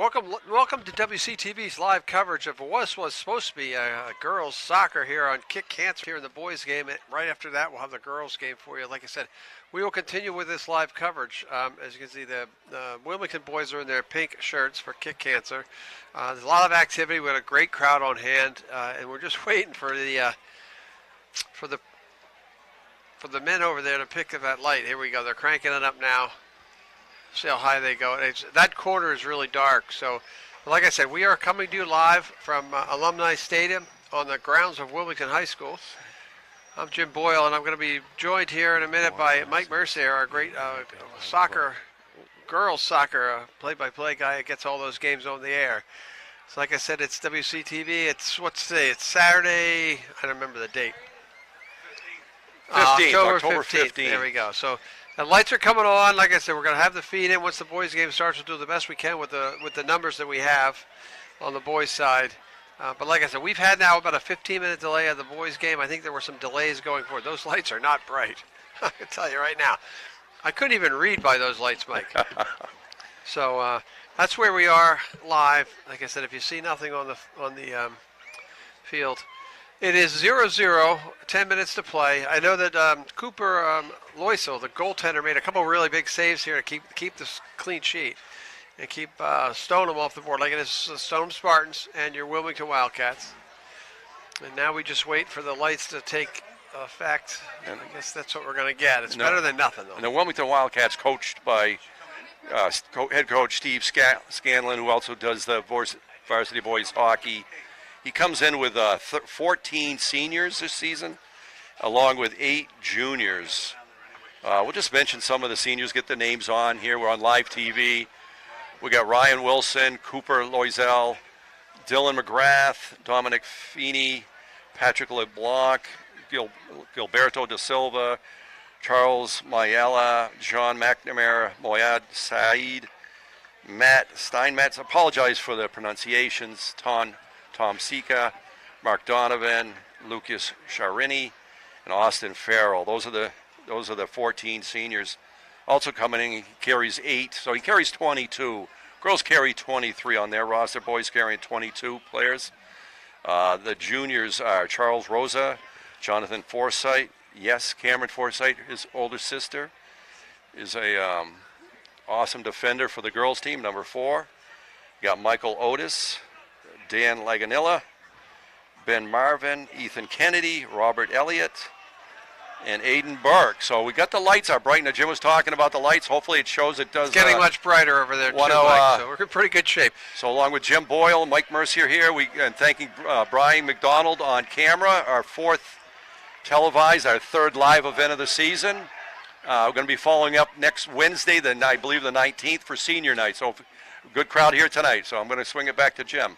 Welcome to WCTV's live coverage of what was supposed to be girls soccer here on Kick Cancer here in the boys game. Right after that, we'll have the girls game for you. Like I said, we will continue with this live coverage. As you can see, the Wilmington boys are in their pink shirts for Kick Cancer. There's a lot of activity. We got a great crowd on hand, and we're just waiting for the men over there to pick up that light. Here we go. They're cranking it up now. See how high they go. That corner is really dark. So, like I said, we are coming to you live from Alumni Stadium on the grounds of Wilmington High School. I'm Jim Boyle, and I'm going to be joined here in a minute by Mike Mercier, our great girls soccer play-by-play guy that gets all those games on the air. So, like I said, it's WCTV. It's what's today? It's Saturday. I don't remember the date. 15th, October 15th. There we go. So. The lights are coming on. Like I said, we're going to have the feed in once the boys' game starts. We'll do the best we can with the numbers that we have on the boys' side. But like I said, we've had now about a 15-minute delay of the boys' game. I think there were some delays going forward. Those lights are not bright. I can tell you right now. I couldn't even read by those lights, Mike. So that's where we are live. Like I said, if you see nothing on the field. It is 0-0, 10 minutes to play. I know that Cooper Loisel, the goaltender, made a couple really big saves here to keep this clean sheet and keep Stoneham off the board, like it is the Stoneham Spartans and your Wilmington Wildcats. And now we just wait for the lights to take effect. And I guess that's what we're going to get. It's better than nothing, though. And the Wilmington Wildcats coached by head coach Steve Scanlon, who also does the Varsity boys hockey. He comes in with 14 seniors this season, along with 8 juniors. We'll just mention some of the seniors, get the names on here. We're on live TV. We got Ryan Wilson, Cooper Loisel, Dylan McGrath, Dominic Feeney, Patrick LeBlanc, Gilberto da Silva, Charles Mayella, John McNamara, Moyad Saeed, Matt Steinmetz. Apologize for the pronunciations. Tom Sika, Mark Donovan, Lucas Charini, and Austin Farrell. Those are the 14 seniors. Also coming in, he carries 8, so he carries 22. Girls carry 23 on their roster. Boys carrying 22 players. The juniors are Charles Rosa, Jonathan Forsythe. Yes, Cameron Forsythe, his older sister, is a awesome defender for the girls team, number 4. You got Michael Otis, Dan Laganilla, Ben Marvin, Ethan Kennedy, Robert Elliott, and Aiden Burke. So we got the lights are bright. Now Jim was talking about the lights. Hopefully it shows it does. It's getting much brighter over there too, Mike, so we're in pretty good shape. So along with Jim Boyle, Mike Mercier here, and thanking Brian McDonald on camera, our 4th televised, our 3rd live event of the season. We're going to be following up next Wednesday, I believe the 19th, for senior night. So good crowd here tonight. So I'm going to swing it back to Jim.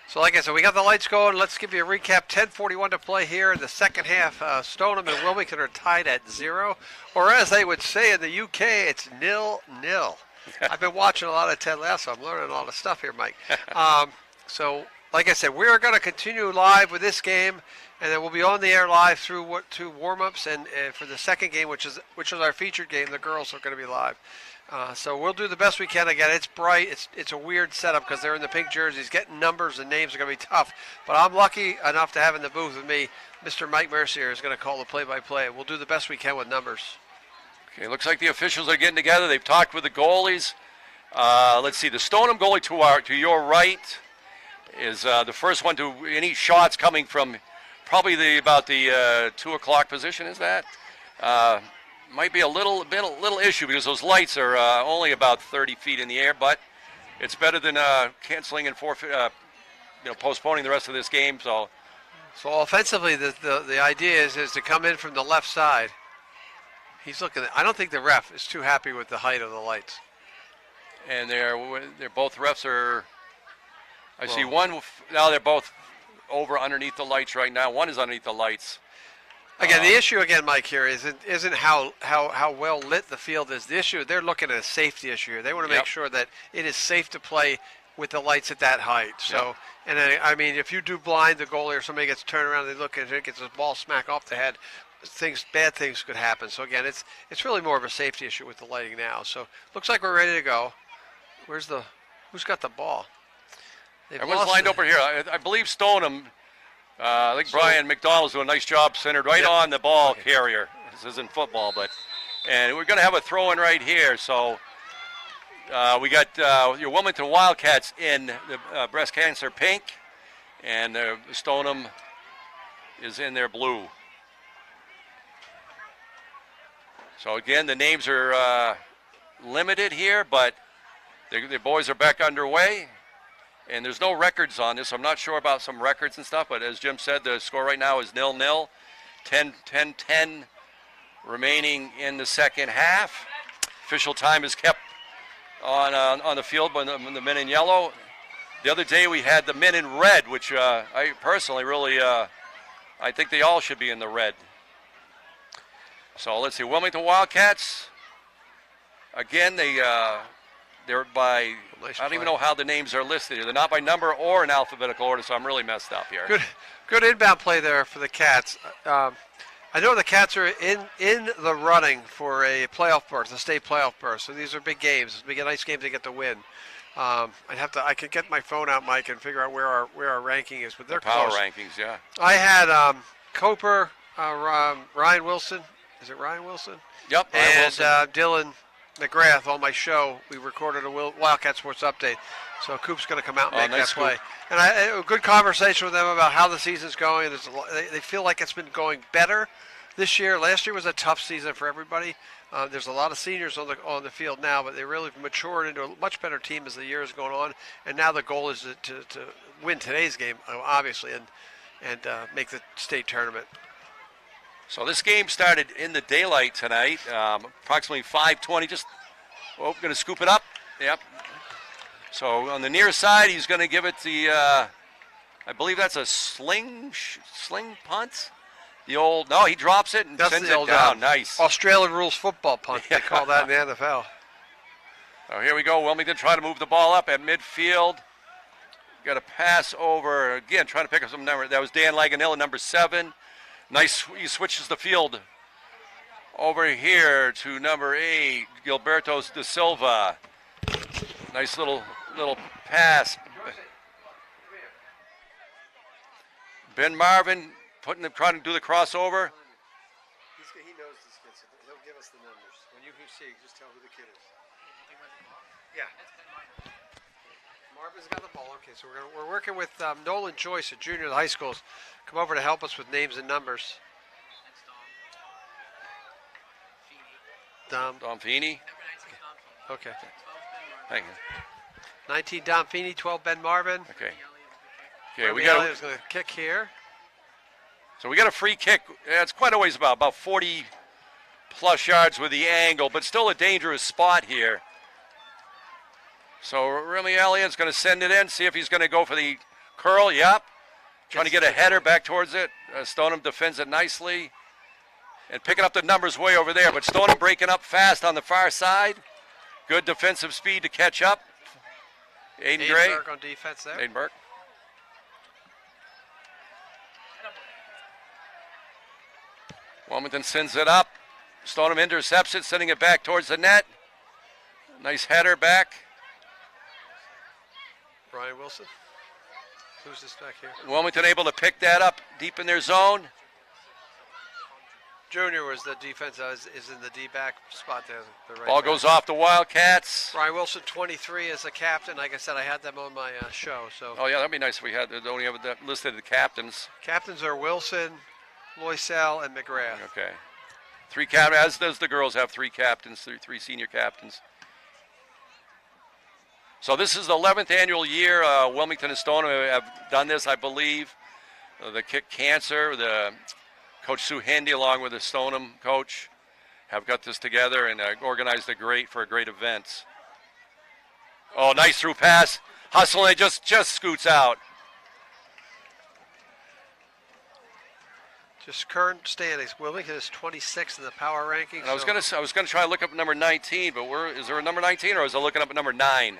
So like I said, we got the lights going. Let's give you a recap. 10:41 to play here in the second half. Stoneham and Wilmington are tied at 0. Or as they would say in the UK, it's 0-0. I've been watching a lot of Ted Lasso. I'm learning a lot of stuff here, Mike. So like I said, we're going to continue live with this game, and then we'll be on the air live through 2 warm-ups. And for the second game, which is our featured game, the girls are going to be live. So we'll do the best we can. Again, it's bright. It's a weird setup because they're in the pink jerseys. Getting numbers and names are going to be tough. But I'm lucky enough to have in the booth with me Mr. Mike Mercier is going to call the play-by-play. We'll do the best we can with numbers. Okay, looks like the officials are getting together. They've talked with the goalies. Let's see. The Stoneham goalie to your right is the first one to any shots coming from probably about the 2 o'clock position. Is that? Might be a little issue because those lights are only about 30 feet in the air, but it's better than canceling and postponing the rest of this game. So offensively, the idea is to come in from the left side. He's looking. I don't think the ref is too happy with the height of the lights. And they're both refs are. I see one now. They're both underneath the lights right now. One is underneath the lights. Again, the issue Mike, here isn't how well lit the field is. The issue, they're looking at a safety issue here. They want to make sure that it is safe to play with the lights at that height. So, and then, I mean, if you do blind the goalie or somebody gets turned around, they look at it, gets a ball smack off the head, bad things could happen. So again, it's really more of a safety issue with the lighting now. So looks like we're ready to go. Where's the Who's got the ball? They've Everyone's lost lined it. over here. I believe Stoneham. I think So- Brian McDonald's doing a nice job centered right Yep. on the ball Okay. carrier. This isn't football, and we're going to have a throw-in right here. So we got your Wilmington Wildcats in the breast cancer pink, and Stoneham is in their blue. So again, the names are limited here, but the boys are back underway. And there's no records on this. I'm not sure about some records and stuff, but as Jim said, the score right now is 0-0. 10 remaining in the second half. Official time is kept on the field by the men in yellow. The other day we had the men in red, which I personally really, I think they all should be in the red. So let's see, Wilmington Wildcats. Again, they're by, Nice I don't even play. know how the names are listed here. They're not by number or in alphabetical order, so I'm really messed up here. Good inbound play there for the Cats. I know the Cats are in the running for a playoff berth, a state playoff berth. So these are big games. Big, nice games to get the win. I could get my phone out, Mike, and figure out where our ranking is, but they're Power close. rankings, yeah. I had Coper, Ryan Wilson. Is it Ryan Wilson? Yep, Ryan And Wilson. Dylan McGrath on my show. We recorded a Wildcat Sports Update. So Coop's going to come out and make nice that play. Coop. And a good conversation with them about how the season's going. They feel like it's been going better this year. Last year was a tough season for everybody. There's a lot of seniors on the field now, but they really matured into a much better team as the year is going on. And now the goal is to win today's game, obviously, and make the state tournament. So this game started in the daylight tonight, approximately 5:20. Going to scoop it up. Yep. So on the near side, he's going to give it the, I believe that's a sling punt. No, he drops it and That's sends the it old down. Nice. Australian rules football punt. They call that in the NFL. So here we go. Wilmington trying to move the ball up at midfield. Got a pass over again, trying to pick up some number. That was Dan Laganilla, number 7. Nice. He switches the field over here to number 8, Gilberto de Silva. Nice little pass. Ben Marvin trying to do the crossover. He knows this kid, so he'll give us the numbers. When you see, just tell who the kid is. Yeah. Marvin's got the ball. Okay, so we're working with Nolan Joyce, a junior at the high schools. Come over to help us with names and numbers. Dom. Feeney. Okay. Thank you. 19 Dom Feeney, 12 Ben Marvin. Okay. Okay, we Remy got. Elliott's going to kick here. So we got a free kick. It's quite a ways about 40 plus yards with the angle, but still a dangerous spot here. So Remy Elliott's going to send it in, see if he's going to go for the curl. Yep. Trying to get a header back towards it. Stoneham defends it nicely. And picking up the numbers way over there, but Stoneham breaking up fast on the far side. Good defensive speed to catch up. Aiden Gray. Burke on defense there. Aiden Burke. Wilmington sends it up. Stoneham intercepts it, sending it back towards the net. Nice header back. Brian Wilson. Who's this back here? Wilmington able to pick that up deep in their zone. Junior was the defense, is in the D-back spot there. The right Ball back. goes off the Wildcats. Brian Wilson, 23, as a captain. Like I said, I had them on my show. So Oh, yeah, that'd be nice if we had, only have that listed the captains. captains are Wilson, Loisel, and McGrath. Okay. 3 captains, as does the girls have 3 captains, 3 senior captains. So this is the 11th annual year. Wilmington and Stoneham have done this, I believe. The Kick Cancer, the Coach Sue Handy, along with the Stoneham coach, have got this together and organized a great event. Oh, nice through pass. Hustling, it just scoots out. Just current standings. Wilmington is 26 in the power rankings. And I was gonna try to look up number 19, but is there a number 19, or is I looking up at number 9?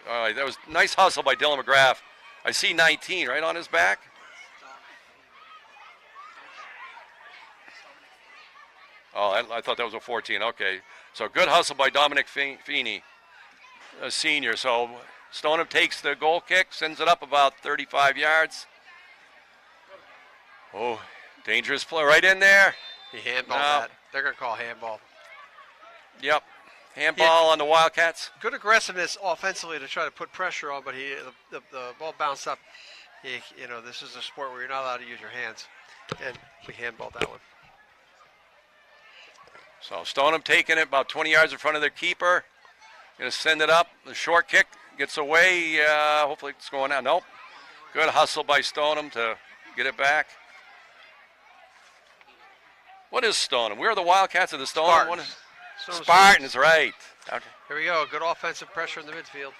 All right, that was nice hustle by Dylan McGrath. I see 19 right on his back. Oh, I thought that was a 14. Okay, so good hustle by Dominic Feeney. a senior. So Stoneham takes the goal kick, sends it up about 35 yards. Oh, dangerous play right in there. He handballed that. They're going to call handball. Yep. Handball on the Wildcats. Good aggressiveness offensively to try to put pressure on, but the ball bounced up. This is a sport where you're not allowed to use your hands. And we handballed that one. So Stoneham taking it about 20 yards in front of their keeper. Going to send it up. The short kick gets away. Hopefully it's going out. Nope. Good hustle by Stoneham to get it back. What is Stoneham? Where are the Wildcats of the Stoneham? Spartans, right. Okay. Here we go. Good offensive pressure in the midfield.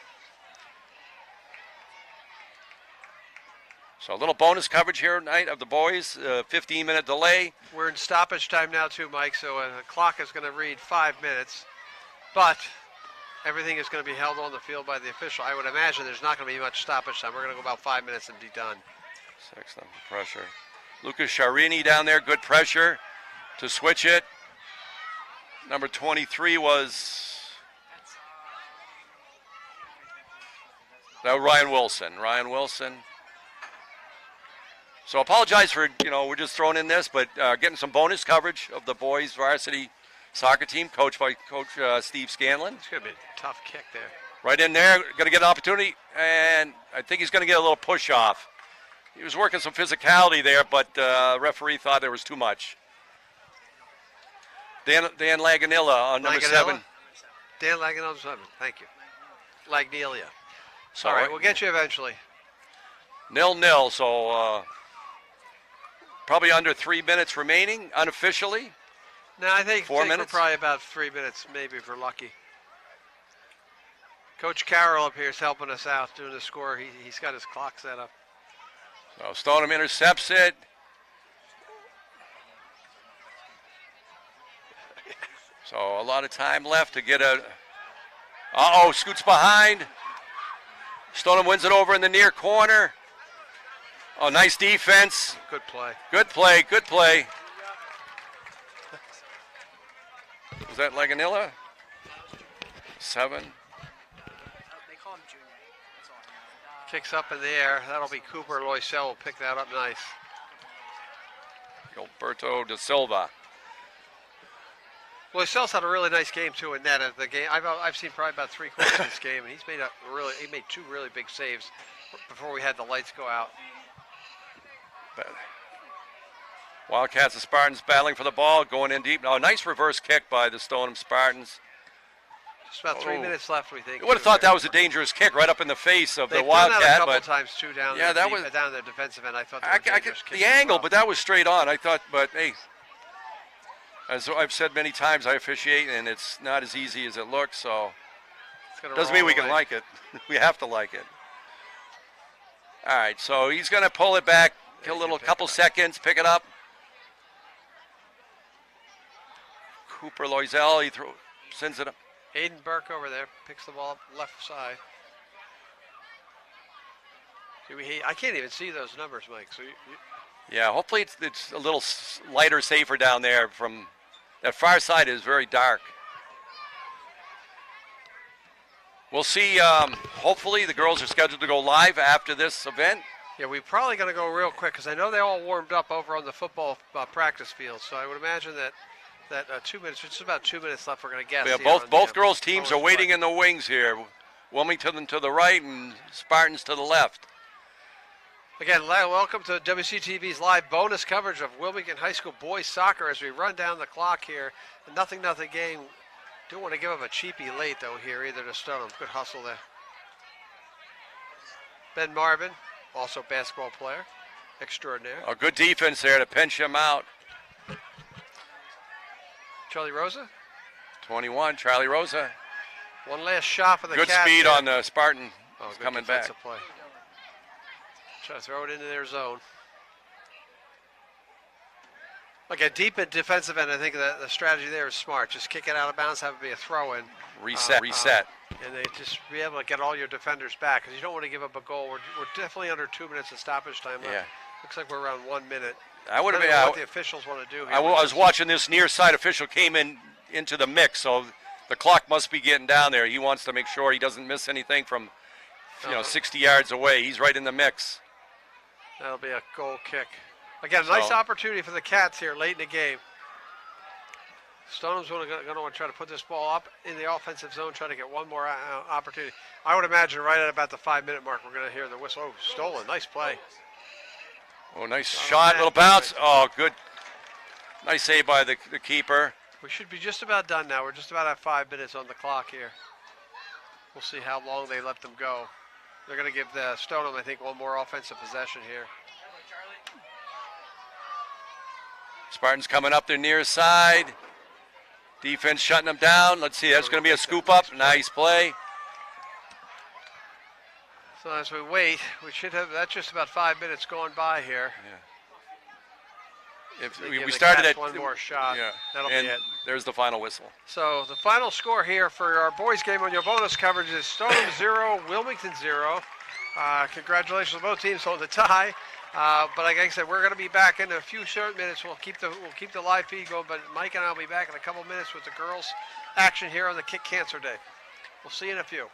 So a little bonus coverage here tonight of the boys. 15-minute delay. We're in stoppage time now too, Mike, so the clock is going to read 5 minutes. But everything is going to be held on the field by the official. I would imagine there's not going to be much stoppage time. We're going to go about 5 minutes and be done. Excellent pressure. Lucas Charini down there, good pressure to switch it. Number 23 was Ryan Wilson. Ryan Wilson. So apologize for, we're just throwing in this, but getting some bonus coverage of the boys varsity soccer team, coached by Coach Steve Scanlon. It's going to be a tough kick there. Right in there, going to get an opportunity, and I think he's going to get a little push off. He was working some physicality there, but the referee thought there was too much. Dan Laganilla on number 7. Dan Laganilla, 7. Thank you. Lagnelia. So, all right, we'll get you eventually. 0-0, so probably under 3 minutes remaining, unofficially. No, I think 4 minutes? We're probably about 3 minutes, maybe, if we're lucky. Coach Carroll up here is helping us out doing the score. He's got his clock set up. So Stoneham intercepts it. So a lot of time left to get a... scoots behind. Stoneham wins it over in the near corner. Oh, nice defense. Good play. Good play, good play. Was that Laganilla? 7. They call him Junior. That's all I know. Kicks up in the air. That'll be Cooper Loisel will pick that up nice. Gilberto da Silva. Loisel's had a really nice game too in net of the game. I've seen probably about 3/4 of this game, and he's made he made 2 really big saves before we had the lights go out. But Wildcats and Spartans battling for the ball, going in deep. Now, a nice reverse kick by the Stoneham Spartans. Just about 3 minutes left, we think. You would have thought that was a dangerous kick right up in the face of the They've Wildcat. done that a couple times too down the defensive end. I thought that was I could, the angle, but that was straight on. I thought, but hey, as I've said many times, I officiate, and it's not as easy as it looks. So doesn't mean we can like it. We have to like it. All right, so he's going to pull it back a couple seconds, pick it up. Cooper Loisel, sends it up. Aiden Burke over there picks the ball up left side. I can't even see those numbers, Mike. So yeah, hopefully it's a little lighter, safer down there. From that far side is very dark. We'll see. Hopefully the girls are scheduled to go live after this event. Yeah, we're probably going to go real quick because I know they all warmed up over on the football practice field. So I would imagine that 2 minutes, just about 2 minutes left, we're going to guess. Yeah, both girls' teams are waiting in the wings here. Wilmington to the right and Spartans to the left. Again, welcome to WCTV's live bonus coverage of Wilmington High School boys soccer as we run down the clock here. A 0-0 game. Don't want to give them a cheapie late, though, here either to Stoneham. Good hustle there. Ben Marvin, also basketball player, extraordinaire. A good defense there to pinch him out. Charlie Rosa. 21, Charlie Rosa. One last shot for the good Cats speed there. on the Spartan. Oh, good coming back. Play. Try to throw it into their zone. Like a deep and defensive end, I think the strategy there is smart. Just kick it out of bounds, have it be a throw-in. Reset. And they just be able to get all your defenders back because you don't want to give up a goal. We're definitely under 2 minutes of stoppage time left. Yeah. Looks like we're around 1 minute. I would have been. What the officials want to do here. I was watching this near side official came into the mix, so the clock must be getting down there. He wants to make sure he doesn't miss anything from, 60 yards away. He's right in the mix. That'll be a goal kick. Again, nice opportunity for the Cats here late in the game. Stoneham's going to want to try to put this ball up in the offensive zone, try to get one more opportunity. I would imagine right at about the 5-minute mark, we're going to hear the whistle. Oh, stolen. Nice play. Oh, nice shot, little bounce. Oh, good. Nice save by the keeper. We should be just about done now. We're just about at 5 minutes on the clock here. We'll see how long they let them go. They're going to give the Stoneham, I think, one more offensive possession here. Spartans coming up their near side. Defense shutting them down. Let's see, that's going to be a scoop up. Nice play. So as we wait, we should have, that's just about 5 minutes going by here. Yeah. If So we started at one more shot. Yeah. That'll and be it. There's the final whistle. So the final score here for our boys game on your bonus coverage is Stoneham 0, Wilmington 0. Congratulations to both teams on the tie. But like I said, we're going to be back in a few short minutes. We'll keep the live feed going. But Mike and I will be back in a couple minutes with the girls' action here on the Kick Cancer Day. We'll see you in a few.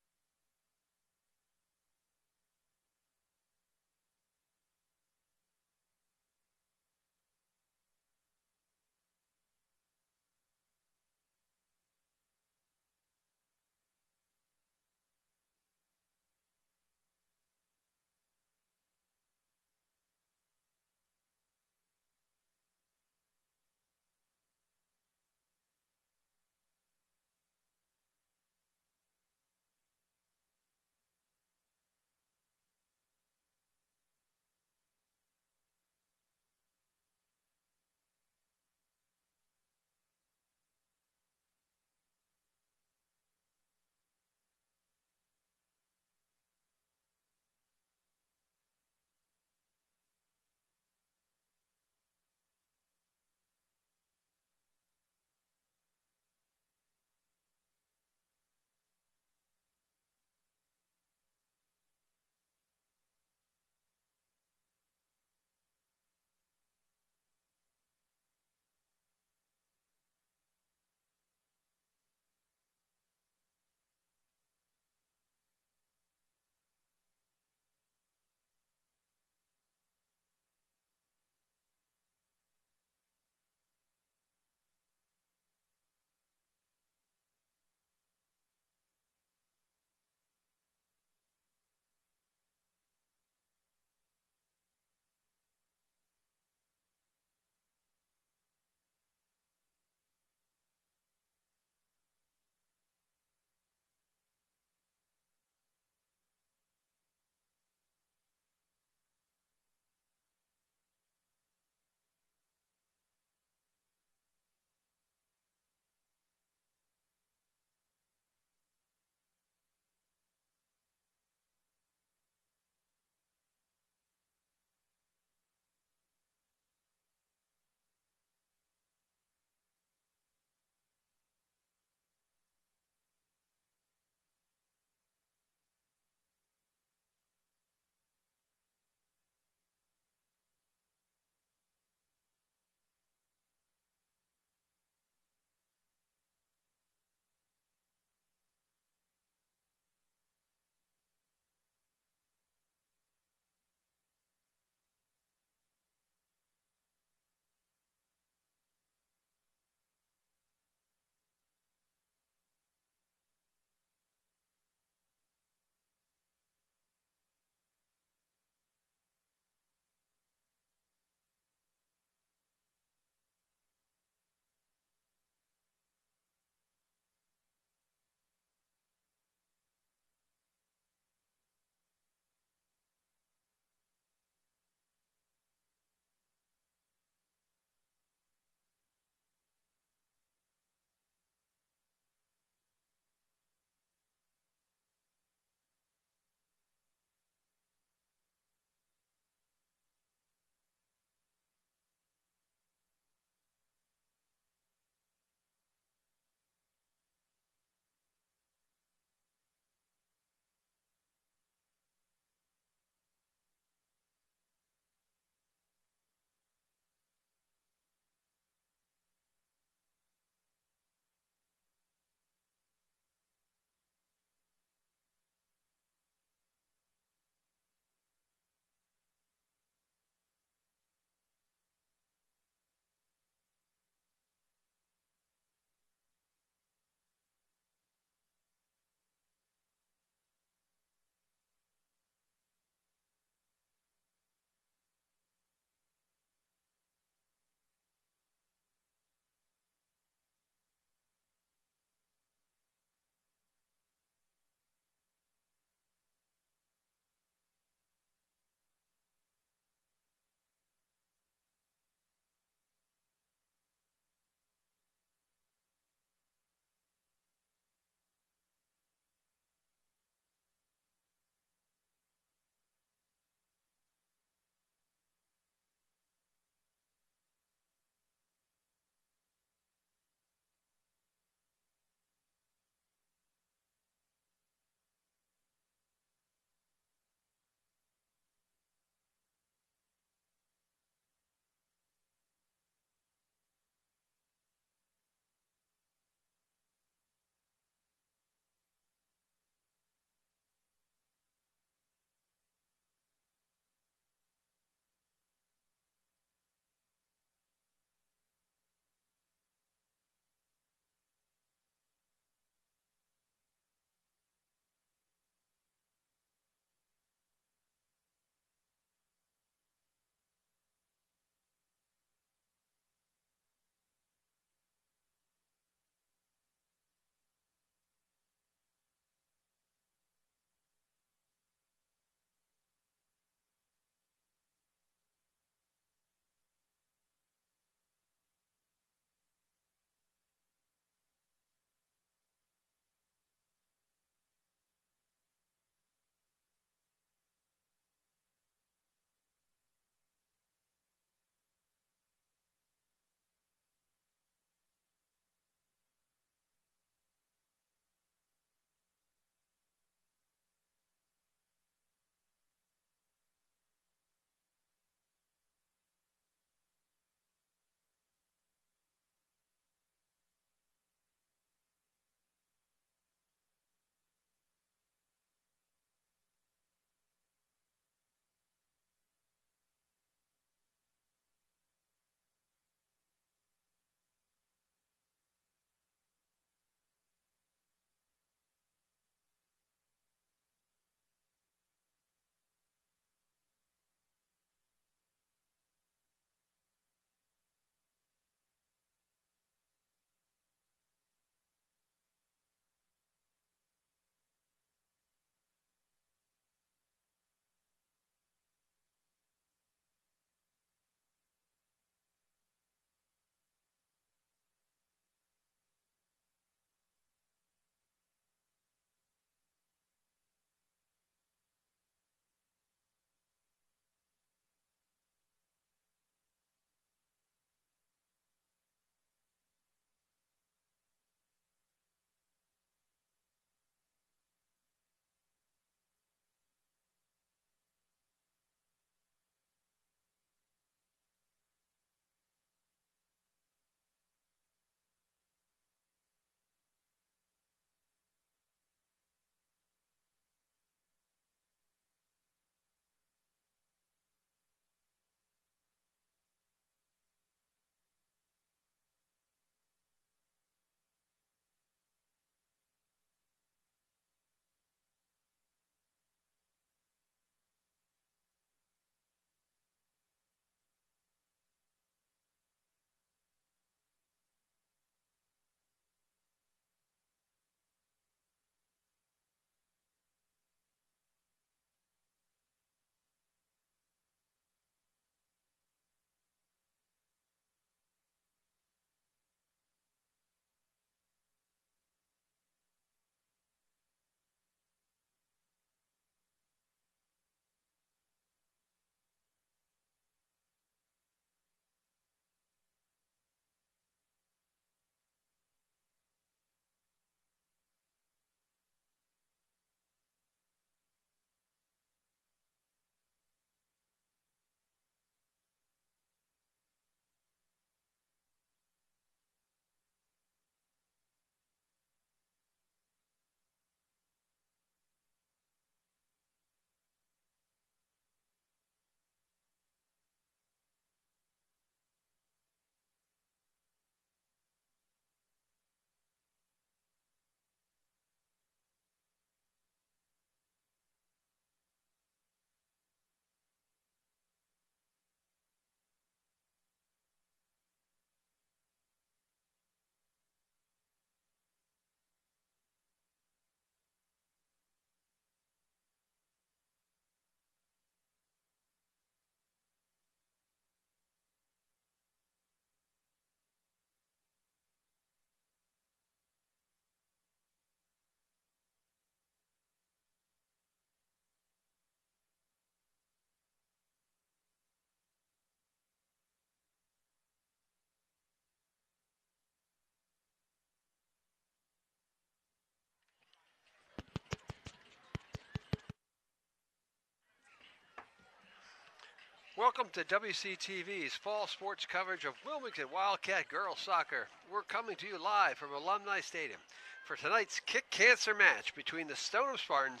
Welcome to WCTV's fall sports coverage of Wilmington Wildcat girls soccer. We're coming to you live from Alumni Stadium for tonight's kick cancer match between the Stoneham Spartans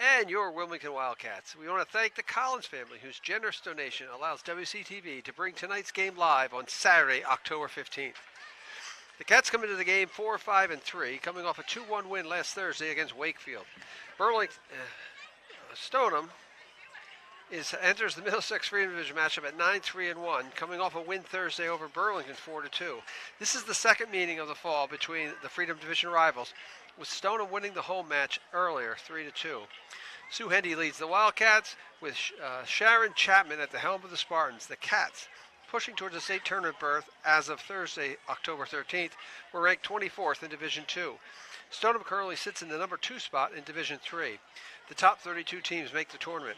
and your Wilmington Wildcats. We want to thank the Collins family, whose generous donation allows WCTV to bring tonight's game live on Saturday, October 15th. The Cats come into the game 4-5-3, coming off a 2-1 win last Thursday against Wakefield. Stoneham enters the Middlesex Freedom Division matchup at 9-3-1, coming off a win Thursday over Burlington 4-2. This is the second meeting of the fall between the Freedom Division rivals, with Stoneham winning the home match earlier 3-2. Sue Hendy leads the Wildcats with Sharon Chapman at the helm of the Spartans. The Cats, pushing towards a state tournament berth as of Thursday, October 13th, were ranked 24th in Division 2. Stoneham currently sits in the number 2 spot in Division 3. The top 32 teams make the tournament.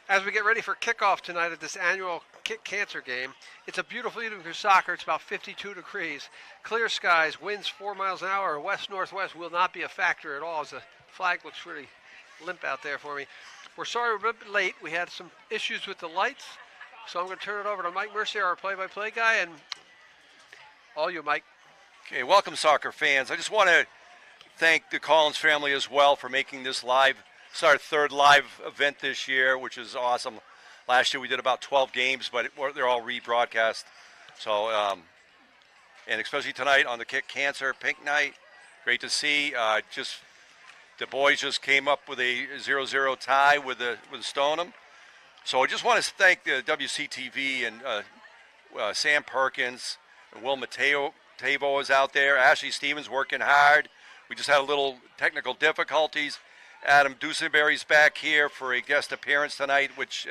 As we get ready for kickoff tonight at this annual kick cancer game, it's a beautiful evening for soccer. It's about 52 degrees, clear skies, winds 4 miles an hour, west-northwest will not be a factor at all, as the flag looks really limp out there for me. We're sorry we're a bit late. We had some issues with the lights, so I'm going to turn it over to Mike Mercier, our play-by-play guy, and all you, Mike. Okay, welcome, soccer fans. I just want to thank the Collins family as well for making this live. It's our third live event this year, which is awesome. Last year we did about 12 games, but they're all rebroadcast. So, and especially tonight on the Kick Cancer Pink Night, great to see. The boys just came up with a 0-0 tie with Stoneham. So I just want to thank the WCTV and Sam Perkins and Will Mateo is out there. Ashley Stevens working hard. We just had a little technical difficulties. Adam Dusenberry's back here for a guest appearance tonight, which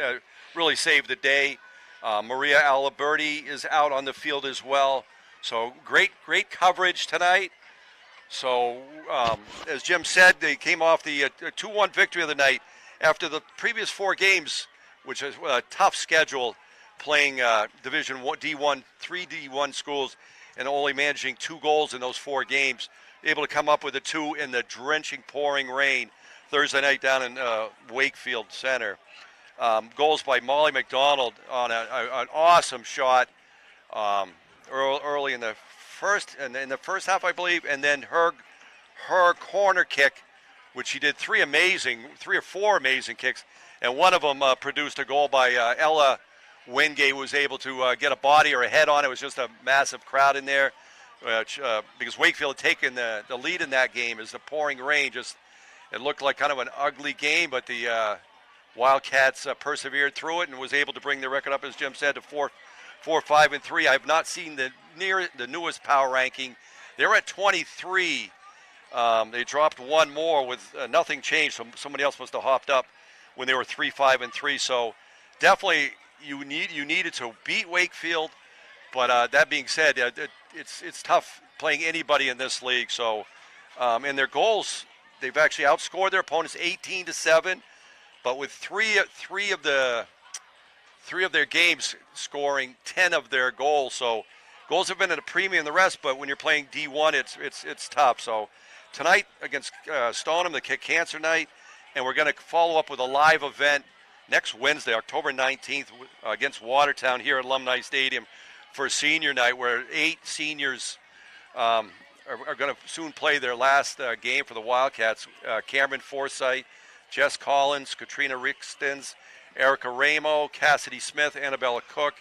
really saved the day. Maria Aliberti is out on the field as well. So great coverage tonight. So as Jim said, they came off the 2-1 victory of the night after the previous 4 games, which is a tough schedule, playing Division D1, 3 D1 schools, and only managing 2 goals in those 4 games. Able to come up with a 2 in the drenching, pouring rain Thursday night down in Wakefield Center. Goals by Molly McDonald on an awesome shot early in the first half, I believe, and then her corner kick, which she did 3 or 4 amazing kicks, and one of them produced a goal by Ella Wingate, who was able to get a body or a head on it. It was just a massive crowd in there, because Wakefield had taken the lead in that game as the pouring rain it looked like kind of an ugly game, but the Wildcats persevered through it and was able to bring the record up, as Jim said, to 4-5-3. I have not seen the newest power ranking. They're at 23. They dropped 1 more with nothing changed. So somebody else must have hopped up when they were 3-5-3. So definitely you needed to beat Wakefield. But that being said, it's tough playing anybody in this league. So and their goals, they've actually outscored their opponents 18-7, but with three of their games scoring 10 of their goals. So goals have been at a premium the rest, but when you're playing D1, it's tough. So tonight against Stoneham, the Kick Cancer Night, and we're going to follow up with a live event next Wednesday, October 19th, against Watertown here at Alumni Stadium for senior night, where 8 seniors are going to soon play their last game for the Wildcats. Cameron Forsythe, Jess Collins, Katrina Rixtons, Erica Ramo, Cassidy Smith, Annabella Cook,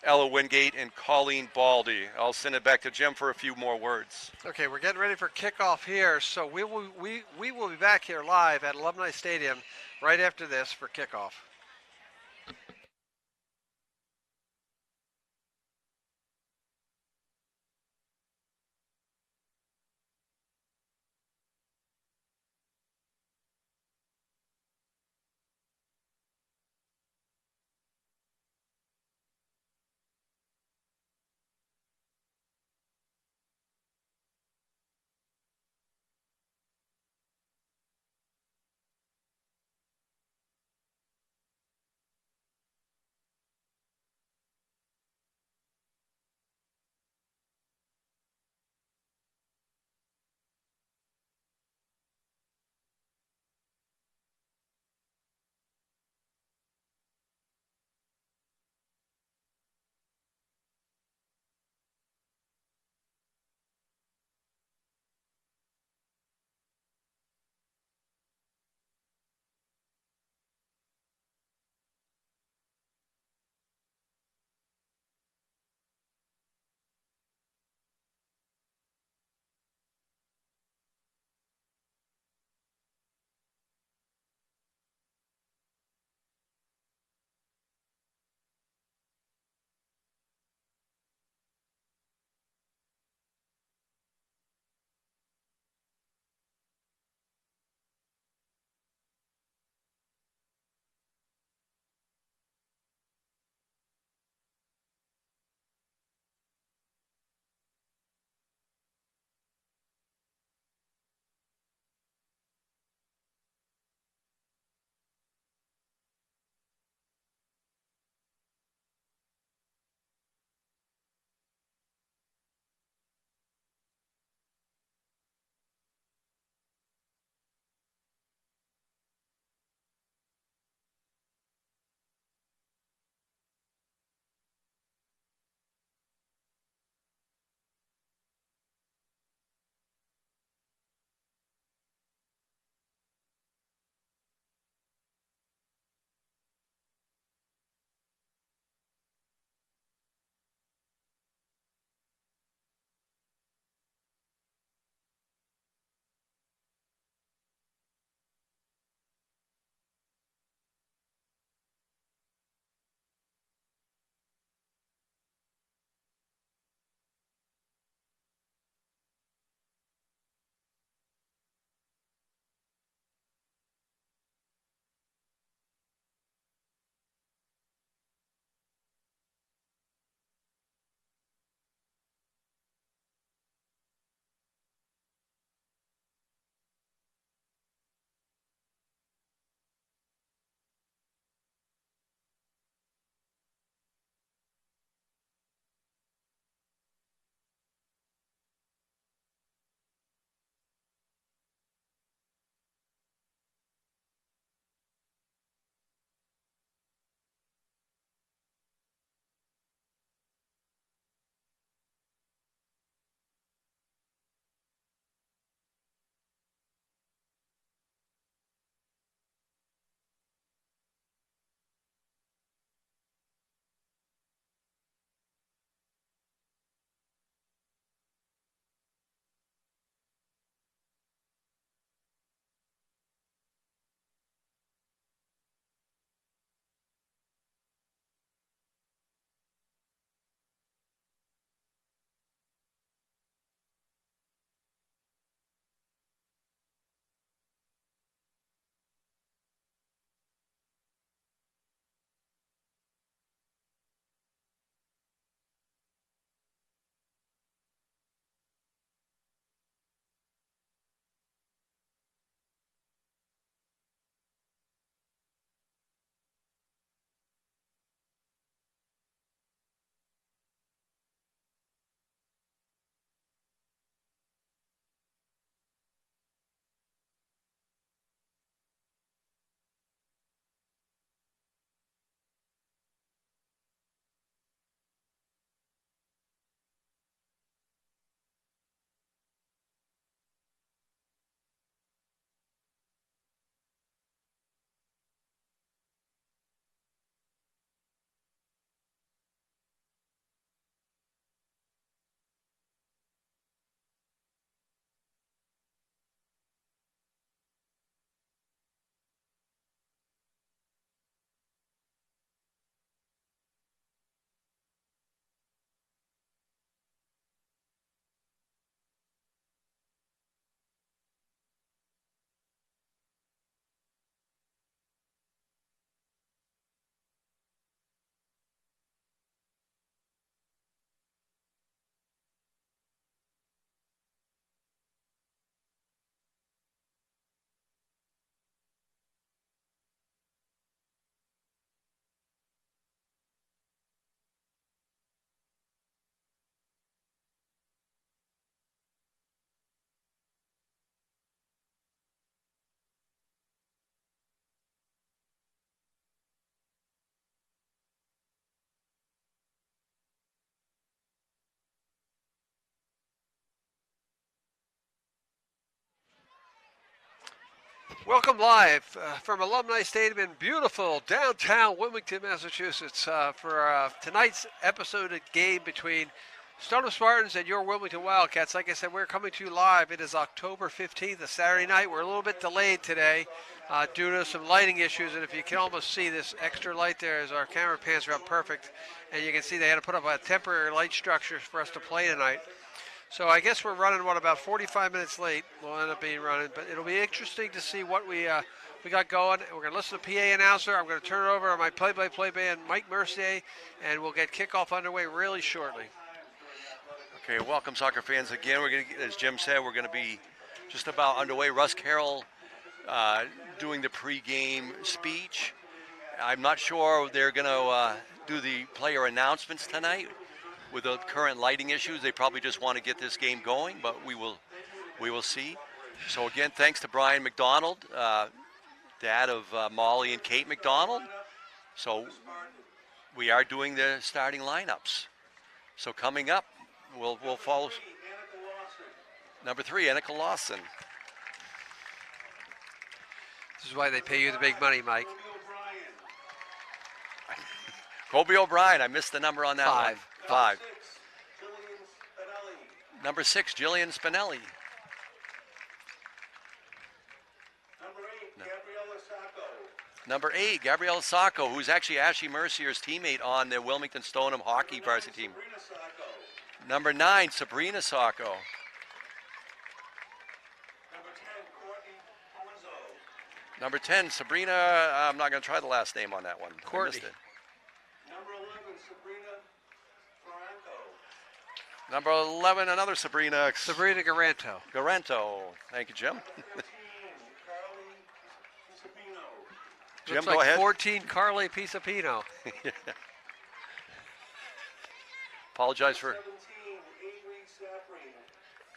Ella Wingate, and Colleen Baldy. I'll send it back to Jim for a few more words. Okay, we're getting ready for kickoff here, so we will be back here live at Alumni Stadium right after this for kickoff. Welcome live from Alumni Stadium in beautiful downtown Wilmington, Massachusetts for tonight's episode of game between Stoneham Spartans and your Wilmington Wildcats. Like I said, we're coming to you live. It is October 15th, a Saturday night. We're a little bit delayed today due to some lighting issues, and if you can almost see this extra light there as our camera pans are up perfect, and you can see they had to put up a temporary light structure for us to play tonight. So I guess we're running, about 45 minutes late. We'll end up being running, but it'll be interesting to see what we got going. We're going to listen to the PA announcer. I'm going to turn it over to my play-by-play man, Mike Mercier, and we'll get kickoff underway really shortly. Okay, welcome soccer fans again. We're going to, as Jim said, we're going to be just about underway. Russ Carroll doing the pregame speech. I'm not sure they're going to do the player announcements tonight. With the current lighting issues, they probably just want to get this game going, but we will see. So again, thanks to Brian McDonald, dad of Molly and Kate McDonald. So we are doing the starting lineups. So coming up, we'll follow number 3, Annika Lawson. This is why they pay you the big money, Mike. Kobe O'Brien, I missed the number on that 5. one. 5. Number 6, Jillian Spinelli. Number 8, Gabriella Sacco, who's actually Ashley Mercier's teammate on the Wilmington Stoneham hockey varsity team. Number 9, Sabrina Sacco. Number 10, Sabrina, I'm not going to try the last name on that one. Courtney. I missed it. Number 11, another Sabrina. Sabrina Garanto. Garento. Thank you, Jim. Jim, Looks go like ahead. 14, Carly Pisapino. Apologize for...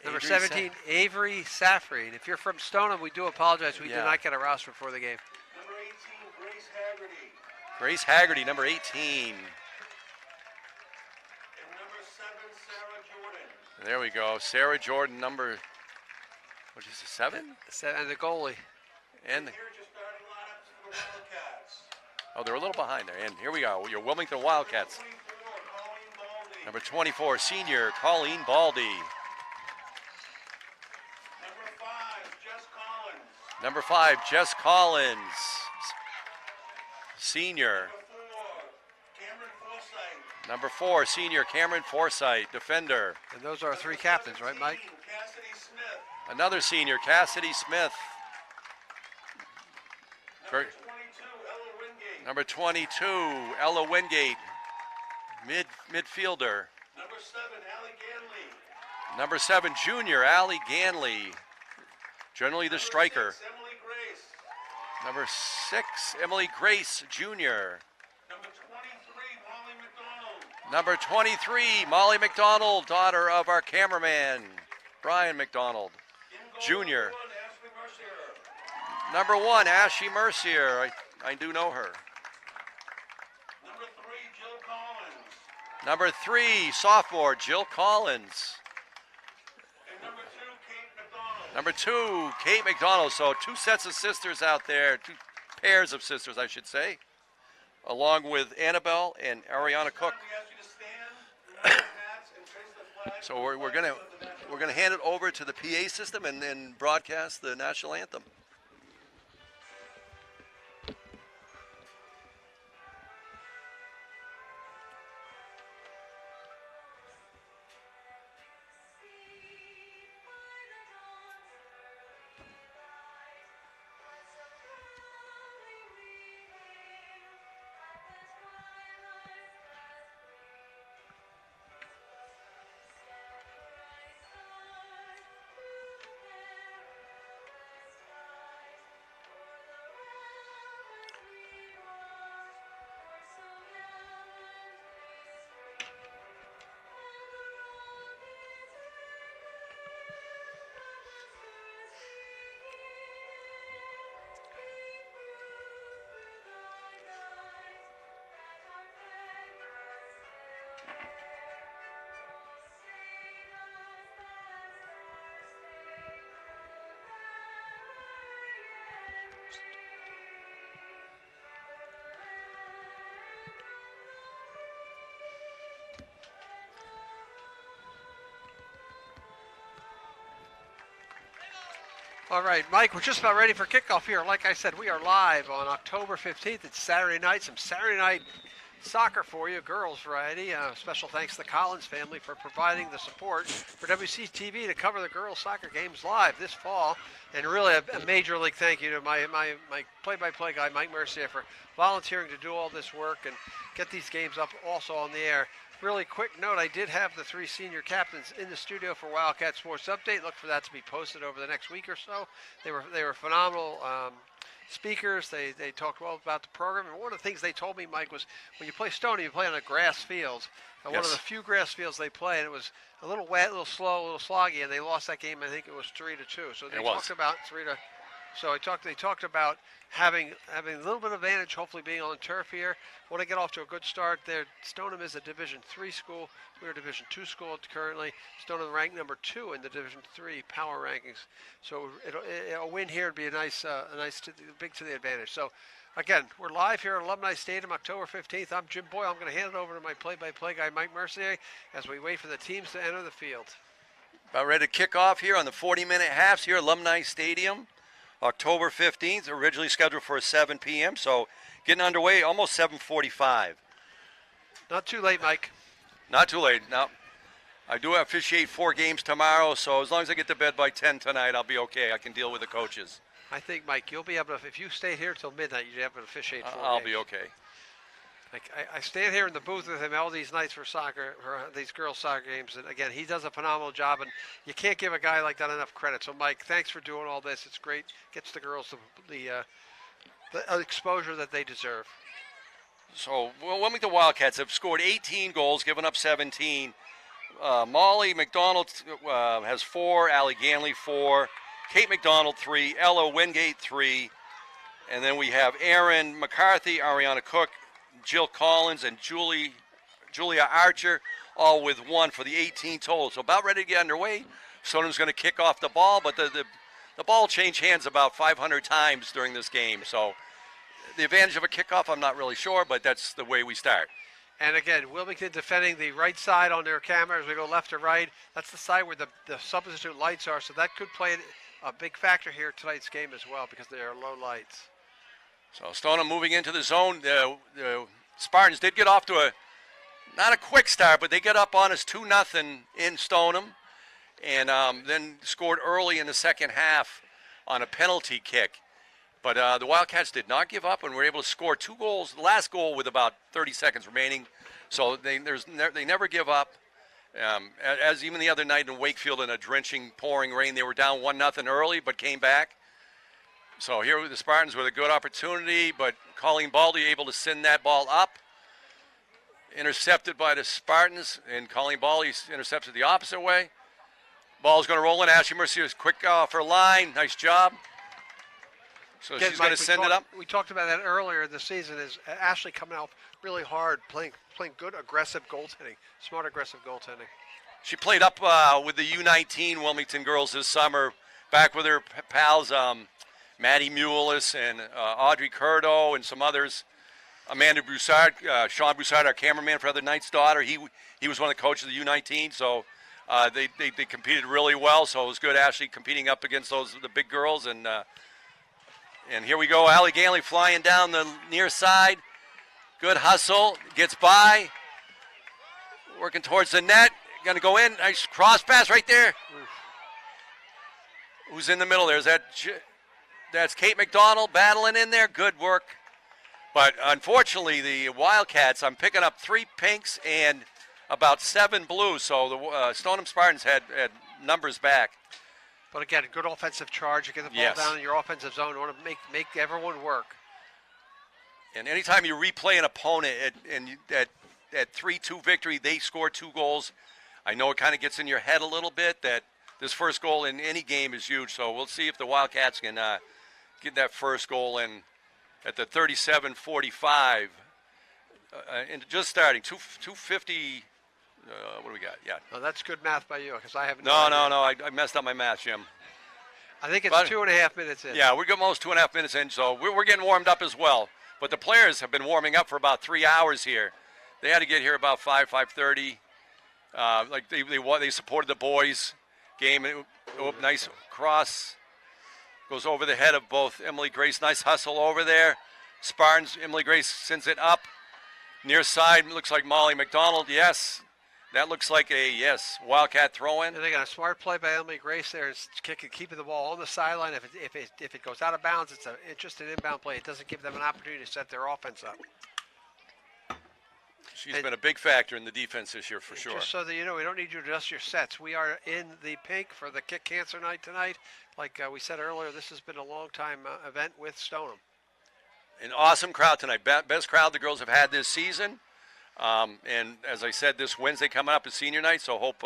Number Avery 17, Avery Safrine. If you're from Stoneham, we do apologize. We did not get a roster before the game. Number 18, Grace Haggerty. Grace Haggerty, number 18. And number 7, Sarah Jordan. There we go. Sarah Jordan, number, what is it, 7? And the goalie. And, Here's your starting lineups for the Wildcats. oh, they're a little behind there. And here we go, your Wilmington Wildcats. 24, Colleen Baldy. Number 24, senior Colleen Baldy. Number 5, Jess Number 5, Jess Collins. Collins, senior. Number 4, Number 4, Cameron Forsythe. senior Cameron Forsythe, defender. And those are our 3 captains, right, Mike? Cassidy Smith. Another senior, Cassidy Smith. Number 22, Ella Wingate. Number 22, Ella Wingate, midfielder. Number 7, Allie Ganley. Number 7, junior Allie Ganley, generally the Number striker. 6, Emily Grace. Number 6, Emily Grace, junior. Number 23, Molly McDonald. Number 23, Molly McDonald, daughter of our cameraman, Brian McDonald, In goal, junior. Number 1, Ashley Mercier. Number 1, Ashley Mercier, I do know her. Number 3, Jill Collins. Number 3, sophomore, Jill Collins. And number 2, Kate McDonald. Number 2, Kate McDonald. So 2 sets of sisters out there, 2 pairs of sisters, I should say, along with Annabelle and Ariana Cook. We ask you to stand, remove your hats, and raise the flag. So we're gonna hand it over to the PA system and then broadcast the national anthem. All right, Mike, we're just about ready for kickoff here. Like I said, we are live on October 15th. It's Saturday night. Some Saturday night soccer for you, girls variety. Special thanks to the Collins family for providing the support for WCTV to cover the girls soccer games live this fall. And really a major league thank you to my play-by-play guy, Mike Mercier, for volunteering to do all this work and get these games up also on the air. Really quick note, I did have the 3 senior captains in the studio for Wildcat Sports Update. Look for that to be posted over the next week or so. They were phenomenal speakers. They talked well about the program. And one of the things they told me, Mike, was when you play Stoneham, you play on a grass field. And one of the few grass fields they play, and it was a little wet, a little slow, a little sloggy, and they lost that game. I think it was 3-2. So they talked about 3-2. So they talked about having a little bit of advantage, hopefully being on turf here. Want to get off to a good start there. Stoneham is a Division III school. We're a Division II school currently. Stoneham ranked number 2 in the Division III power rankings. So a win here would be a big to the advantage. So again, we're live here at Alumni Stadium, October 15th. I'm Jim Boyle. I'm going to hand it over to my play-by-play guy, Mike Mercier, as we wait for the teams to enter the field. About ready to kick off here on the 40-minute halves here at Alumni Stadium. October 15th, originally scheduled for 7 p.m., so getting underway almost 7:45. Not too late, Mike. Not too late. No, I do officiate 4 games tomorrow, so as long as I get to bed by 10 tonight, I'll be okay. I can deal with the coaches. I think, Mike, you'll be able to, if you stay here till midnight, you'll be able to officiate 4 I'll games. be okay. I stand here in the booth with him all these nights for soccer, for these girls' soccer games, and again, he does a phenomenal job, and you can't give a guy like that enough credit. So, Mike, thanks for doing all this. It's great. Gets the girls the exposure that they deserve. So, Wilmington Wildcats have scored 18 goals, given up 17. Molly McDonald has 4, Allie Ganley 4, Kate McDonald 3, Ella Wingate 3, and then we have Erin McCarthy, Ariana Cook, Jill Collins, and Julia Archer, all with 1 for the 18 total. So about ready to get underway. Stoneham's going to kick off the ball, but the ball changed hands about 500 times during this game. So the advantage of a kickoff, I'm not really sure, but that's the way we start. And again, Wilmington defending the right side on their camera as we go left to right. That's the side where the substitute lights are, so that could play a big factor here tonight's game as well because they are low lights. So Stoneham moving into the zone. The Spartans did get off to not a quick start, but they get up on us 2-0 in Stoneham, and then scored early in the second half on a penalty kick. But the Wildcats did not give up and were able to score 2 goals. The last goal with about 30 seconds remaining. So they never give up. As even the other night in Wakefield in a drenching, pouring rain, they were down 1-0 early, but came back. So here with the Spartans with a good opportunity, but Colleen Baldy able to send that ball up. Intercepted by the Spartans, and Colleen Baldy intercepts it the opposite way. Ball's going to roll in. Ashley Mercier's quick off her line. Nice job. So Again, she's going to send it up. We talked about that earlier in the season. Is Ashley coming out really hard, playing good, aggressive goaltending, smart, aggressive goaltending. She played up with the U19 Wilmington girls this summer, back with her pals, Maddie Mullis and Audrey Curdo and some others. Amanda Broussard, Sean Broussard, our cameraman for Other Night's daughter. He was one of the coaches of the U19, so they competed really well. So it was good, Ashley competing up against the big girls. And here we go, Allie Ganley flying down the near side. Good hustle, gets by, working towards the net. Going to go in, nice cross pass right there. Oof. Who's in the middle there? Is that's Kate McDonald battling in there. Good work. But unfortunately, the Wildcats, I'm picking up 3 pinks and about 7 blues. So the Stoneham Spartans had numbers back. But again, good offensive charge. You get the ball down in your offensive zone. You want to make everyone work. And anytime you replay an opponent at 3-2 victory, they score 2 goals. I know it kind of gets in your head a little bit that this first goal in any game is huge. So we'll see if the Wildcats can get that first goal in at the 37:45. And just starting, 2:50. What do we got? Yeah. Oh, that's good math by you because I haven't. No. I messed up my math, Jim. I think it's 2.5 minutes in. Yeah, we're almost 2.5 minutes in, so we're getting warmed up as well. But the players have been warming up for about 3 hours here. They had to get here about 5:30. They supported the boys game. Nice cross. Goes over the head of both Emily Grace. Nice hustle over there. Spartans, Emily Grace sends it up. Near side, looks like Molly McDonald. Yes. That looks like a, yes, Wildcat throw-in. And they got a smart play by Emily Grace there, keeping the ball on the sideline. If it goes out of bounds, it's just an inbound play. It doesn't give them an opportunity to set their offense up. She's been a big factor in the defense this year for sure. Just so that you know, we don't need you to adjust your sets. We are in the pink for the Kick Cancer Night tonight. Like we said earlier, this has been a long-time event with Stoneham. An awesome crowd tonight. Best crowd the girls have had this season. And as I said, this Wednesday coming up is senior night, so hope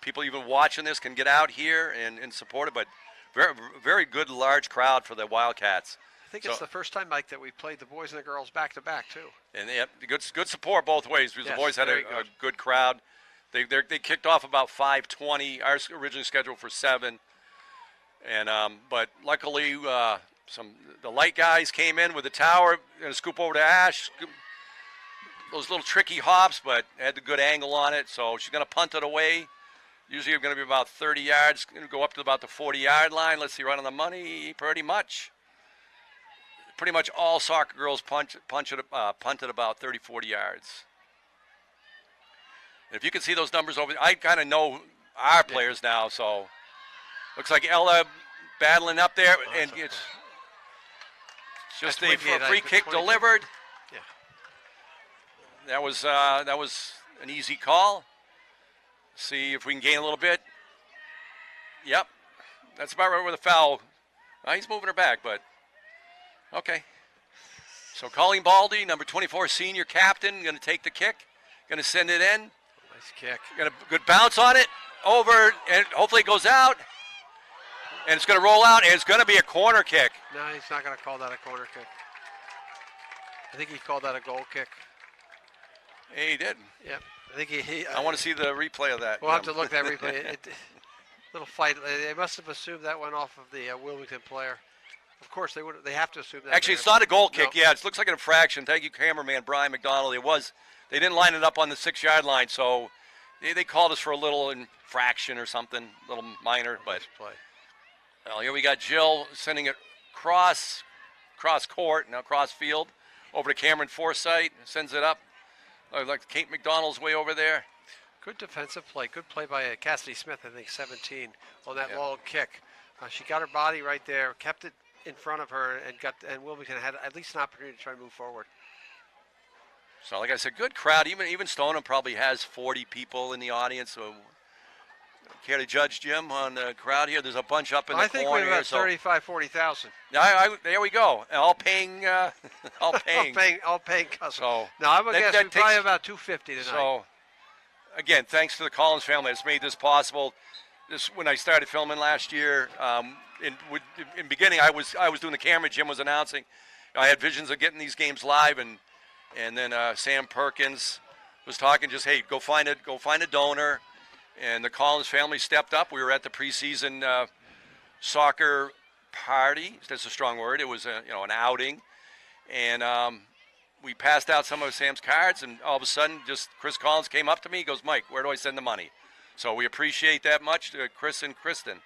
people even watching this can get out here and support it. But very, very good large crowd for the Wildcats. I think it's the first time, Mike, that we played the boys and the girls back-to-back, too. And they had good support both ways because Yes, the boys had a good crowd. They kicked off about 5:20. Ours originally scheduled for 7. And but luckily the light guys came in with the tower and a scoop over to Ash. Those little tricky hops, but had a good angle on it. So she's going to punt it away. Usually you're going to be about 30 yards. Going to go up to about the 40-yard line. Let's see, right on the money, pretty much. Pretty much all soccer girls punted about 30, 40 yards. And if you can see those numbers over, I kind of know our players now. So looks like Ella battling up there, and it's just a free kick delivered. Yeah. That was an easy call. See if we can gain a little bit. Yep, that's about right with the foul. He's moving her back, but okay. So Colleen Baldy, number 24 senior captain, going to take the kick. Going to send it in. Nice kick. Got a good bounce on it. Over, and hopefully it goes out. And it's going to roll out, and it's going to be a corner kick. No, he's not going to call that a corner kick. I think he called that a goal kick. He did. Yep. I think he I want to see the replay of that. We'll have to look at that replay. Little fight. They must have assumed that went off of the Wilmington player. Of course, they would. They have to assume that. Actually, it's not a goal kick. Yeah, it looks like an infraction. Thank you, cameraman Brian McDonald. It was. They didn't line it up on the 6-yard line, so they called us for a little infraction or something, a little minor. But play. Well, here we got Jill sending it cross court, now cross field, over to Cameron Forsythe. Sends it up. Like Kate McDonald's way over there. Good defensive play. Good play by Cassidy Smith, I think 17, on that long kick. She got her body right there, kept it in front of her, and Wilmington had at least an opportunity to try to move forward. So, like I said, good crowd. Even Stoneham probably has 40 people in the audience. So, care to judge, Jim, on the crowd here? There's a bunch up in the corner. I think we have about 35, 40,000. There we go. All paying. all paying customers. So, no, I'm going to guess we probably have about 250 tonight. So, again, thanks to the Collins family that's made this possible. When I started filming last year, in beginning, I was doing the camera. Jim was announcing. I had visions of getting these games live, and then Sam Perkins was talking. Just hey, go find a donor. And the Collins family stepped up. We were at the preseason soccer party. That's a strong word. It was an outing, and we passed out some of Sam's cards. And all of a sudden, just Chris Collins came up to me. He goes, "Mike, where do I send the money?" So we appreciate that much, Chris and Kristen.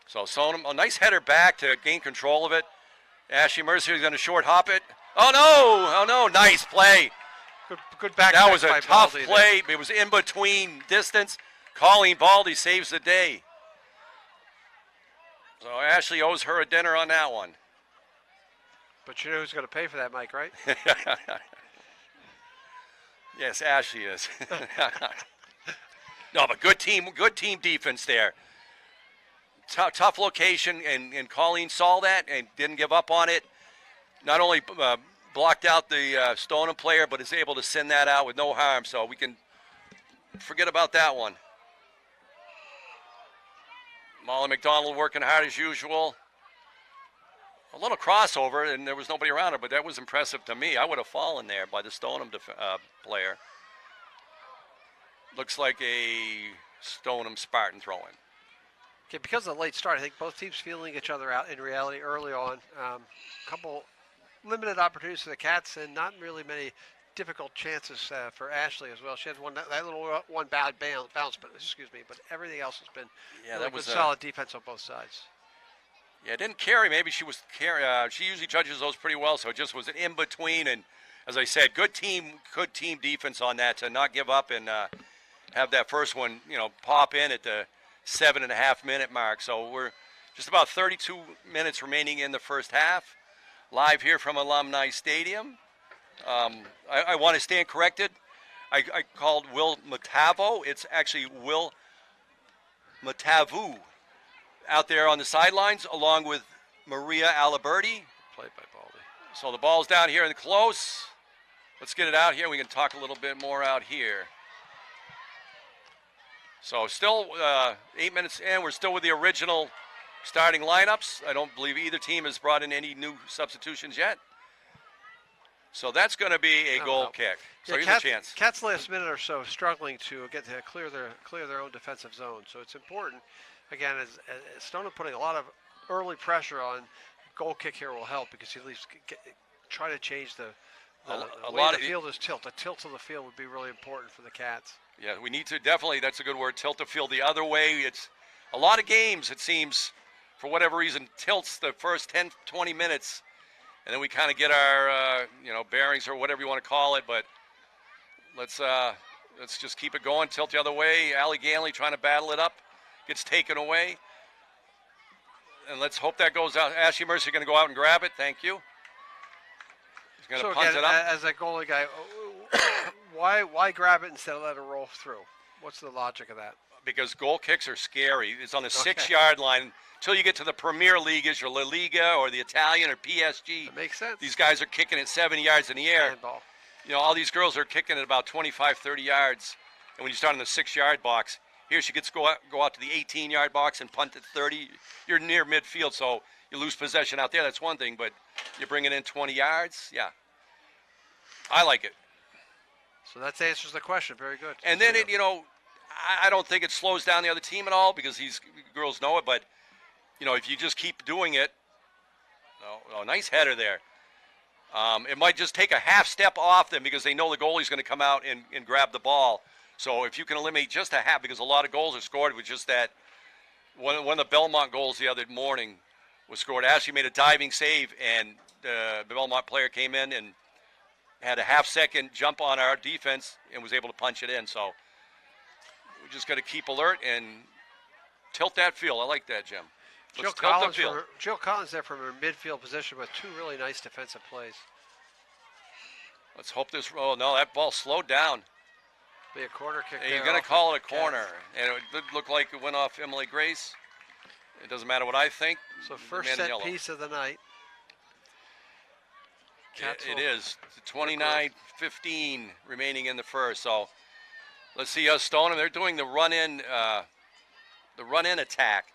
So Stoneham, a nice header back to gain control of it. Ashley Mercer is going to short hop it. Oh no! Nice play. Good back. That was a tough Baldy play. It was in between distance. Colleen Baldy saves the day. So Ashley owes her a dinner on that one. But you know who's going to pay for that, Mike, right? Yes, Ashley is. No, but good team defense there. Tough location, and Colleen saw that and didn't give up on it. Not only blocked out the Stoneham player, but is able to send that out with no harm. So we can forget about that one. Molly McDonald working hard as usual. A little crossover, and there was nobody around her, but that was impressive to me. I would have fallen there by the Stoneham player. Looks like a Stoneham Spartan throw-in. Okay, because of the late start, I think both teams feeling each other out in reality early on. Couple limited opportunities for the Cats, and not really many difficult chances for Ashley as well. She had that little one bad bounce, but everything else has been that was solid defense on both sides. Yeah, it didn't carry. Maybe she was carry. She usually judges those pretty well, so it just was an in between. And as I said, good team defense on that to not give up and have that first one, pop in at the 7.5 minute mark. So we're just about 32 minutes remaining in the first half. Live here from Alumni Stadium. I want to stand corrected. I called Will Matavo. It's actually Will Matavu out there on the sidelines, along with Maria Aliberti. Played by Baldy. So the ball's down here in close. Let's get it out here. We can talk a little bit more out here. So still 8 minutes in. We're still with the original starting lineups. I don't believe either team has brought in any new substitutions yet. So that's going to be a goal kick. So here's a chance. Cats last minute or so struggling to get to clear their own defensive zone. So it's important. Again, as Stoneham putting a lot of early pressure on, goal kick here will help because at least try to change the way the field is tilt. The tilt of the field would be really important for the Cats. Yeah, we need to definitely, that's a good word, tilt the field the other way. It's a lot of games, it seems, for whatever reason, tilts the first 10, 20 minutes. And then we kind of get our, bearings or whatever you want to call it. But let's just keep it going. Tilt the other way. Allie Ganley trying to battle it up. Gets taken away. And let's hope that goes out. Ashley Mercer going to go out and grab it. Thank you. He's going to punt it up. As a goalie guy, why grab it instead of let it roll through? What's the logic of that? Because goal kicks are scary. It's on the 6-yard line. Until you get to the Premier League, is your La Liga or the Italian or PSG. That makes sense. These guys are kicking it 70 yards in the air. Handball. All these girls are kicking at about 25, 30 yards. And when you start in the 6-yard box, here she gets to go out to the 18-yard box and punt at 30. You're near midfield, so you lose possession out there. That's one thing, but you bring it in 20 yards. Yeah. I like it. So that answers the question. Very good. And then, I don't think it slows down the other team at all because these girls know it, but if you just keep doing it, nice header there. It might just take a half step off them because they know the goalie's going to come out and grab the ball. So if you can eliminate just a half, because a lot of goals are scored with just that. One of the Belmont goals the other morning was scored. Ashley made a diving save, and the Belmont player came in and had a half-second jump on our defense and was able to punch it in. So we just got to keep alert and tilt that field. I like that, Jim. Jill Collins there from her midfield position with two really nice defensive plays. Let's hope this. Oh no, that ball slowed down. Be a corner kick. You're going to call it a corner, and it did look like it went off Emily Grace. It doesn't matter what I think. So first set piece of the night. It is 29-15 remaining in the first. So let's see us Stoneham. They're doing the run-in attack.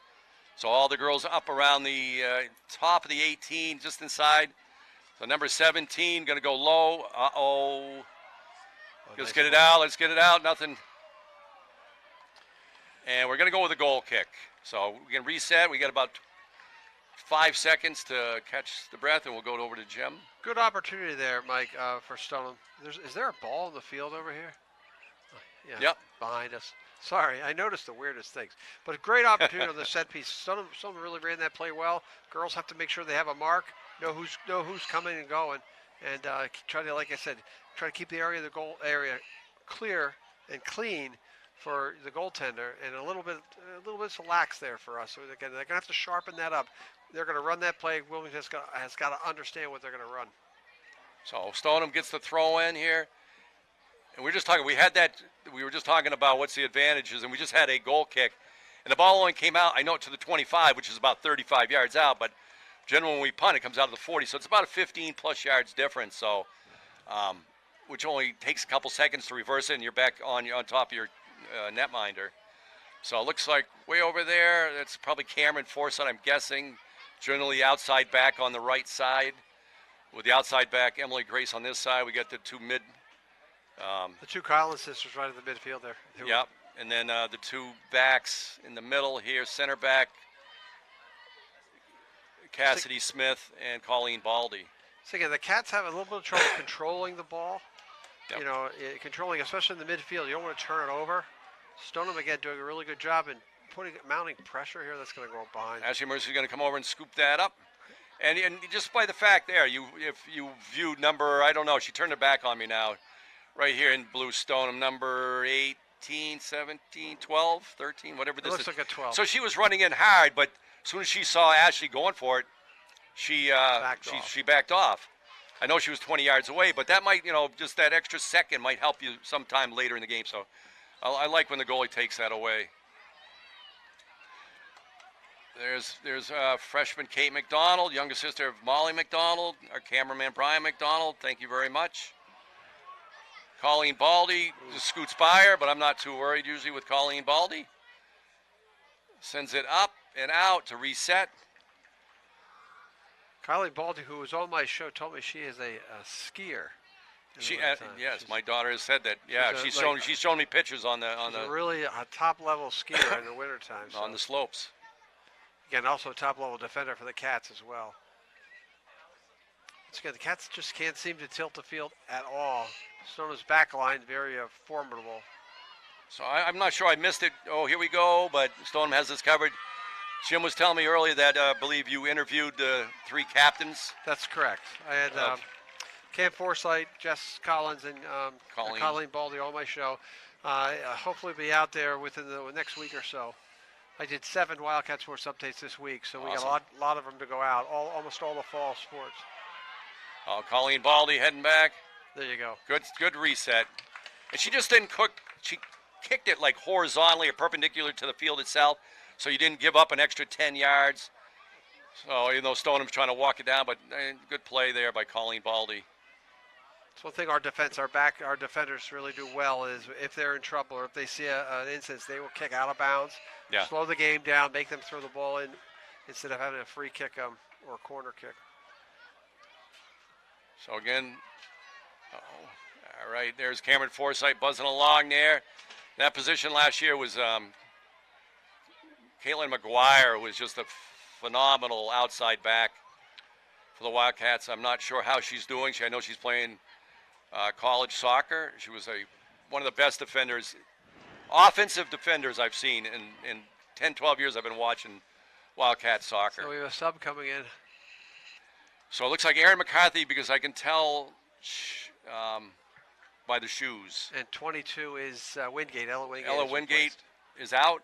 So all the girls up around the top of the 18, just inside. So number 17 going to go low. Let's get it out. Let's get it out. Nothing. And we're going to go with a goal kick. So we can reset. We got about 5 seconds to catch the breath, and we'll go over to Jim. Good opportunity there, Mike, for Stoneham. Is there a ball in the field over here? Yeah, yep. Behind us. Sorry, I noticed the weirdest things. But a great opportunity on the set piece. Stoneham really ran that play well. Girls have to make sure they have a mark, know who's coming and going, and try to, like I said, try to keep the area of the goal area clear and clean for the goaltender, and a little bit lax there for us. So again, they're gonna have to sharpen that up. They're gonna run that play. Wilmington has got to understand what they're gonna run. So Stoneham gets the throw in here. And we were just talking about what's the advantages, and we just had a goal kick. And the ball only came out, I know, to the 25, which is about 35 yards out, but generally when we punt, it comes out of the 40. So it's about a 15-plus yards difference, so which only takes a couple seconds to reverse it, and you're back on top of your netminder. So it looks like way over there, that's probably Cameron Forsyth, I'm guessing. Generally outside back on the right side. With the outside back, Emily Grace on this side. We got the two mid. The two Collins sisters right in the midfield there. Yep, and then the two backs in the middle here, center back, Cassidy Smith and Colleen Baldy. So again, the Cats have a little bit of trouble controlling the ball. Yep. Controlling, especially in the midfield. You don't want to turn it over. Stoneham, again, doing a really good job in mounting pressure here. That's going to go behind. Ashley Mercy's going to come over and scoop that up. And just by the fact there, if you viewed number, I don't know, she turned her back on me now, right here in blue Stoneham, number 18, 17, 12, 13, whatever this Looks is. like a 12. So she was running in hard, but as soon as she saw Ashley going for it, she backed off. I know she was 20 yards away, but that might, just that extra second might help you sometime later in the game. So I like when the goalie takes that away. There's freshman Kate McDonald, younger sister of Molly McDonald, our cameraman Brian McDonald. Thank you very much. Colleen Baldy just scoots by her, but I'm not too worried usually with Colleen Baldy. Sends it up and out to reset. Kylie Baldy, who was on my show, told me she is a skier. Yes, my daughter has said that. Yeah, she's shown me pictures on the really a top level skier in the wintertime. On the slopes. Again, also a top level defender for the Cats as well. Once again, the Cats just can't seem to tilt the field at all. Stoneham's back line, very formidable. So I'm not sure I missed it. Oh, here we go, but Stoneham has this covered. Jim was telling me earlier that I believe you interviewed the 3 captains. That's correct. I had Cam Forsythe, Jess Collins, and Colleen Baldy on my show. Hopefully be out there within the next week or so. I did 7 Wildcat Sports updates this week, so we got a lot of them to go out. Almost all the fall sports. Oh, Colleen Baldy heading back. There you go. Good reset. And she just didn't cook. She kicked it like horizontally or perpendicular to the field itself, so you didn't give up an extra 10 yards. So even though Stoneham's trying to walk it down, but good play there by Colleen Baldy. That's one thing our defenders really do well is if they're in trouble or if they see an instance, they will kick out of bounds, slow the game down, make them throw the ball in instead of having a free kick or a corner kick. So again, all right, there's Cameron Forsythe buzzing along there. That position last year was Caitlin McGuire, was just a phenomenal outside back for the Wildcats. I'm not sure how she's doing. I know she's playing college soccer. She was one of the best defenders, offensive defenders I've seen in 10, 12 years I've been watching Wildcat soccer. So we have a sub coming in. So it looks like Erin McCarthy, because I can tell by the shoes. And 22 is Wingate. Ella Wingate. Ella Wingate is out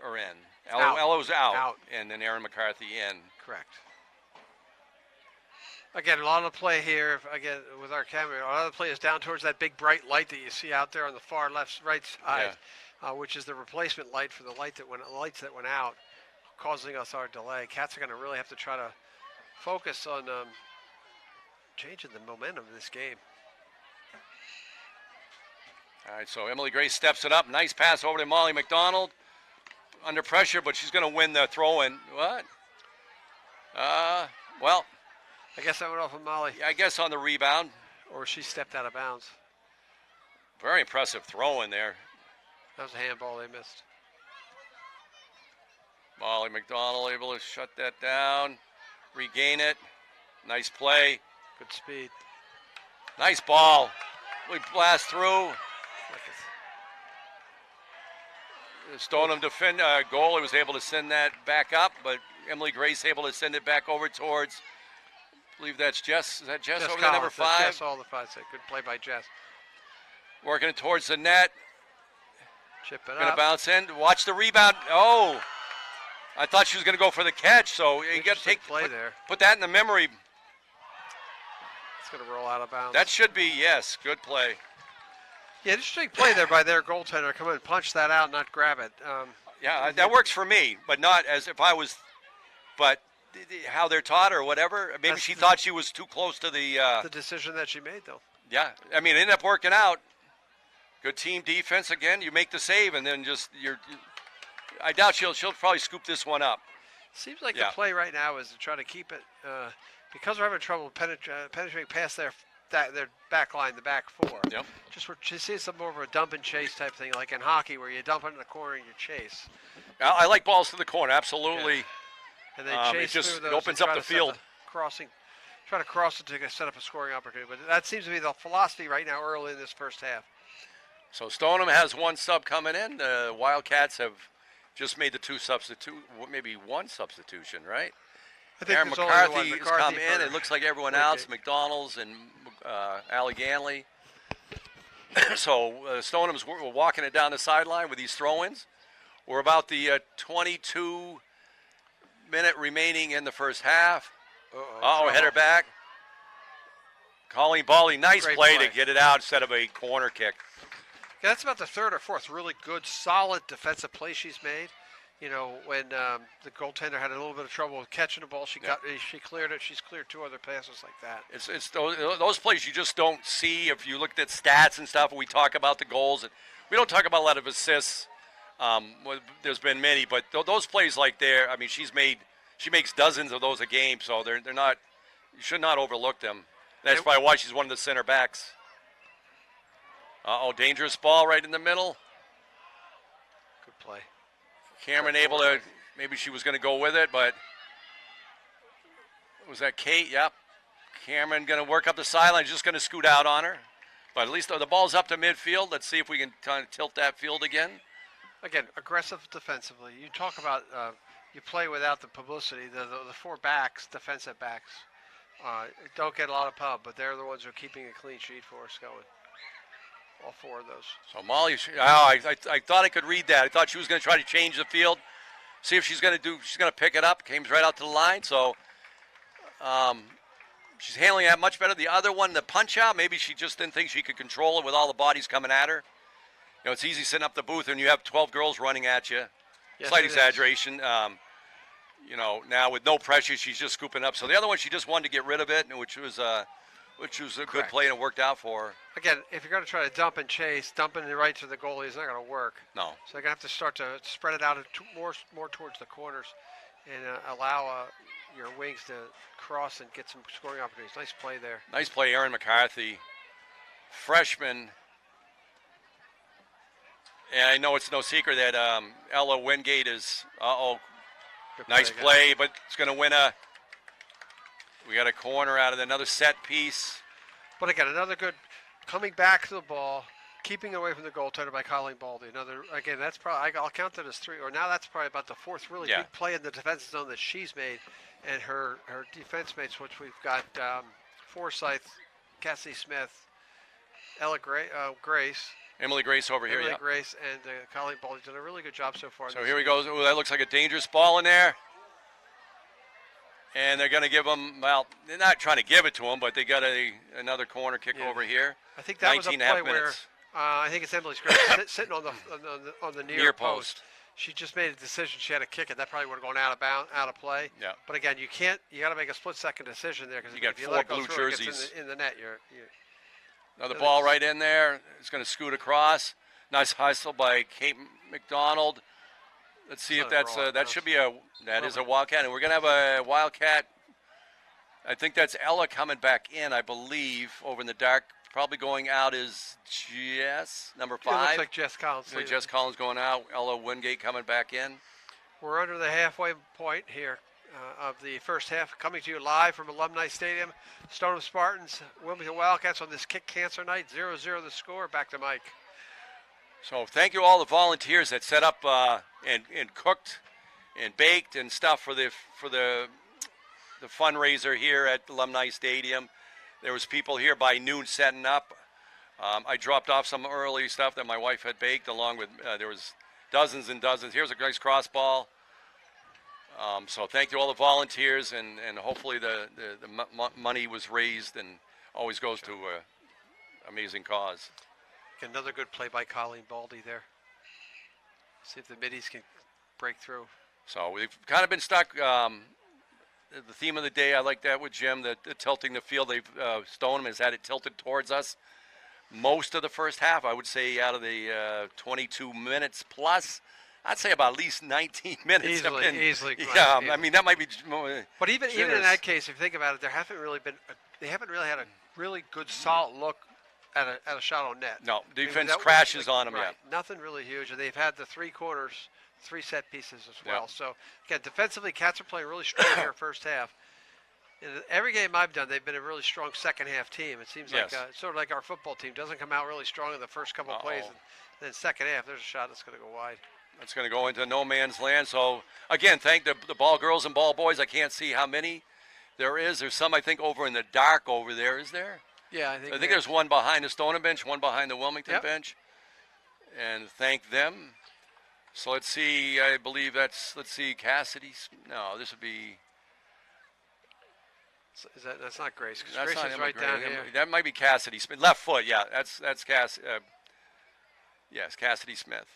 or in? Ella's out. And then Erin McCarthy in. Correct. Again, a lot of play here. Again, with our camera, a lot of the play is down towards that big bright light that you see out there on the far right side, which is the replacement light for the lights that went out, causing us our delay. Cats are going to really have to try to focus on changing the momentum of this game. All right, so Emily Grace steps it up. Nice pass over to Molly McDonald. Under pressure, but she's going to win the throw-in. What? Well, I guess that went off of Molly. I guess on the rebound. Or she stepped out of bounds. Very impressive throw in there. That was a handball they missed. Molly McDonald able to shut that down, regain it. Nice play. Good speed. Nice ball. We blast through. The Stoneham goalie was able to send that back up, but Emily Grace able to send it back over towards, I believe that's Jess. Is that Jess over there, number 5? Jess, all the 5. Good play by Jess. Working it towards the net. Chip it up. Going to bounce in. Watch the rebound. Oh, I thought she was going to go for the catch, so you got to put that in the memory. It's going to roll out of bounds. That should be, yes, good play. Yeah, interesting play there by their goaltender. Come in, punch that out, not grab it. Yeah, that works for me, but not as if I was, but how they're taught or whatever. Maybe she thought she was too close to the decision that she made, though. Yeah, I mean, it ended up working out. Good team defense again. You make the save, and then I doubt she'll probably scoop this one up. Seems like the play right now is to try to keep it because we're having trouble penetrating past their back line, the back 4. Yep. Just see some more of a dump and chase type thing, like in hockey, where you dump it in the corner and you chase. I like balls to the corner, absolutely. Yeah. And they chase through those. It opens up the field. Try to cross it to set up a scoring opportunity. But that seems to be the philosophy right now, early in this first half. So Stoneham has one sub coming in. The Wildcats have just made the maybe one substitution, right? I think Aaron there's only one. McCarthy has come in. for It looks like everyone Woodgate. else, McDonald's and Allie Ganley. So Stoneham's walking it down the sideline with these throw-ins. We're about the 22-minute remaining in the first half. Header back. Colleen Bally, nice Great play play. to get it out instead of a corner kick. Yeah, that's about the third or fourth really good, solid defensive play she's made. You know, when the goaltender had a little bit of trouble with catching the ball, she cleared it. She's cleared 2 other passes like that. It's those plays you just don't see if you looked at stats and stuff. We talk about the goals, and we don't talk about a lot of assists. There's been many, but those plays like there, I mean, she makes dozens of those a game, so they're not. You should not overlook them. That's probably why she's one of the center backs. Dangerous ball right in the middle. Good play. Cameron able to, maybe she was going to go with it, but was that Kate? Yep. Cameron going to work up the sideline, just going to scoot out on her. But at least the ball's up to midfield. Let's see if we can kind of tilt that field again. Again, aggressive defensively. You talk about you play without the publicity. The 4 backs, defensive backs, don't get a lot of pub, but they're the ones who are keeping a clean sheet for us going. All 4 of those. So Molly, I thought I could read that. I thought she was going to try to change the field, see if she's going to pick it up. Came right out to the line, so she's handling that much better. The other one, the punch out, maybe she just didn't think she could control it with all the bodies coming at her. You know, it's easy sitting up the booth and you have 12 girls running at you. Yes, Slight it is. exaggeration. You know, now with no pressure, she's just scooping up. So the other one, she just wanted to get rid of it, which was a good Correct. play and it worked out for her. Again, if you're going to try to dump and chase, dumping it right to the goalie is not going to work. No. So you're going to have to start to spread it out more towards the corners and allow your wings to cross and get some scoring opportunities. Nice play there. Nice play, Aaron McCarthy, freshman. And I know it's no secret that Ella Wingate is, Good nice guys. play, but it's going to win we got a corner out of another set piece. But again, another good coming back to the ball, keeping away from the goaltender by Colleen Baldy. Again, that's probably, I'll count that as 3, or now that's probably about the 4th really big play in the defensive zone that she's made. And her defense mates, which we've got Forsyth, Cassie Smith, Ella Grace. Emily Grace over here, Emily yeah. Grace and Colleen Baldy did a really good job so far. So here we go. Ooh, that looks like a dangerous ball in there. And they're going to give them, well, they're not trying to give it to them, but they got another corner kick over here. I think that was a 19 and a half play where minutes. I think it's Emily's Grace sitting on the near post. She just made a decision. She had to kick it. That probably would have gone out of play. Yeah. But again, you got to make a split-second decition there because You got if you 4 let it go blue through, it jerseys. gets in the net. Another ball right in there. It's going to scoot across. Nice hustle by Kate McDonald. Let's see if that's that should be that is a Wildcat, and we're going to have a Wildcat. I think that's Ella coming back in, I believe, over in the dark. Probably going out is Jess, number 5. It looks like Jess Collins. Looks like Jess Collins going out. Ella Wingate coming back in. We're under the halfway point here of the first half, coming to you live from Alumni Stadium. Stoneham Spartans, Wilmington Wildcats on this kick cancer night. 0-0 the score. Back to Mike. So thank you all the volunteers that set up and cooked and baked and stuff for the fundraiser here at Alumni Stadium. There was people here by noon setting up. I dropped off some early stuff that my wife had baked, along with there was dozens and dozens. Here's a nice cross ball. So thank you all the volunteers, and hopefully the money was raised and always goes to an amazing cause. Another good play by Colleen Baldy there. See if the middies can break through. So we've kind of been stuck. The theme of the day, I like that with Jim, the tilting the field. Stoneham has had it tilted towards us most of the first half. I would say out of the 22 minutes plus, I'd say about at least 19 minutes. Easily. Yeah, I mean, that might be. But even in that case, if you think about it, they haven't really had a really good solid look at a shot on net. No, defense crashes on them. Right, Yeah, nothing really huge, and they've had the 3 corners, 3 set pieces as well. Yeah. So again, defensively, Cats are playing really strong here first half. In every game I've done, they've been a really strong second half team. It seems like sort of like our football team doesn't come out really strong in the first couple of plays, and then second half there's a shot that's going to go wide. It's going to go into no man's land. So, again, thank the ball girls and ball boys. I can't see how many there is. There's some, I think, over in the dark over there. Is there? Yeah, I think there's one behind the Stoneham bench, one behind the Wilmington Yep. bench. And thank them. So let's see. I believe let's see, Cassidy's. No, this would be. That's not Grace. 'Cause That's Grace not is Emma right Gray. down here. That might be Cassidy Smith. Left foot, yeah. That's Cass. Yes, Cassidy Smith.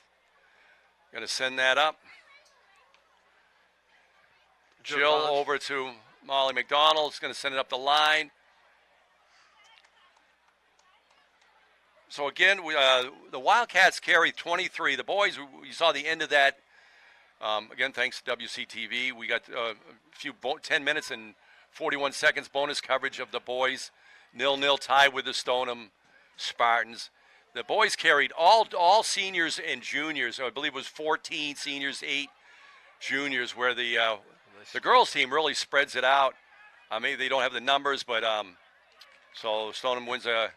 Going to send that up. Jill Bonds. over to Molly McDonald. Is going to send it up the line. So again, the Wildcats carry 23. The boys, you saw the end of that. Again, thanks to WCTV. We got a few 10 minutes and 41 seconds bonus coverage of the boys. 0-0 tie with the Stoneham Spartans. The boys carried all seniors and juniors. I believe it was 14 seniors, 8 juniors, where the girls team really spreads it out. Maybe they don't have the numbers, but so Stoneham wins a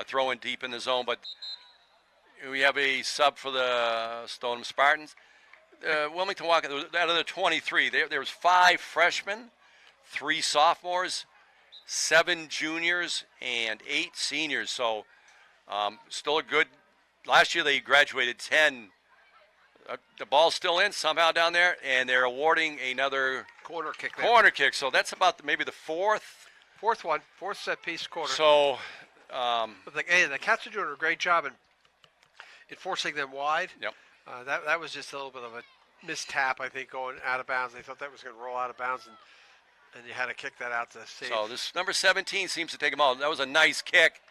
throw in deep in the zone. But we have a sub for the Stoneham Spartans. Wilmington Wildcats, out of the 23, there was 5 freshmen, 3 sophomores, 7 juniors, and 8 seniors. So still a good. Last year they graduated 10. The ball's still in somehow down there, and they're awarding another Corner kick there. corner kick. So that's about maybe the fourth. Fourth set piece corner. So But the Cats are doing a great job in forcing them wide. yep. That was just a little bit of a mistap, I think, going out of bounds. They thought that was going to roll out of bounds, and you had to kick that out to save. So this number 17 seems to take them all. That was a nice kick.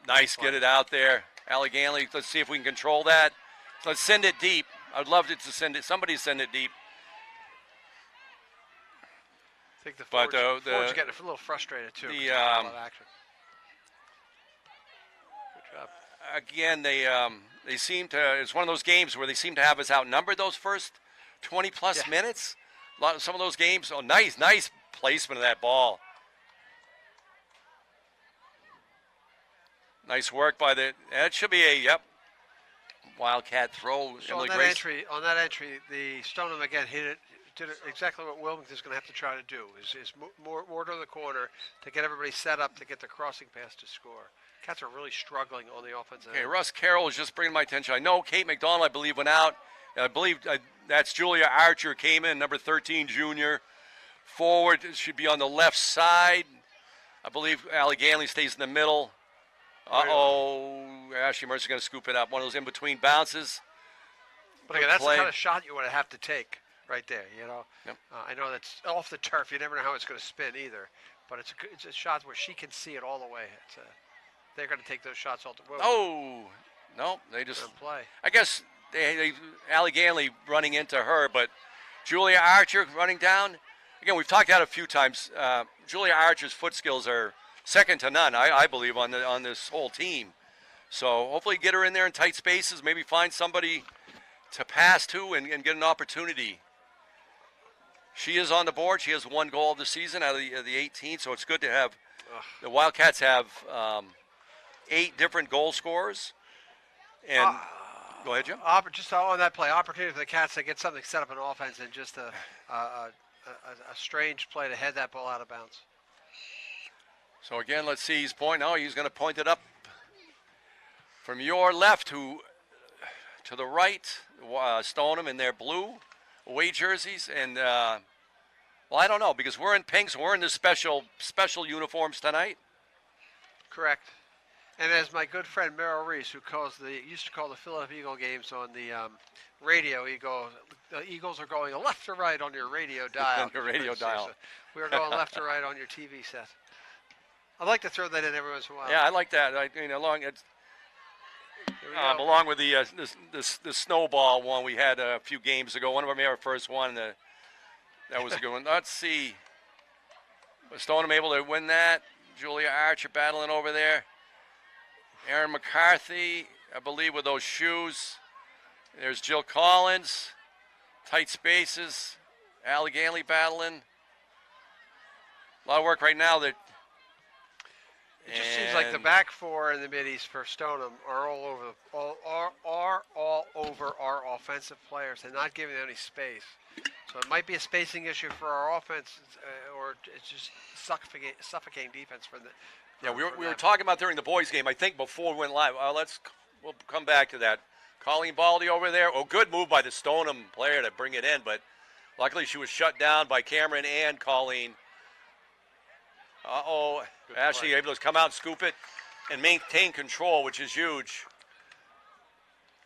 Nice, get it out there. Allie Ganley, let's see if we can control that. Let's send it deep. I'd love to send it. Somebody send it deep. I think the But, Fords, the- Fords are getting a little frustrated, too. the, 'cause there's not a lot of action. Good job. Again, they seem to. It's one of those games where they seem to have us outnumbered those first 20-plus Yeah. minutes. Some of those games. Oh, nice placement of that ball. Nice work by that should be a Wildcat throw. So Emily on Grace. that entry, the Stoneham again did exactly what Wilmington's going to have to try to do is more to the corner to get everybody set up to get the crossing pass to score. Cats are really struggling on the offensive Okay, end. Russ Carroll is just bringing my attention. I know Kate McDonald, I believe, went out. I believe that's Julia Archer came in, number 13 junior. Forward should be on the left side. I believe Allie Ganley stays in the middle. Ashley Mercer's going to scoop it up. One of those in-between bounces. But again, that's play. the kind of shot you want to have to take right there. You know, Yep. I know that's off the turf. You never know how it's going to spin either. But it's a shot where she can see it all the way. They're going to take those shots all the way. Oh, no, they just. And play. I guess they Allie Ganley running into her, but Julia Archer running down. Again, we've talked about it a few times. Julia Archer's foot skills are second to none, I believe, on this whole team. So hopefully get her in there in tight spaces, maybe find somebody to pass to and get an opportunity. She is on the board. She has 1 goal of the season out of the 18, so it's good to have. The Wildcats have 8 different goal scorers. And go ahead, Jim. Just on that play, opportunity for the Cats to get something set up in offense and just a strange play to head that ball out of bounds. So again, let's see. He's pointing. Oh, he's going to point it up from your left to the right. Stoneham in their blue away jerseys, and well, I don't know because we're in pink, so we're in the special uniforms tonight. Correct. And as my good friend Merrill Reese, who used to call the Philadelphia Eagle games on the radio, he goes, the Eagles are going left or right on your radio dial. On your radio dial. We were going left or right on your TV set. I'd like to throw that in every once in a while. Yeah, I like that. Along with the snowball one we had a few games ago. One of them, our first one. That was a good one. Let's see. Was Stoneham able to win that? Julia Archer battling over there. Aaron McCarthy, I believe, with those shoes. There's Jill Collins. Tight spaces. Allie Ganley battling. A lot of work right now. It just seems like the back four and the middies for Stoneham are all over all over our offensive players. They're not giving them any space. So it might be a spacing issue for our offense, or it's just suffocating defense for the. Yeah, we were talking about during the boys' game. I think before we went live. We'll come back to that. Colleen Baldy over there. Oh, good move by the Stoneham player to bring it in, but luckily she was shut down by Cameron and Colleen. Ashley able to come out and scoop it and maintain control, which is huge.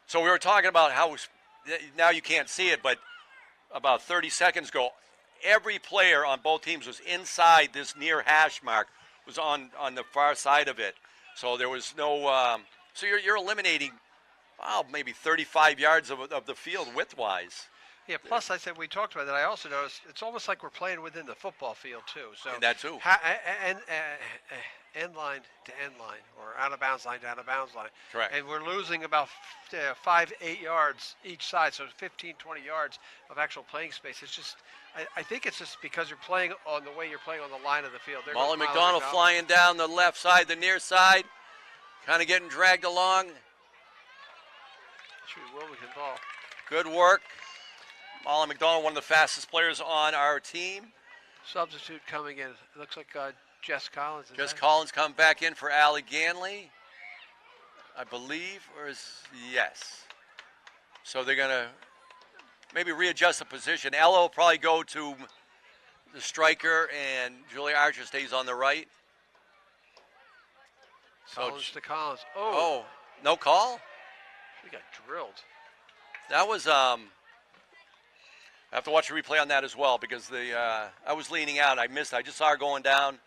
So we were talking about how now you can't see it, but about 30 seconds ago, every player on both teams was inside this near hash mark, was on the far side of it. So there was no so you're eliminating maybe 35 yards of the field width-wise. Yeah, plus I said we talked about that. I also noticed it's almost like we're playing within the football field too. So and that too. End line to end line, or out of bounds line to out of bounds line. Correct. And we're losing about 5-8 yards each side, so 15-20 yards of actual playing space. It's just, I think it's just because you're playing on the way you're playing on the line of the field. Molly McDonald flying down the left side, the near side, kind of getting dragged along. Wilmington ball. Good work. Molly McDonald, one of the fastest players on our team. Substitute coming in. It looks like Jess Collins. Jess Collins come back in for Allie Ganley, I believe, yes. So they're going to maybe readjust the position. Ella will probably go to the striker, and Julia Archer stays on the right. Collins to Collins. Oh, no call? We got drilled. That was I have to watch a replay on that as well because I was leaning out. I missed. I just saw her going down.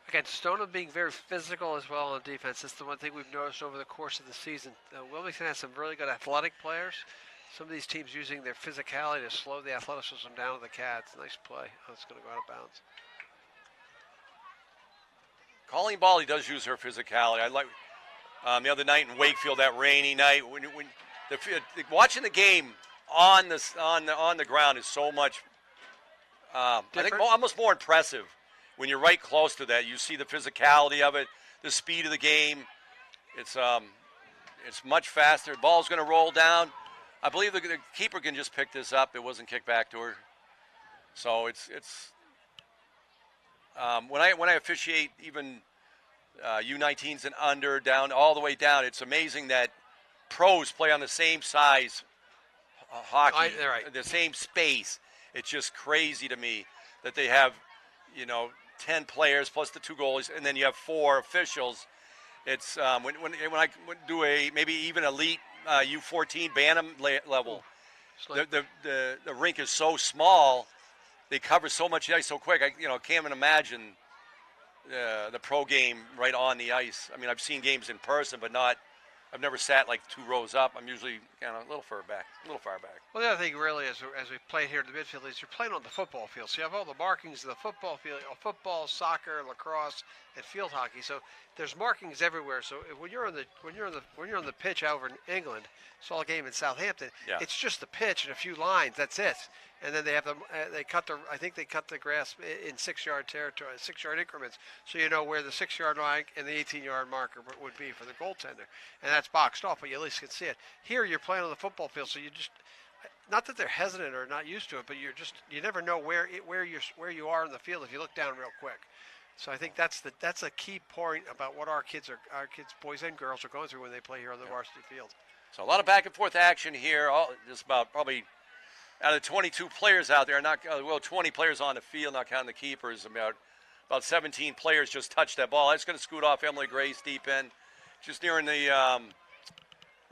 Again, Stoneham being very physical as well on defense. That's the one thing we've noticed over the course of the season. Wilmington has some really good athletic players. Some of these teams using their physicality to slow the athleticism down of the Cats. Nice play. Oh, it's going to go out of bounds. Colleen Baldy does use her physicality. I like the other night in Wakefield, that rainy night. When watching the game on the ground is so much. I think almost more impressive when you're right close to that. You see the physicality of it, the speed of the game. It's much faster. The ball's going to roll down. I believe the keeper can just pick this up. It wasn't kicked back to her. So it's when I officiate even U19s and under down all the way down, it's amazing that pros play on the same size hockey, the same space. It's just crazy to me that they have 10 players plus the 2 goalies, and then you have 4 officials. It's when I do maybe even elite U14 Bantam level, the rink is so small, they cover so much ice so quick. I can't even imagine the pro game right on the ice. I mean, I've seen games in person, but I've never sat like 2 rows up. I'm usually kind of a little far back. Well, the other thing really is, as we play here in the midfield, is you're playing on the football field. So you have all the markings of the football field, football, soccer, lacrosse, and field hockey. So there's markings everywhere. So when you're on the pitch over in England, saw a game in Southampton. Yeah. It's just the pitch and a few lines. That's it. And then they have I think they cut the grass in 6-yard territory, 6-yard increments, so you know where the 6-yard line and the 18-yard marker would be for the goaltender, and that's boxed off, but you at least can see it. Here you're playing on the football field, so you just, not that they're hesitant or not used to it, but you never know where you are in the field if you look down real quick. So I think that's a key point about what our kids, boys and girls, are going through when they play here on the varsity field. So a lot of back and forth action here. Just about probably. Out of the 22 players out there, 20 players on the field, not counting the keepers, about 17 players just touched that ball. That's going to scoot off Emily Grace deep in. Just nearing the,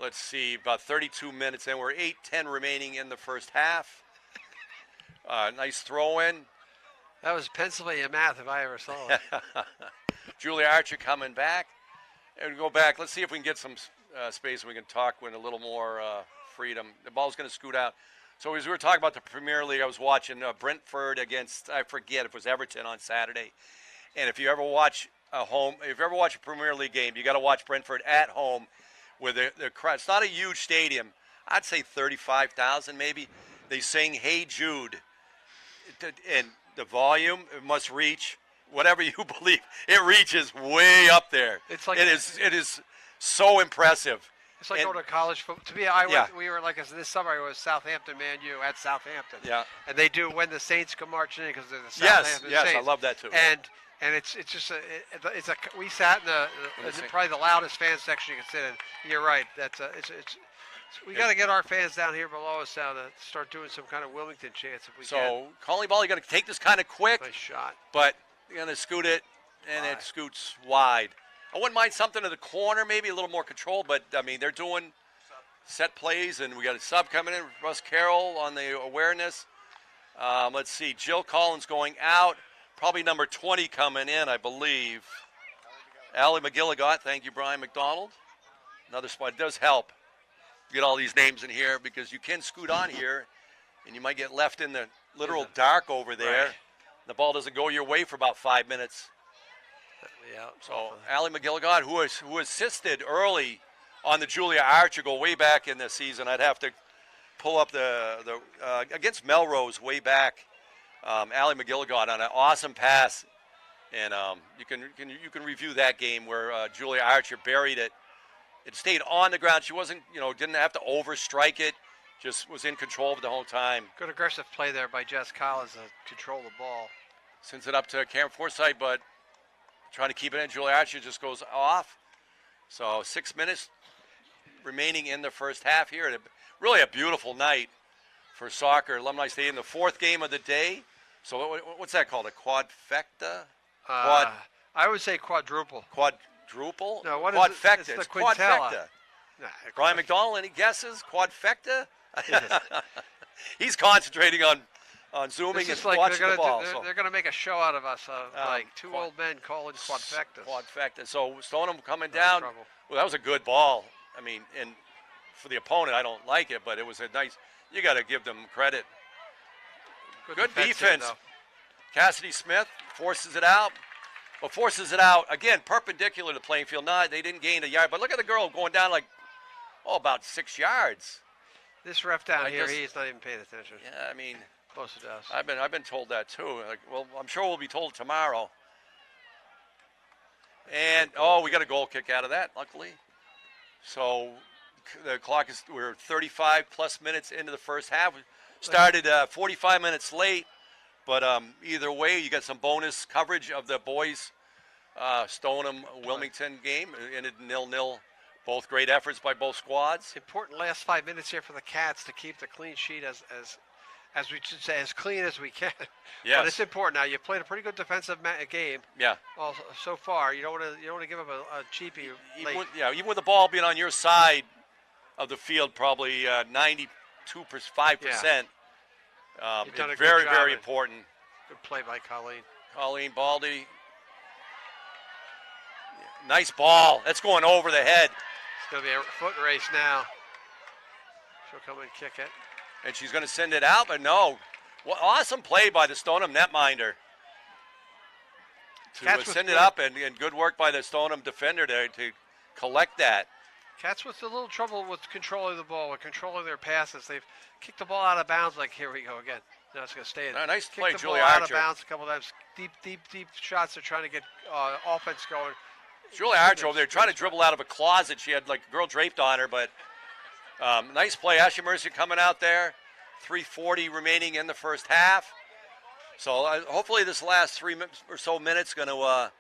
let's see, about 32 minutes in. We're 8:10 remaining in the first half. Nice throw in. That was Pennsylvania math if I ever saw it. Julia Archer coming back. And we go back. Let's see if we can get some space and we can talk with a little more freedom. The ball's going to scoot out. So as we were talking about the Premier League, I was watching Brentford against, I forget if it was Everton on Saturday. And if you ever watch a Premier League game, you got to watch Brentford at home with the crowd. It's not a huge stadium. I'd say 35,000 maybe. They sing "Hey Jude," and the volume must reach whatever you believe, it reaches way up there. It's like it is so impressive. It's like And- going to college football. To me, we were like this summer. I was Southampton, Man U at Southampton. Yeah. And they do when the Saints come marching in because they're the Yes, Southampton yes, Saints. I love that too. And it's just we sat in it's probably the loudest fan section you can sit in. You're right. We got to get our fans down here below us now to start doing some kind of Wilmington chants if we can. So Conley ball, you got to take this kind of quick, Nice shot. but you're going to scoot it, and it scoots wide. I wouldn't mind something to the corner, maybe a little more control, but, I mean, they're doing set plays, and we got a sub coming in, Russ Carroll on the awareness. Let's see, Jill Collins going out, probably number 20 coming in, I believe. Allie McGilligot, thank you, Brian McDonald. Another spot. It does help to get all these names in here because you can scoot on here, and you might get left in the literal dark over there. Right. The ball doesn't go your way for about 5 minutes. Yeah. So Allie McGilligot, who assisted early on the Julia Archer goal way back in the season. I'd have to pull up the against Melrose way back. Allie McGilligot on an awesome pass, and you can review that game where Julia Archer buried it. It stayed on the ground. She wasn't didn't have to overstrike it. Just was in control of it the whole time. Good aggressive play there by Jess Collins to control the ball. Sends it up to Karen Forsythe, but trying to keep it in. Julia Archer just goes off. So 6 minutes remaining in the first half here. Really a beautiful night for soccer. Alumni Stadium, the fourth game of the day. So what's that called? A quadfecta? I would say quadruple. Quadruple? No, what is quadfecta. it? It's the It's quintella. quadfecta. Nah, Brian McDonald, any guesses? Quadfecta? He's concentrating on zooming This is and like watching the ball. they're going to make a show out of us, like two quad- old men calling quadfectas. Quadfecta. So Stoneham coming No down. trouble. Well, that was a good ball. I mean, and for the opponent, I don't like it, but it was a nice. You got to give them credit. Good defense. though. Cassidy Smith forces it out. Well, forces it out again, perpendicular to the playing field. Not they didn't gain a yard, but look at the girl going down like, about 6 yards. This ref down I here, just- he's not even paying attention. Yeah, I mean, Close to us. I've been told that too. Like, well, I'm sure we'll be told tomorrow. And we got a goal kick out of that, luckily. So the clock we're 35 plus minutes into the first half. We started 45 minutes late, but either way, you got some bonus coverage of the boys Stoneham Wilmington game. It ended 0-0. Both great efforts by both squads. Important last 5 minutes here for the Cats to keep the clean sheet as we should say, as clean as we can. Yes. But it's important now. You played a pretty good defensive game. Yeah. So far, you don't want to give up a cheapie late. Even with the ball being on your side of the field, probably 92%, 5%. You've done a It's good very, job very and- important. Good play by Colleen. Colleen Baldy. Nice ball. That's going over the head. It's going to be a foot race now. She'll come and kick it. And she's going to send it out, but no. Well, awesome play by the Stoneham netminder to Cats with send it good. up, and good work by the Stoneham defender to collect that. Cats with a little trouble with controlling the ball, with controlling their passes. They've kicked the ball out of bounds. Like, here we go again. Now it's going to stay in. Nice Kicked play, the Julia ball out Archer. of bounds a couple times. Deep shots. They're trying to get offense going. Julia Archer over there trying to dribble out of a closet. She had like a girl draped on her, but nice play. Ashley Mercer coming out there. 3:40 remaining in the first half. So hopefully this last 3 or so minutes going to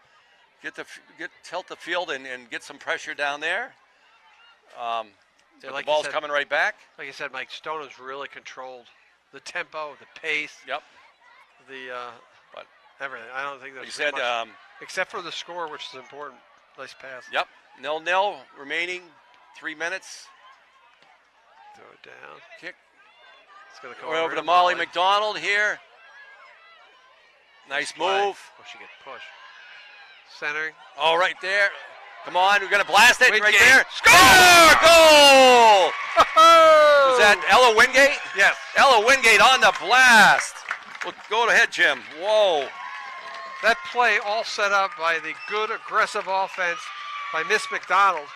tilt the field and get some pressure down there. But Like the you ball's said- coming right back. Like I said, Mike, Stonham's really controlled the tempo, the pace, Yep. but everything. I don't think there's You said, much, except for the score, which is important. Nice pass. yep, 0-0 remaining 3 minutes. Throw it down. Kick. It's going to go We're over to Molly McDonald here. Nice play. move. Oh, she gets pushed. Centering. Oh, right there. Come on, we're going to blast it Wingate. right there. Score! Goal! Was that Ella Wingate? Yes. Ella Wingate on the blast. Well, go ahead, Jim. Whoa. That play all set up by the good aggressive offense by Miss McDonald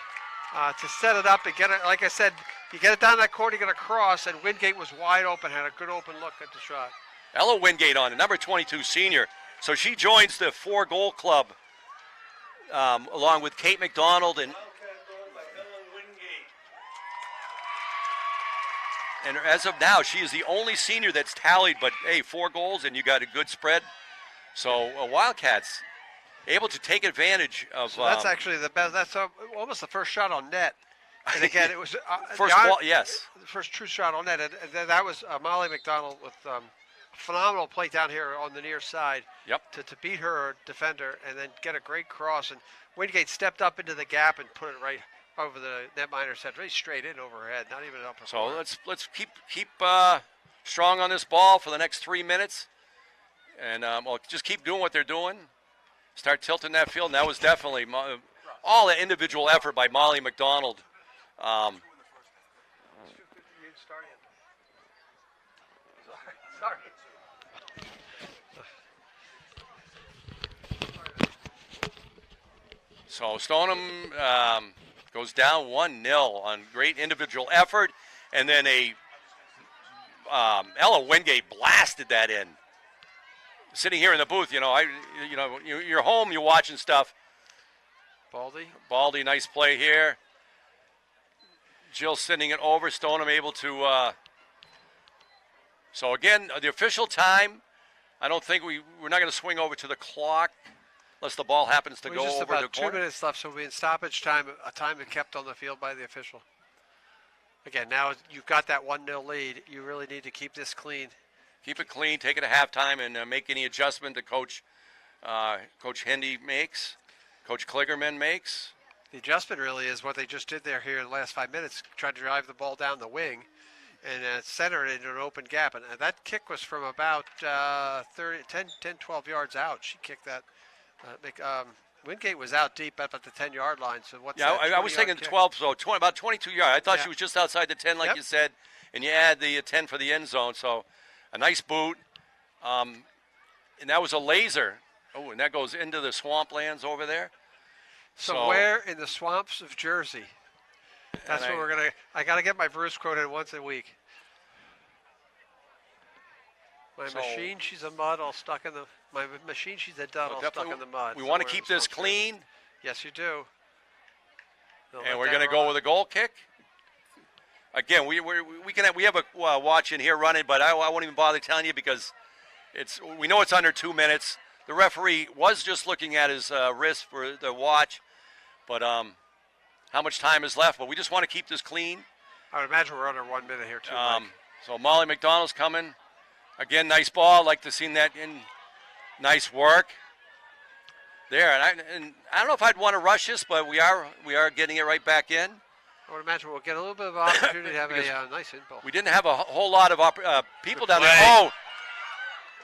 to set it up and get it. Like I said, you get it down that court, you get a cross, and Wingate was wide open, had a good open look at the shot. Ella Wingate on it, number 22 senior. So she joins the 4-goal club along with Kate McDonald and as of now, she is the only senior that's tallied, but hey, 4 goals and you got a good spread. So Wildcats able to take advantage of. So that's actually the best. That's almost the first shot on net. And again, it was yes, the first true shot on net. And that was Molly McDonald with a phenomenal play down here on the near side. Yep. To beat her defender and then get a great cross. And Wingate stepped up into the gap and put it right over the netminer's head, right straight in over her head, not even up. So let's keep strong on this ball for the next 3 minutes, and we'll just keep doing what they're doing. Start tilting that field. And that was definitely all the individual effort by Molly McDonald. Sorry. So Stoneham goes down 1-0 on great individual effort, and then Ella Wingate blasted that in. Sitting here in the booth, you're home, you're watching stuff. Baldy, nice play here. Jill sending it over. Stoneham able to. So again, the official time. I don't think we're not going to swing over to the clock unless the ball happens to go just over about the corner. 2 minutes left, so we'll be in stoppage time. A time kept on the field by the official. Again, now you've got that 1-0 lead. You really need to keep this clean. Keep it clean. Take it to halftime and make any adjustment that Coach Hendy makes, Coach Kligerman makes. The adjustment really is what they just did there here in the last 5 minutes. Tried to drive the ball down the wing and center it into an open gap. And that kick was from about 12 yards out. She kicked that. Wingate was out deep at about the 10-yard line. So what's that? I was thinking 12, so about 22 yards. I thought she was just outside the 10, like you said, and you add the 10 for the end zone. So a nice boot. And that was a laser. Oh, and that goes into the swamplands over there. Somewhere in the swamps of Jersey. That's what we're going to – I got to get my Bruce quote in once a week. My machine, she's a mud all stuck in the – my machine, she's a dud all stuck in the mud. We want to keep this clean. Yes, you do. And we're going to go with a goal kick. Again, we have a watch in here running, but I won't even bother telling you because we know it's under 2 minutes. The referee was just looking at his wrist for the watch, but how much time is left? But we just want to keep this clean. I would imagine we're under 1 minute here too. So Molly McDonald's coming. Again, nice ball. Like to see that in. Nice work there. And I don't know if I'd want to rush this, but we are getting it right back in. I would imagine we'll get a little bit of opportunity to have a nice input. We didn't have a whole lot of people down there.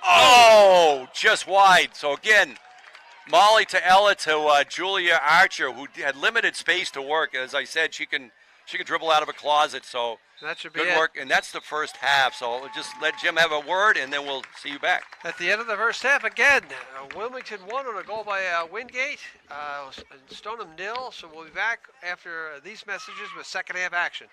Oh, just wide. So again, Molly to Ella to Julia Archer, who had limited space to work. As I said, she can dribble out of a closet. So that should be good work. And that's the first half. So we'll just let Jim have a word, and then we'll see you back. At the end of the first half, again, Wilmington won on a goal by Wingate. Stoneham 0. So we'll be back after these messages with second half action.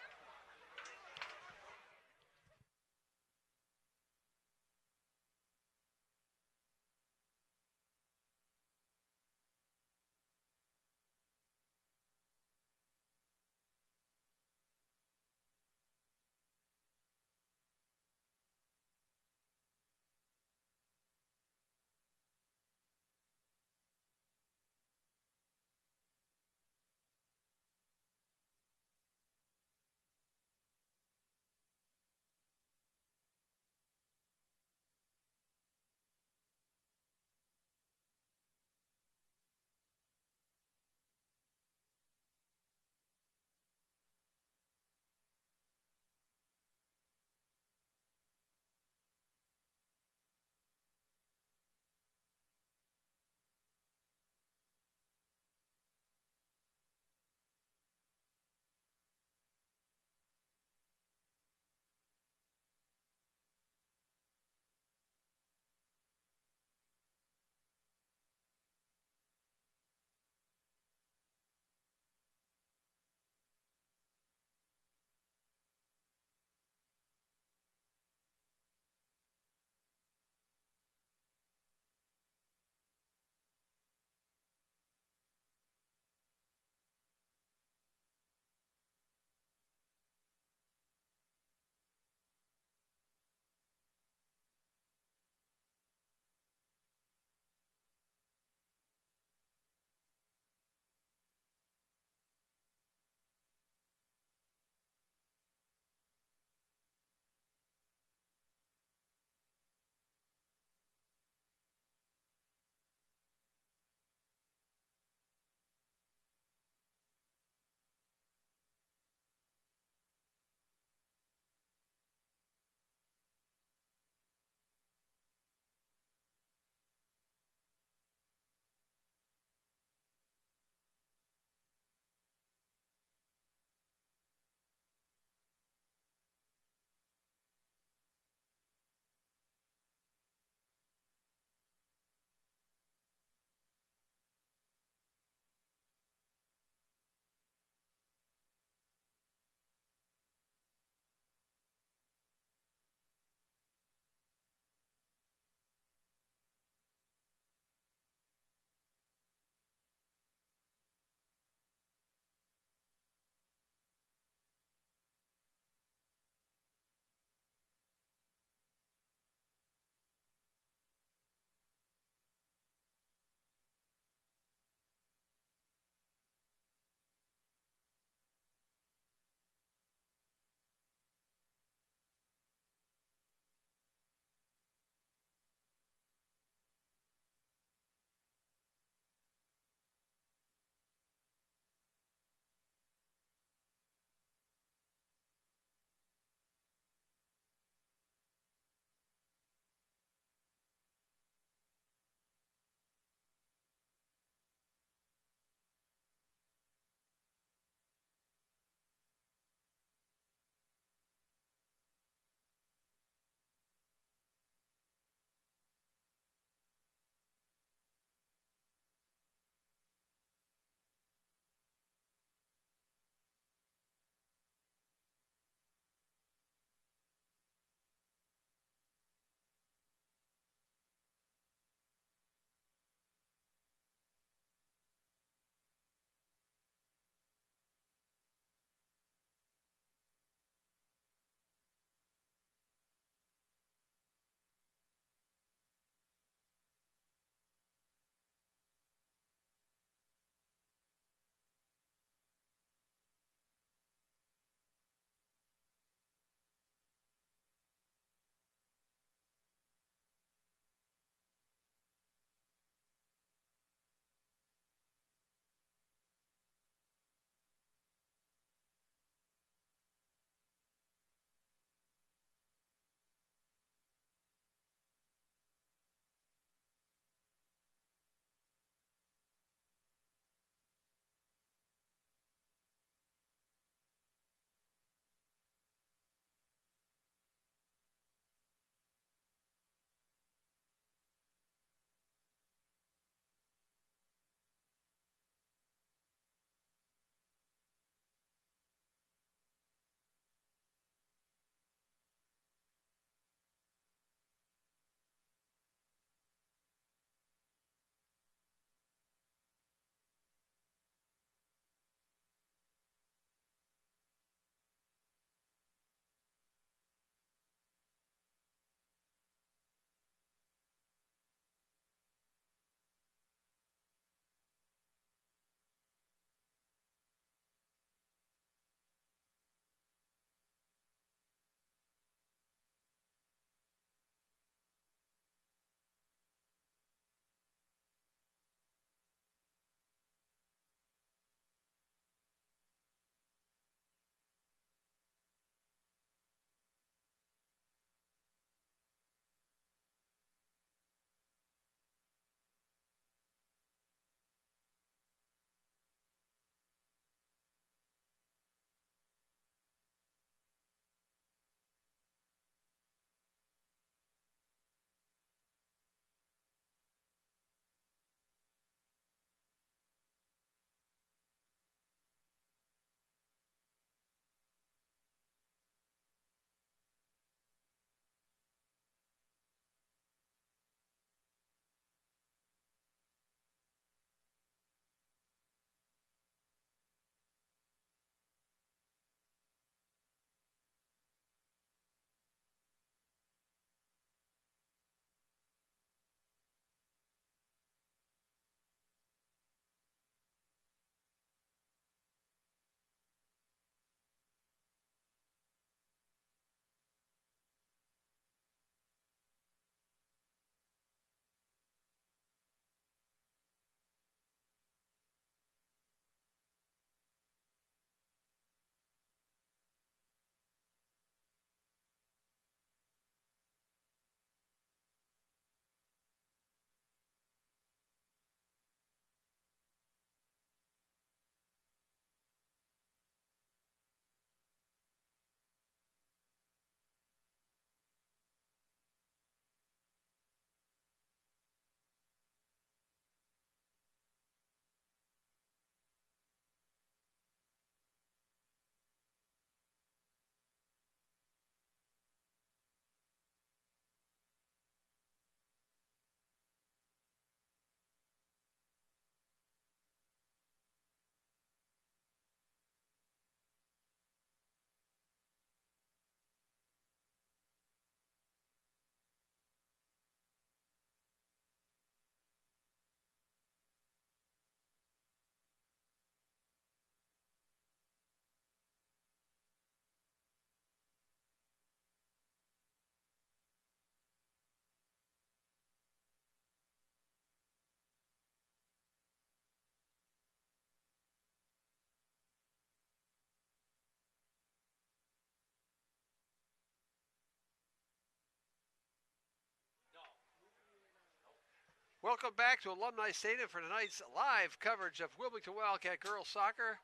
Welcome back to Alumni Stadium for tonight's live coverage of Wilmington Wildcat Girls Soccer.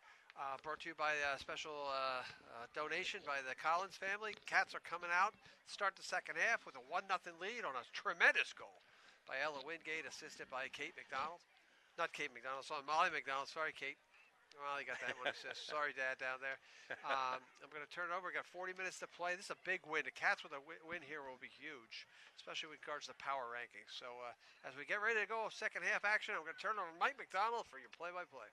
Brought to you by a special donation by the Collins family. Cats are coming out. Start the second half with a 1-0 lead on a tremendous goal by Ella Wingate, assisted by Kate McDonald. Not Kate McDonald, sorry, Molly McDonald. Sorry, Kate. Molly got that one assist. Sorry, Dad, down there. I'm going to turn it over. We've got 40 minutes to play. This is a big win. The Cats with a win here will be huge, especially with regards to the power rankings. So as we get ready to go second half action, I'm going to turn it over to Mike McDonald for your play-by-play.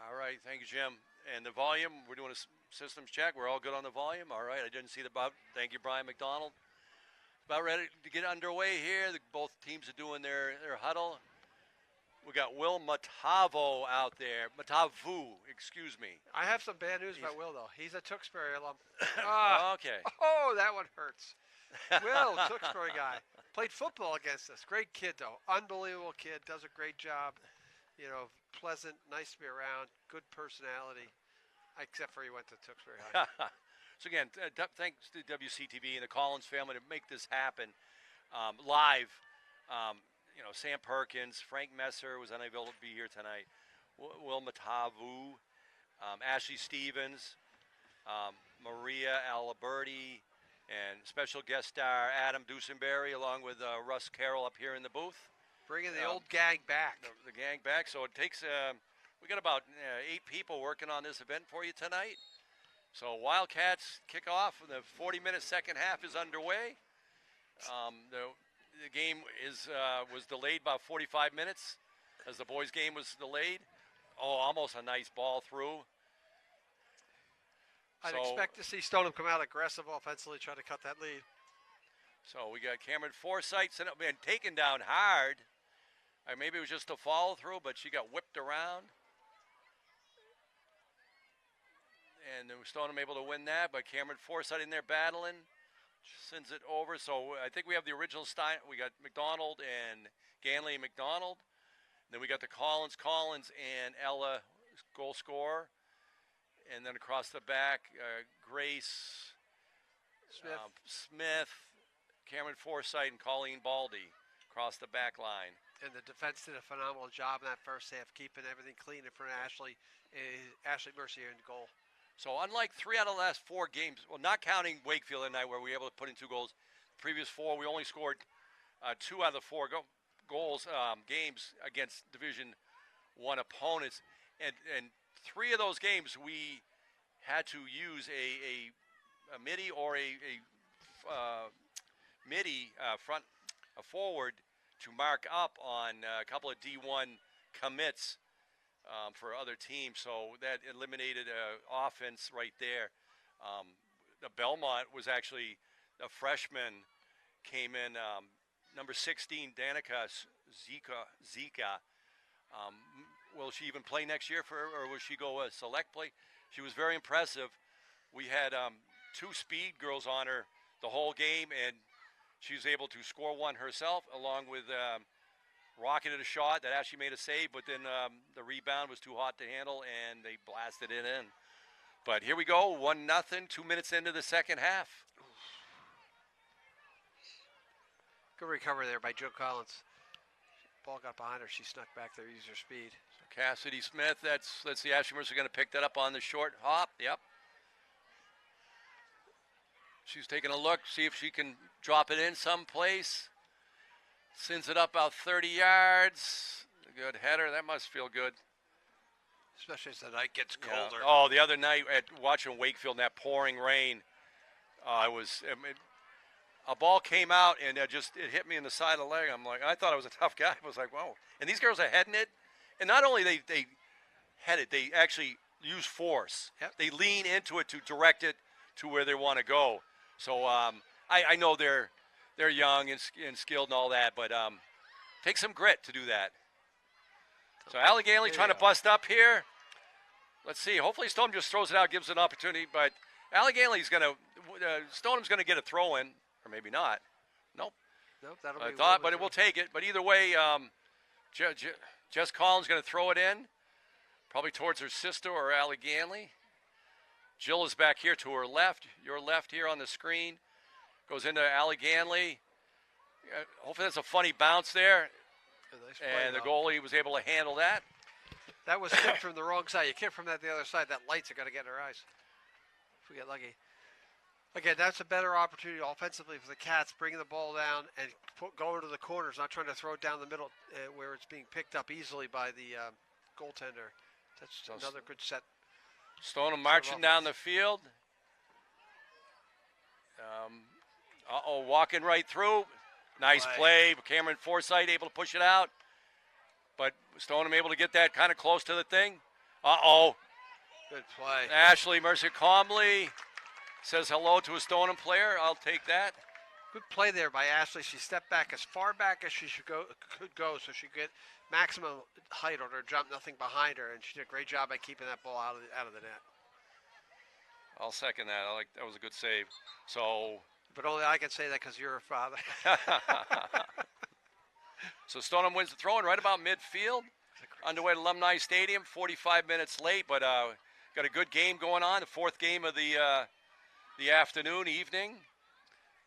All right, thank you, Jim. And the volume, we're doing a systems check. We're all good on the volume. All right, I didn't see the button. Thank you, Brian McDonald. About ready to get underway here. Both teams are doing their huddle. We got Will Matavo out there. Matavu, excuse me. I have some bad news about Will, though. He's a Tewksbury alum. Okay. Oh, that one hurts. Will, Tewksbury guy. Played football against us. Great kid, though. Unbelievable kid. Does a great job. You know, pleasant, nice to be around, good personality, except for he went to Tewksbury High. So again, thanks to WCTV and the Collins family to make this happen live. Sam Perkins, Frank Messer was unable to be here tonight. Will Matavu, Ashley Stevens, Maria Aliberti, and special guest star Adam Dusenberry, along with Russ Carroll up here in the booth. Bringing the old gang back. The gang back. So it takes, we got about 8 people working on this event for you tonight. So Wildcats kick off. The 40-minute second half is underway. The game was delayed about 45 minutes as the boys' game was delayed. Oh, almost a nice ball through. I'd expect to see Stoneham come out aggressive offensively, try to cut that lead. So we got Cameron Forsythe and taken down hard. Maybe it was just a follow through, but she got whipped around. And Stoneham able to win that, but Cameron Forsythe in there battling. Sends it over. So I think we have the original Stein. We got McDonald and Ganley and McDonald. Then we got the Collins and Ella goal scorer. And then across the back, Grace Smith, Cameron Forsythe, and Colleen Baldy across the back line. And the defense did a phenomenal job in that first half, keeping everything clean in front of Ashley Mercier in goal. So unlike 3 out of the last 4 games, well, not counting Wakefield tonight where we were able to put in 2 goals, the previous 4 we only scored 2 out of the 4 games against Division I opponents, and 3 of those games we had to use a midi or a forward to mark up on a couple of D1 commits. For other teams, so that eliminated offense right there. The Belmont was actually a freshman, came in, number 16, Danica Zika. Will she even play next year or will she go select play? She was very impressive. We had 2 speed girls on her the whole game, and she was able to score one herself, along with rocketed a shot that actually made a save, but then the rebound was too hot to handle, and they blasted it in. But here we go, 1-0, 2 minutes into the second half. Good recovery there by Joe Collins. Ball got behind her. She snuck back there, used her speed. So Cassidy Smith, let's see, Ashley Mercer going to pick that up on the short hop. Yep. She's taking a look, see if she can drop it in someplace. Sends it up about 30 yards. A good header. That must feel good. Especially as the night gets colder. Yeah. Oh, the other night watching Wakefield in that pouring rain, a ball came out and it hit me in the side of the leg. I'm like, I thought I was a tough guy. I was like, whoa. And these girls are heading it. And not only they head it, they actually use force. Yep. They lean into it to direct it to where they want to go. So I know they're young and skilled and all that, but takes some grit to do that. So Allie Ganley trying to bust up here. Let's see. Hopefully Stoneham just throws it out, gives an opportunity. But Allie Ganley's Stoneham's going to get a throw in, or maybe not. Nope. That'll be. I thought, but it will take it. But either way, Jess Collins going to throw it in, probably towards her sister or Allie Ganley. Jill is back here to her left. Your left here on the screen. Goes into Allie Ganley. Hopefully that's a funny bounce there. A nice play, And the though. goalie was able to handle that. That was kicked from the wrong side. You kick from that the other side, that lights are going to get in her eyes. If we get lucky. Again, that's a better opportunity offensively for the Cats, bringing the ball down and going to the corners, not trying to throw it down the middle where it's being picked up easily by the goaltender. That's another good set. Stoneham marching down the field. Walking right through. Nice play. Cameron Forsythe able to push it out. But Stoneham able to get that kind of close to the thing. Good play. Ashley Mercer-Comley says hello to a Stoneham player. I'll take that. Good play there by Ashley. She stepped back as far back as she could go so she could get maximum height on her jump, nothing behind her, and she did a great job by keeping that ball out of the net. I'll second that. That was a good save. So, but only I can say that because you're her father. So Stoneham wins the throw-in right about midfield. Underway at Alumni Stadium, 45 minutes late, but got a good game going on. The fourth game of the afternoon, evening.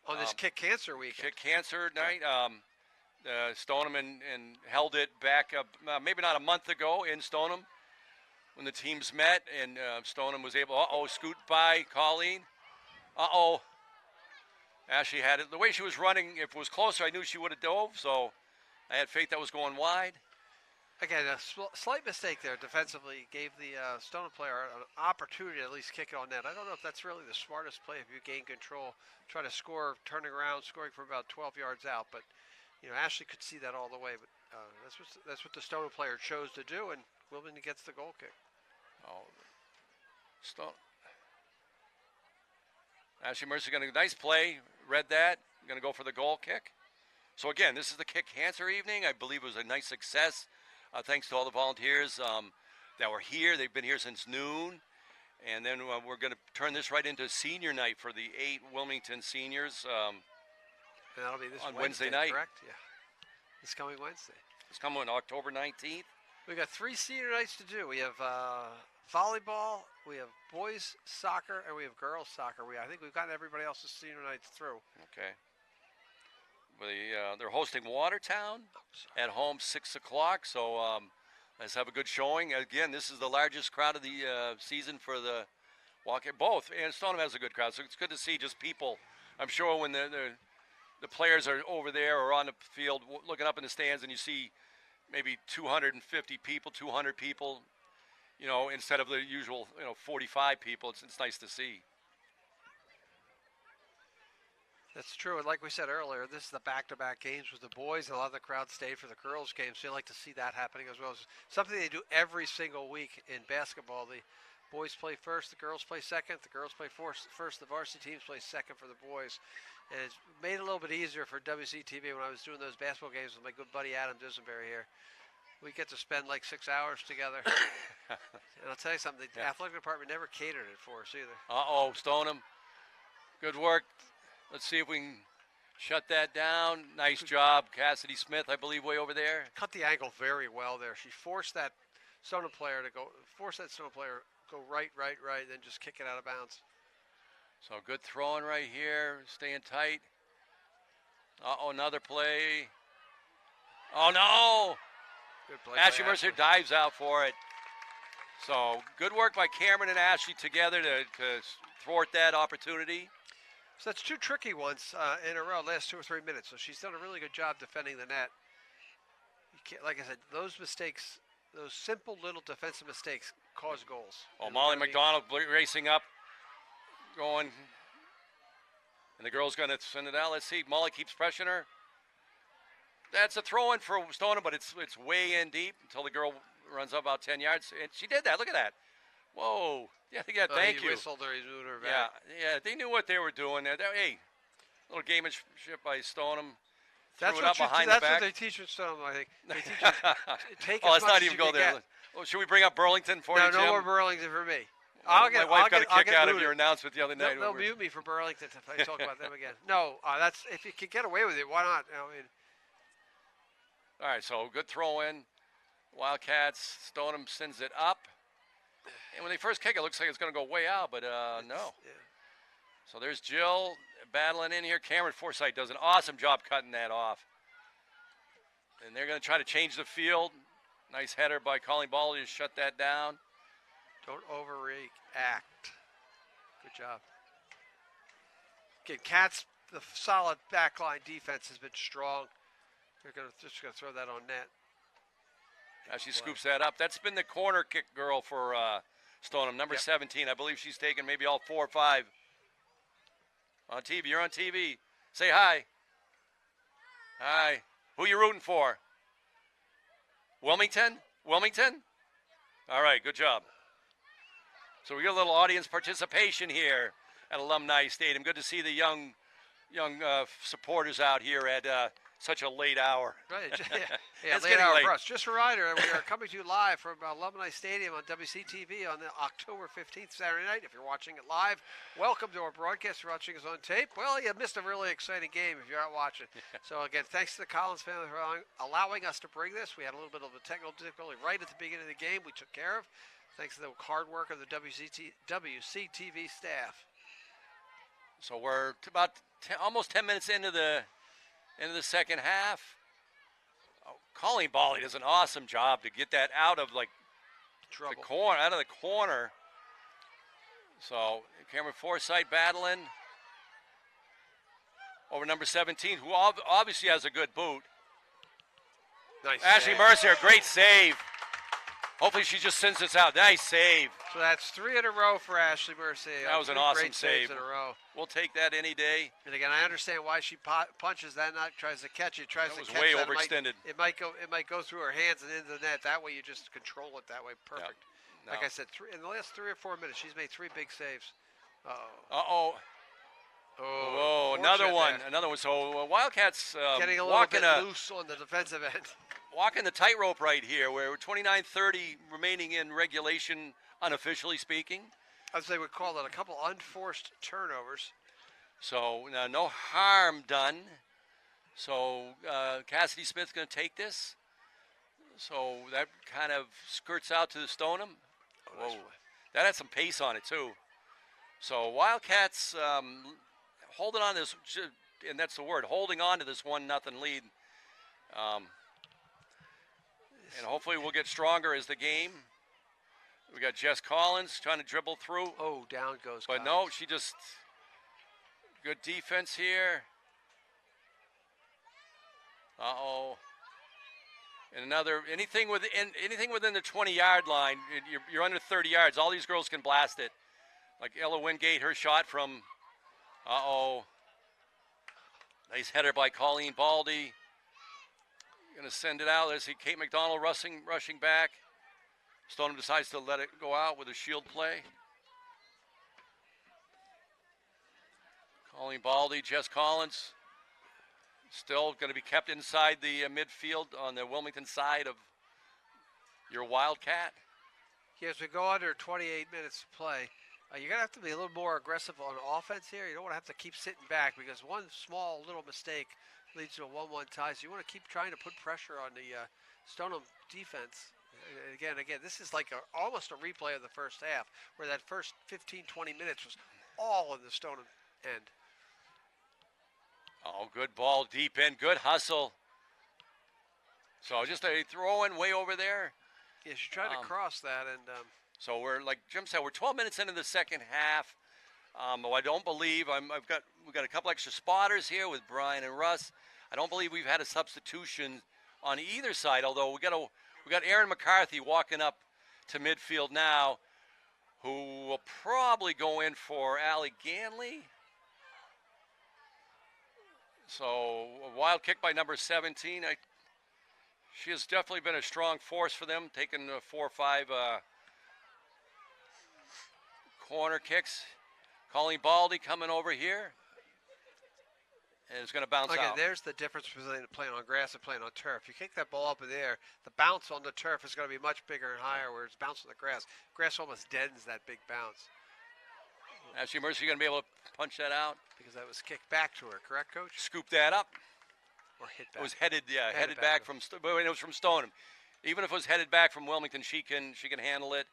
On this Kick Cancer weekend. Kick Cancer night. Stoneham and held it back maybe not a month ago in Stoneham when the teams met, and Stoneham was able, scoot by Colleen. Ashley had it. The way she was running, if it was closer, I knew she would have dove, so I had faith that was going wide. Again, a slight mistake there defensively gave the Stoneham player an opportunity to at least kick it on net. I don't know if that's really the smartest play if you gain control, try to score, turning around, scoring from about 12 yards out. But, Ashley could see that all the way. But that's what the Stoneham player chose to do, and Wilmington gets the goal kick. Ashley Mercer going to nice play, read that, going to go for the goal kick. So again, this is the Kick Cancer evening. I believe it was a nice success. Thanks to all the volunteers that were here. They've been here since noon. And then we're going to turn this right into senior night for the 8 Wilmington seniors. And that'll be this on Wednesday night. Correct? Yeah. This coming Wednesday. It's coming on October 19th. We got 3 senior nights to do. We have volleyball, we have boys soccer, and we have girls soccer. I think we've gotten everybody else's senior nights through. Okay. They're hosting Watertown at home 6 o'clock, so let's have a good showing. Again, this is the largest crowd of the season for the walk. Both, and Stoneham has a good crowd, so it's good to see just people. I'm sure when the players are over there or on the field looking up in the stands and you see maybe 250 people, 200 people, instead of the usual 45 people, it's nice to see. That's true, and like we said earlier, this is the back-to-back games with the boys. A lot of the crowd stayed for the girls' games, so you like to see that happening as well. It's something they do every single week in basketball. The boys play first, the girls play second. The girls play first, the varsity teams play second for the boys. And it's made it a little bit easier for WCTV when I was doing those basketball games with my good buddy Adam Disenberry here. We get to spend like 6 hours together. And I'll tell you something, the athletic department never catered it for us either. Stoneham. Good work. Let's see if we can shut that down. Nice job, Cassidy Smith, I believe, way over there. Cut the angle very well there. She forced that Stoneham player to go right, then just kick it out of bounds. So good throwing right here, staying tight. Another play. Oh, no. Good play. Ashley Mercer dives out for it. So good work by Cameron and Ashley together to thwart that opportunity. So that's 2 tricky ones in a row, last 2 or 3 minutes. So she's done a really good job defending the net. Like I said, those mistakes, those simple little defensive mistakes cause goals. Molly McDonald racing up, going. And the girl's going to send it out. Let's see. Molly keeps pressuring her. That's a throw-in for Stoneham, but it's way in deep until the girl runs up about 10 yards. And she did that. Look at that. Whoa. Yeah, thank you. He whistled her. He moved her back. Yeah, they knew what they were doing there. Hey, little gamemanship by Stoneham. That's what they teach at Stoneham, I think. They teach you take as let's much not as even you go can there. get. Oh, should we bring up Burlington for you, Jim? No more Burlington for me. My wife got a kick out of your announcement the other night. They'll mute me for Burlington if I talk about them again. No, that's if you can get away with it, why not? All right, so good throw in. Wildcats, Stoneham sends it up. And when they first kick, it looks like it's going to go way out, but no. Yeah. So there's Jill battling in here. Cameron Forsythe does an awesome job cutting that off. And they're going to try to change the field. Nice header by Colleen Baldy to shut that down. Don't overreact. Good job. Again, Cats, the solid backline defense has been strong. They're just going to throw that on net. Now she scoops that up. That's been the corner kick girl for Stoneham, number 17. I believe she's taken maybe all 4 or 5. On TV, you're on TV. Say hi. Hi. Who you rooting for? Wilmington? Wilmington? All right, good job. So we got a little audience participation here at Alumni Stadium. Good to see the young supporters out here at such a late hour. Right, yeah, It's late getting hour late. for us. Just a reminder, we are coming to you live from Alumni Stadium on WCTV on the October 15th, Saturday night. If you're watching it live, welcome to our broadcast. If you're watching us on tape, well, you missed a really exciting game if you're not watching. So, again, thanks to the Collins family for allowing us to bring this. We had a little bit of a technical difficulty right at the beginning of the game we took care of. Thanks to the hard work of the WCTV staff. So we're about almost 10 minutes into the second half. Oh, Colleen Baldy does an awesome job to get that out of Trouble. the corner, out of the corner. So Cameron Forsythe battling over number 17, who obviously has a good boot. Nice Ashley save. Mercier, great save. Hopefully she just sends this out. Nice save. So that's 3 in a row for Ashley Mercier. That was an 3 awesome great saves save. in a row. We'll take that any day. And again, I understand why she punches that, not tries to catch it. Tries That to was catch way that. overextended. It might go through her hands and into the net. That way, you just control it that way. Perfect. No. Like I said, in the last 3 or 4 minutes, she's made 3 big saves. Uh-oh. Oh, another one. Another one. So Wildcats getting a little walking bit loose on the defensive end. walking the tightrope right here. Where we're 29:30 remaining in regulation, unofficially speaking. As they would call it, a couple unforced turnovers. So no harm done. So Cassidy Smith's going to take this. So that kind of skirts out to the Stoneham. Nice Whoa, play. that had some pace on it too. So Wildcats holding on to this, and that's the word, holding on to this 1-0 lead. And hopefully we'll get stronger as the game. We got Jess Collins trying to dribble through. Oh, down goes But Collins. no, she just, good defense here. Uh-oh. And another, anything within the 20-yard line, you're under 30 yards. All these girls can blast it. Like Ella Wingate, her shot from, uh-oh. Nice header by Colleen Baldy. Going to send it out. Let's see Kate McDonald rushing back. Stoneham decides to let it go out with a shield play. Colleen Baldy, Jess Collins. Still going to be kept inside the midfield on the Wilmington side of your Wildcat. Yeah, as we go under 28 minutes to play, you're going to have to be a little more aggressive on offense here. You don't want to have to keep sitting back because one small little mistake leads to a 1-1 tie. So you want to keep trying to put pressure on the Stoneham defense. Again, this is like almost a replay of the first half where that first 15, 20 minutes was all in the Stoneham end. Oh, good ball deep in. Good hustle. So just a throw in way over there. Yeah, she tried to cross that. And so we're, like Jim said, we're 12 minutes into the second half. I don't believe we've got a couple extra spotters here with Brian and Russ. I don't believe we've had a substitution on either side, although we got Aaron McCarthy walking up to midfield now, who will probably go in for Allie Ganley. So a wild kick by number 17. She has definitely been a strong force for them, taking 4 or 5 corner kicks. Colleen Baldy coming over here. And it's going to bounce out. There's the difference between playing on grass and playing on turf. You kick that ball up in the air, the bounce on the turf is going to be much bigger and higher, where it's bouncing on the grass. Grass almost deadens that big bounce. Ashley Mercer going to be able to punch that out. Because that was kicked back to her, correct, Coach? Scoop that up. Or hit back. It was headed Headed back back. from. But it was from Stoneham. Even if it was headed back from Wilmington, she can handle it.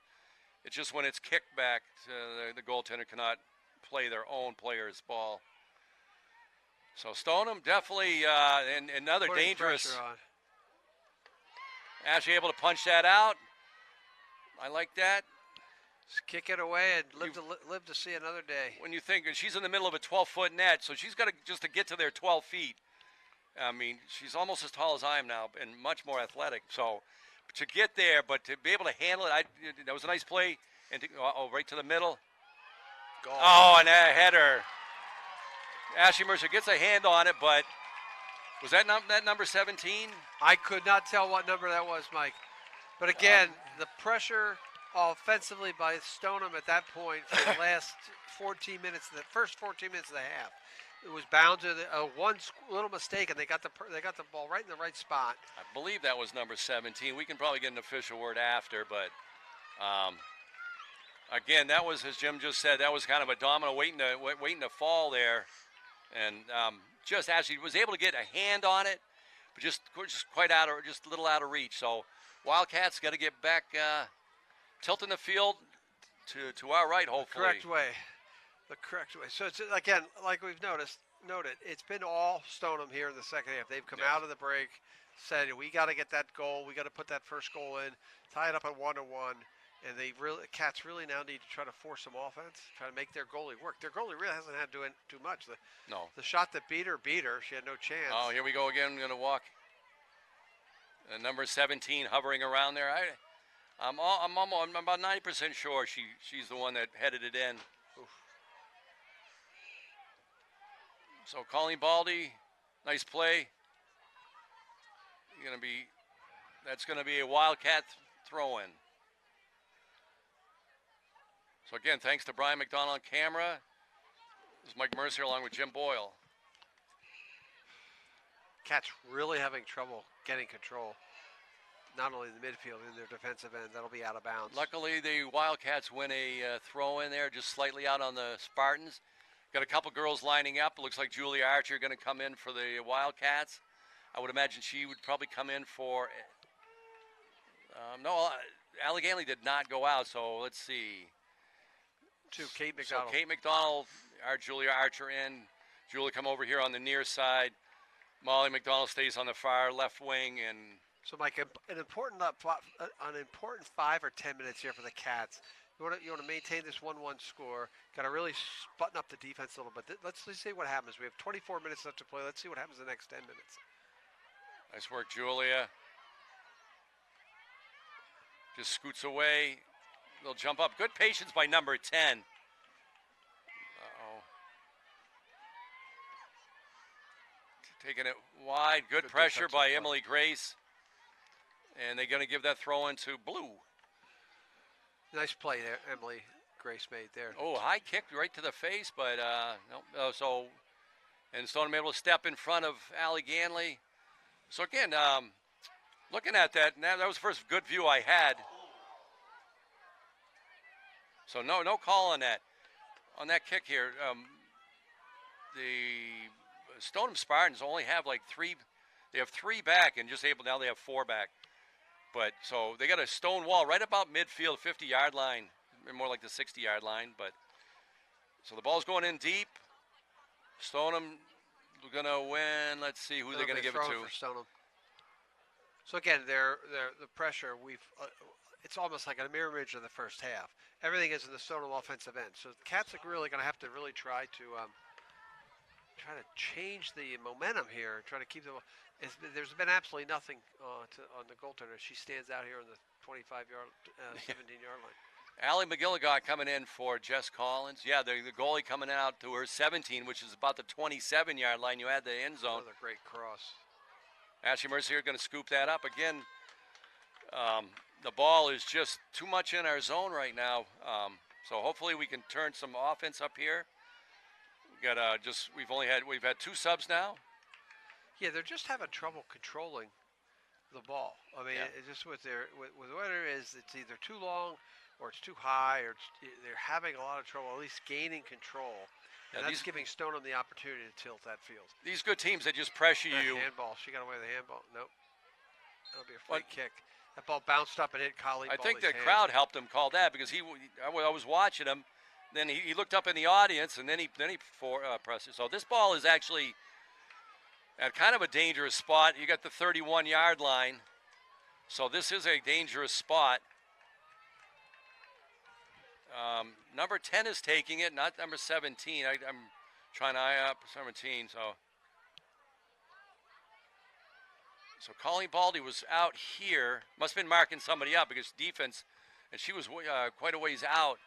It's just when it's kicked back, the goaltender cannot play their own players' ball. So Stoneham definitely and another Putting dangerous. pressure on. Ashley able to punch that out. I like that. Just kick it away and live to see another day. When you think she's in the middle of a 12-foot net, so she's got to get to their 12 feet. I mean, she's almost as tall as I am now and much more athletic. So to get there, but to be able to handle it, that was a nice play. And right to the middle. Goal. Oh, and a header. Ashley Mercer gets a hand on it, but was that number 17? I could not tell what number that was, Mike. But again, the pressure offensively by Stoneham at that point for the last 14 minutes, the first 14 minutes of the half, it was bound to one little mistake, and they got the ball right in the right spot. I believe that was number 17. We can probably get an official word after, but again, that was, as Jim just said, that was kind of a domino waiting to fall there, and just actually was able to get a hand on it, but just quite just a little out of reach. So Wildcats got to get back, tilting the field to our right, hopefully. The correct way. So it's, again, like we've noted, it's been all Stoneham here in the second half. They've come out of the break, said we got to get that goal, we got to put that first goal in, tie it up at 1-1. And Cats really now need to try to force some offense, try to make their goalie work. Their goalie really hasn't had to do too much. The shot that beat her. She had no chance. Oh, here we go again. Going to walk. Number 17 hovering around there. I'm about 90% sure she's the one that headed it in. Oof. So Colleen Baldy, nice play. That's going to be a Wildcat throw-in. So again, thanks to Brian McDonald on camera. This is Mike Mercier along with Jim Boyle. Cats really having trouble getting control, not only in the midfield, in their defensive end. That'll be out of bounds. Luckily, the Wildcats win a throw in there, just slightly out on the Spartans. Got a couple girls lining up. It looks like Julia Archer going to come in for the Wildcats. I would imagine she would probably come in for. No, Allie Ganley did not go out, so let's see. To Kate McDonald. So Kate McDonald, our Julia Archer in. Julia come over here on the near side. Molly McDonald stays on the far left wing, and so Mike, an important 5 or 10 minutes here for the Cats. You want to maintain this 1-1 score. Got to really button up the defense a little bit. Let's see what happens. We have 24 minutes left to play. Let's see what happens in the next 10 minutes. Nice work, Julia. Just scoots away. They'll jump up. Good patience by number 10. Uh-oh. Taking it wide. Good pressure by Emily Grace. And they're going to give that throw in to Blue. Nice play there, Emily Grace made there. Oh, high kick right to the face, but no. And Stoneham able to step in front of Allie Ganley. So again, looking at that, that was the first good view I had. So no call on that kick here. The Stoneham Spartans only have like 3. They have 3 back, and now they have 4 back. But so they got a stone wall right about midfield, 50-yard line, more like the 60-yard line. But so the ball's going in deep. Stoneham gonna win. Let's see who they're gonna give it to. For Stoneham. So again, the pressure. It's almost like a mirror image of the first half. Everything is in the Stoneham offensive end. So the Cats are really going to have to try to change the momentum here and try to keep them. There's been absolutely nothing on the goaltender. She stands out here on the 25-yard, 17-yard line. Allie McGilligot coming in for Jess Collins. Yeah, the goalie coming out to her 17, which is about the 27-yard line. You had the end zone. Another great cross. Ashley Mercier going to scoop that up again. The ball is just too much in our zone right now. So hopefully we can turn some offense up here. We've had 2 subs now. Yeah, they're just having trouble controlling the ball. I mean, it's just with what it is, it's either too long or it's too high, or they're having a lot of trouble, at least gaining control. And that's giving Stoneham the opportunity to tilt that field. These good teams that just pressure you. Handball. She got away with the handball. Nope. That'll be a free kick. That ball bounced up and hit Colleen. I think the crowd helped him call that because I was watching him. then he looked up in the audience, and then he pressed it. So this ball is actually at kind of a dangerous spot. You got the 31-yard line, so this is a dangerous spot. Number 10 is taking it, not number 17. I'm trying to eye up 17. So Colleen Baldy was out here. Must have been marking somebody up because defense, and she was quite a ways out.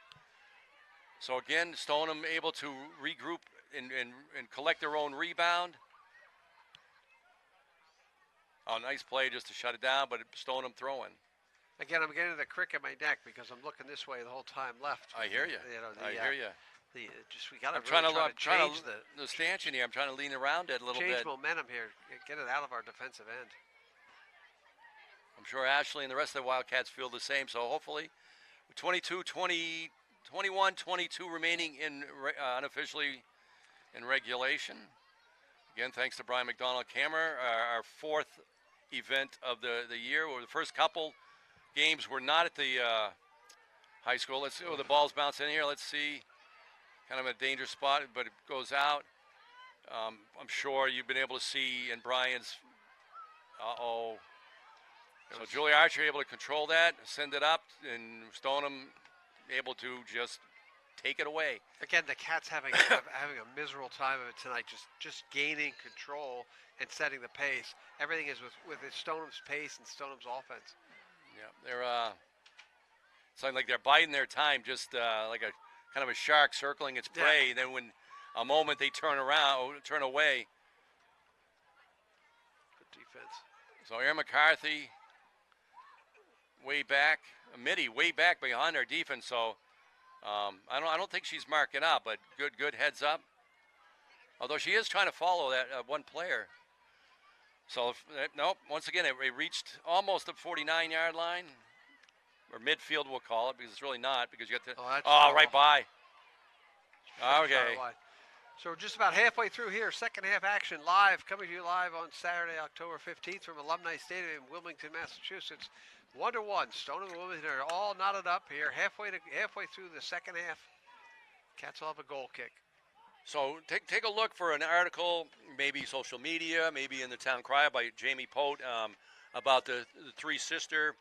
So again, Stoneham able to regroup and collect their own rebound. Oh, nice play just to shut it down, but Stoneham throwing. Again, I'm getting the crick in my neck because I'm looking this way the whole time left. I hear you. I hear you. We got I'm to trying really to change the stanchion here. I'm trying to lean around it a little change bit. momentum here. Get it out of our defensive end. I'm sure Ashley and the rest of the Wildcats feel the same. So hopefully, 21-22 remaining in unofficially in regulation. Again, thanks to Brian McDonald Camera, our fourth event of the year. The first couple games were not at the high school. Let's see. Oh, the ball's bouncing in here. Let's see. Kind of a dangerous spot, but it goes out. I'm sure you've been able to see in Brian's. So Julie Archer able to control that, send it up, and Stoneham able to just take it away. Again, the Cats having a miserable time of it tonight, just gaining control and setting the pace. Everything is with Stoneham's pace and Stoneham's offense. Yeah, they're it's like they're biding their time, just like a kind of a shark circling its prey. Yeah. Then when a moment they turn away. Good defense. So Aaron McCarthy way back, Mitty way back behind our defense. So I don't think she's marking up, but good heads up. Although she is trying to follow that one player. So nope. Once again, it reached almost the 49-yard line, or midfield we'll call it, because it's really not, because you got to right by. Okay. So we're just about halfway through here. Second half action live, coming to you live on Saturday, October 15th from Alumni Stadium in Wilmington, Massachusetts. 1-1. Stoneham and Wilmington are all knotted up here, halfway through the second half. Cats will have a goal kick. So take a look for an article, maybe social media, maybe in the Town Crier by Jamie Pote, about the three sister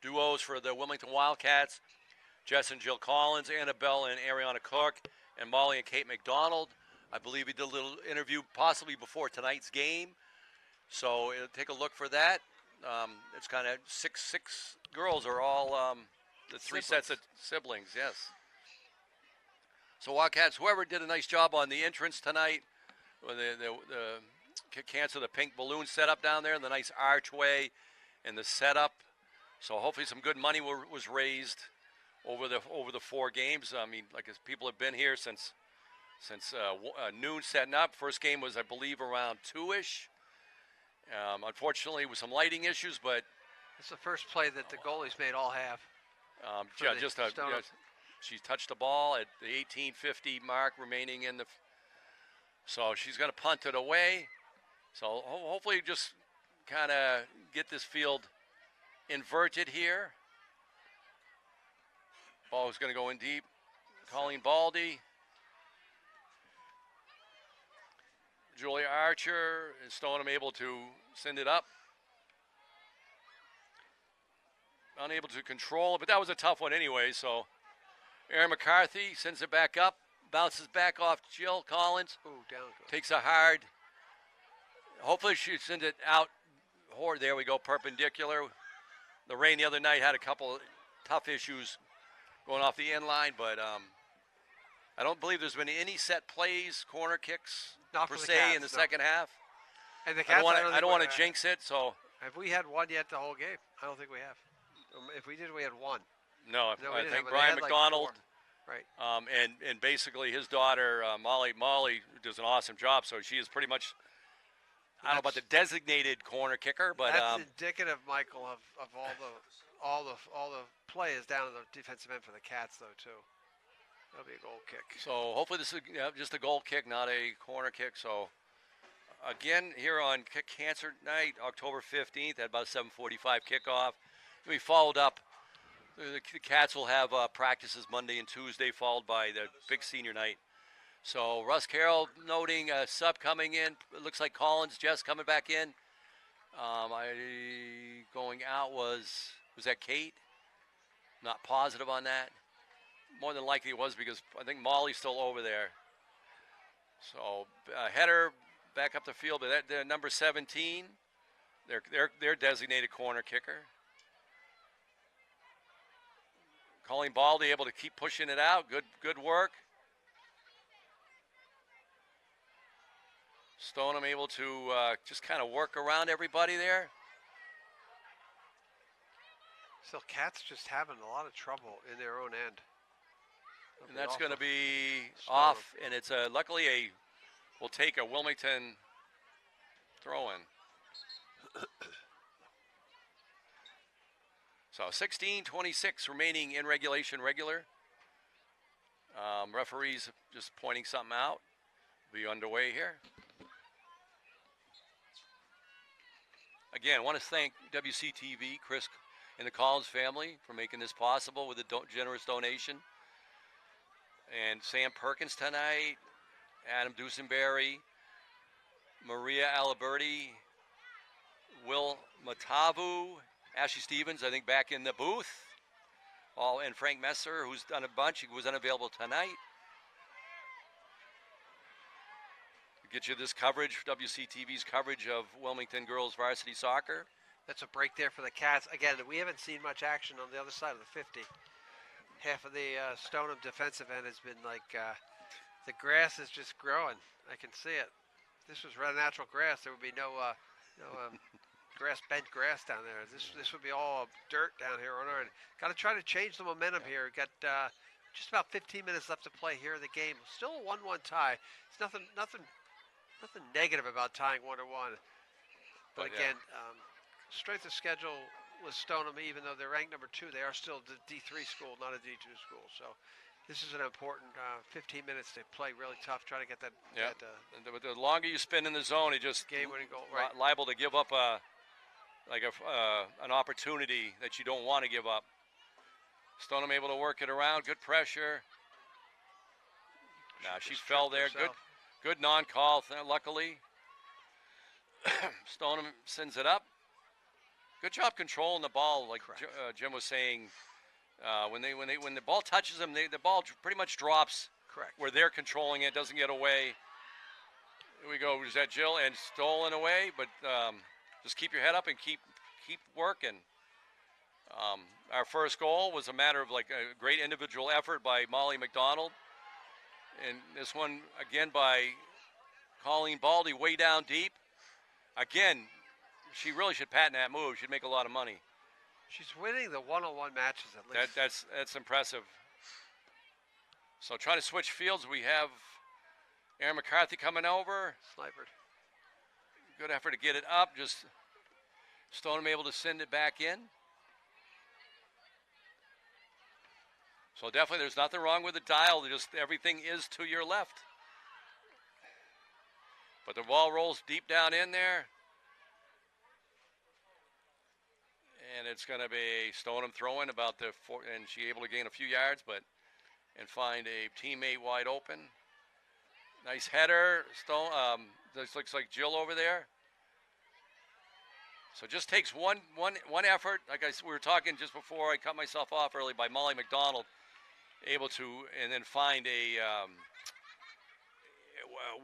duos for the Wilmington Wildcats, Jess and Jill Collins, Annabelle and Ariana Cook, and Molly and Kate McDonald. I believe he did a little interview possibly before tonight's game. So take a look for that. It's kind of six girls are all the three sets of siblings, yes. So Wildcats, whoever did a nice job on the entrance tonight, with the cancel the pink balloon setup down there, and the nice archway and the setup. So hopefully some good money was raised over the four games. I mean, like people have been here since noon setting up. First game was, I believe, around 2-ish. Unfortunately, with some lighting issues, but it's the first play that the goalies made all half. She touched the ball at the 18:50 mark remaining in the. So she's going to punt it away. So hopefully, just kind of get this field inverted here. Ball is going to go in deep. Colleen Baldy. Julia Archer and Stoneham able to send it up. Unable to control it, but that was a tough one anyway. So Aaron McCarthy sends it back up, bounces back off Jill Collins. Ooh, down. Takes a hard. Hopefully she sends it out. There we go, perpendicular. The rain the other night had a couple tough issues going off the end line, but I don't believe there's been any set plays, corner kicks, per se, Cats, in the second half. And the Cats, I don't want to jinx it, so. Have we had one yet the whole game? I don't think we have. If we did, we had one. No, I think Brian McDonald, right? And basically his daughter Molly does an awesome job. So she is pretty much, I don't know about the designated corner kicker, but that's indicative, Michael, of all the play is down in the defensive end for the Cats, though, too. That'll be a goal kick. So hopefully this is just a goal kick, not a corner kick. So again, here on Kick Cancer Night, October 15th, at about 7:45 kickoff. We followed up The Cats will have practices Monday and Tuesday, followed by the big senior night. So Russ Carroll noting a sub coming in. It looks like Collins, Jess coming back in. Going out was that Kate? Not positive on that. More than likely it was because I think Molly's still over there. So header back up the field, but they're number 17. Their designated corner kicker. Colleen Baldy able to keep pushing it out. Good work. Stoneham able to just kind of work around everybody there. Still, Cats just having a lot of trouble in their own end. And that's going to be off, and it's luckily we'll take a Wilmington throw-in. So 16:26 remaining in regulation regular. Referees just pointing something out. Be underway here. Again, I want to thank WCTV, Chris, and the Collins family for making this possible with a generous donation. And Sam Perkins tonight, Adam Dusenberry, Maria Aliberti, Will Matavu, Ashley Stevens, I think back in the booth, and Frank Messer, who's done a bunch. He was unavailable tonight. Get you this coverage, WCTV's coverage of Wilmington girls varsity soccer. That's a break there for the Cats. Again, we haven't seen much action on the other side of the 50. Half of the Stoneham defensive end has been like the grass is just growing. I can see it. If this was natural grass, there would be no bent grass down there. This would be all dirt down here on our end. Got to try to change the momentum here. Got just about 15 minutes left to play here in the game. Still a 1-1 tie. It's nothing negative about tying 1-1. But again, strength of schedule with Stoneham, even though they're ranked number 2, they are still the D3 school, not a D2 school. So this is an important 15 minutes to play really tough, try to get that. Yeah. But the longer you spend in the zone, it just game-winning goal. Right. Liable to give up an opportunity that you don't want to give up. Stoneham able to work it around. Good pressure. Nah, she fell there. Good non-call, luckily. Stoneham sends it up. Good job controlling the ball, like Jim was saying. When the ball touches them, the ball pretty much drops. Correct. Where they're controlling it, doesn't get away. Here we go. Is that Jill? And stolen away, but just keep your head up and keep working. Our first goal was a matter of like a great individual effort by Molly McDonald. And this one, again, by Colleen Baldy, way down deep. Again, she really should patent that move. She'd make a lot of money. She's winning the one-on-one matches at least. That's impressive. So trying to switch fields, we have Aaron McCarthy coming over. Snipered. Good effort to get it up. Just Stoneham able to send it back in. So definitely there's nothing wrong with the dial. Just everything is to your left. But the ball rolls deep down in there. And it's going to be Stoneham throwing about and she able to gain a few yards, and find a teammate wide open. Nice header. This looks like Jill over there. So just takes one effort. Like we were talking just before I cut myself off early by Molly McDonald, able to and then find a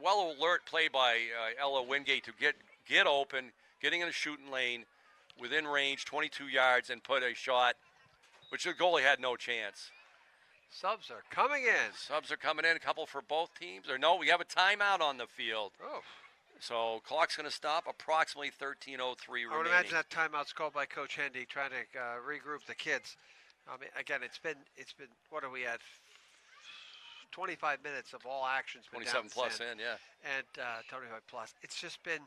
well alert play by Ella Wingate to get open, getting in the shooting lane. Within range, 22 yards, and put a shot, which the goalie had no chance. Subs are coming in. A couple for both teams. Or no, we have a timeout on the field. Oh. So clock's going to stop approximately 13:03 remaining. I would imagine that timeout's called by Coach Hendy, trying to regroup the kids. I mean, again, it's been what are we at? 25 minutes of all actions. 27 plus in, yeah. And 25 plus. It's just been.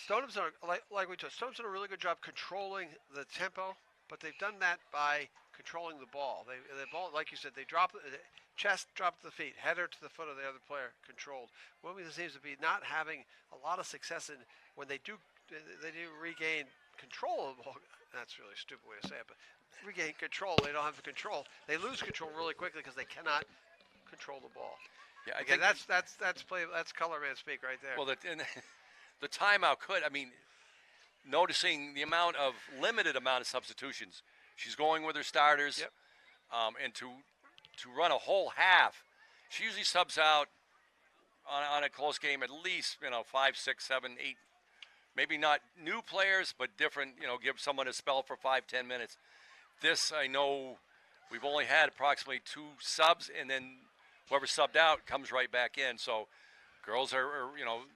Stoneham's done, like we told, Stoneham's done a really good job controlling the tempo, but they've done that by controlling the ball. The ball, like you said, they drop the chest, drop to the feet, header to the foot of the other player, controlled. Wilmington seems to be not having a lot of success in when they do regain control of the ball. That's really a stupid way to say it, but regain control. They don't have the control. They lose control really quickly because they cannot control the ball. Yeah, I Again, think that's color man speak right there. well, the timeout could. I mean, noticing the limited amount of substitutions. She's going with her starters, Yep. And to run a whole half. She usually subs out on a close game at least 5, 6, 7, 8. Maybe not new players, but different. Give someone a spell for 5, 10 minutes. This I know we've only had approximately 2 subs, and then whoever subbed out comes right back in. So girls are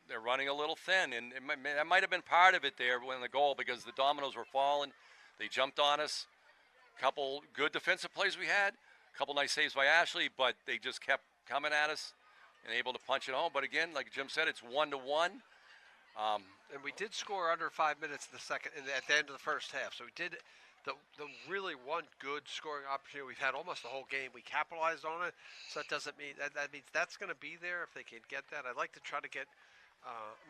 they're running a little thin, and that might have been part of it there when the goal, because the dominoes were falling. They jumped on us. A couple good defensive plays we had, a couple nice saves by Ashley, but they just kept coming at us and able to punch it home. But again, like Jim said, it's 1-1. And we did score under 5 minutes in the second, at the end of the first half. So we did the really one good scoring opportunity we've had almost the whole game. We capitalized on it. So that doesn't mean that means that's going to be there if they can get that. I'd like to try to get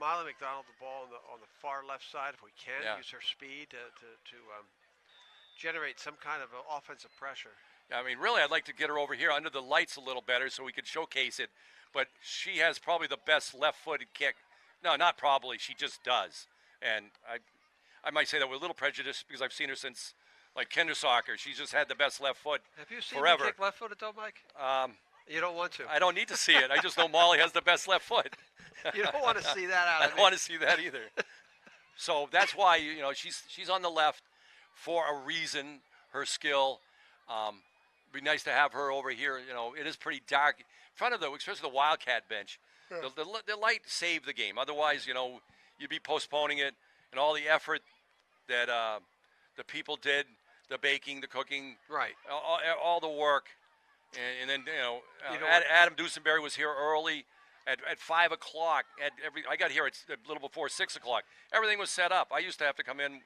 Molly McDonald the ball on the far left side if we can. Yeah. Use her speed to generate some kind of offensive pressure. Yeah, I mean, really, I'd like to get her over here under the lights a little better so we could showcase it. But she has probably the best left-footed kick. No, not probably. She just does. And I might say that with a little prejudice because I've seen her since, like, kinder soccer. She's just had the best left foot Have you seen forever. me kick left-footed though, Mike? You don't want to. I don't need to see it. I just know Molly has the best left foot. You don't want to see that out I of don't me. want to see that either. So that's why she's on the left for a reason. Her skill. Be nice to have her over here. It is pretty dark in front of especially the Wildcat bench. Yeah. The light saved the game. Otherwise, you'd be postponing it, and all the effort that the people did, the baking, the cooking, Right. all the work, and then Adam Dusenberry was here early at 5 o'clock. I got here a little before 6 o'clock. Everything was set up. I used to have to come in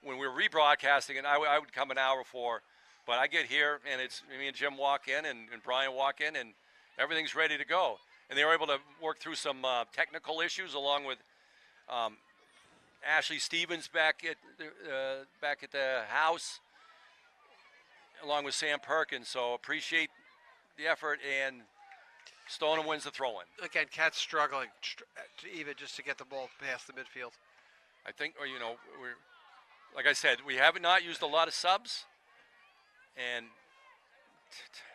when we were rebroadcasting, and I would come an hour before. But I get here, and it's me and Jim walk in, and Brian walk in, and everything's ready to go. And they were able to work through some technical issues along with Ashley Stevens back at the house, along with Sam Perkins. So appreciate the effort, and Stoneham wins the throw-in. Again, Cat's struggling just to get the ball past the midfield. I think, we're like I said, we have not used a lot of subs, and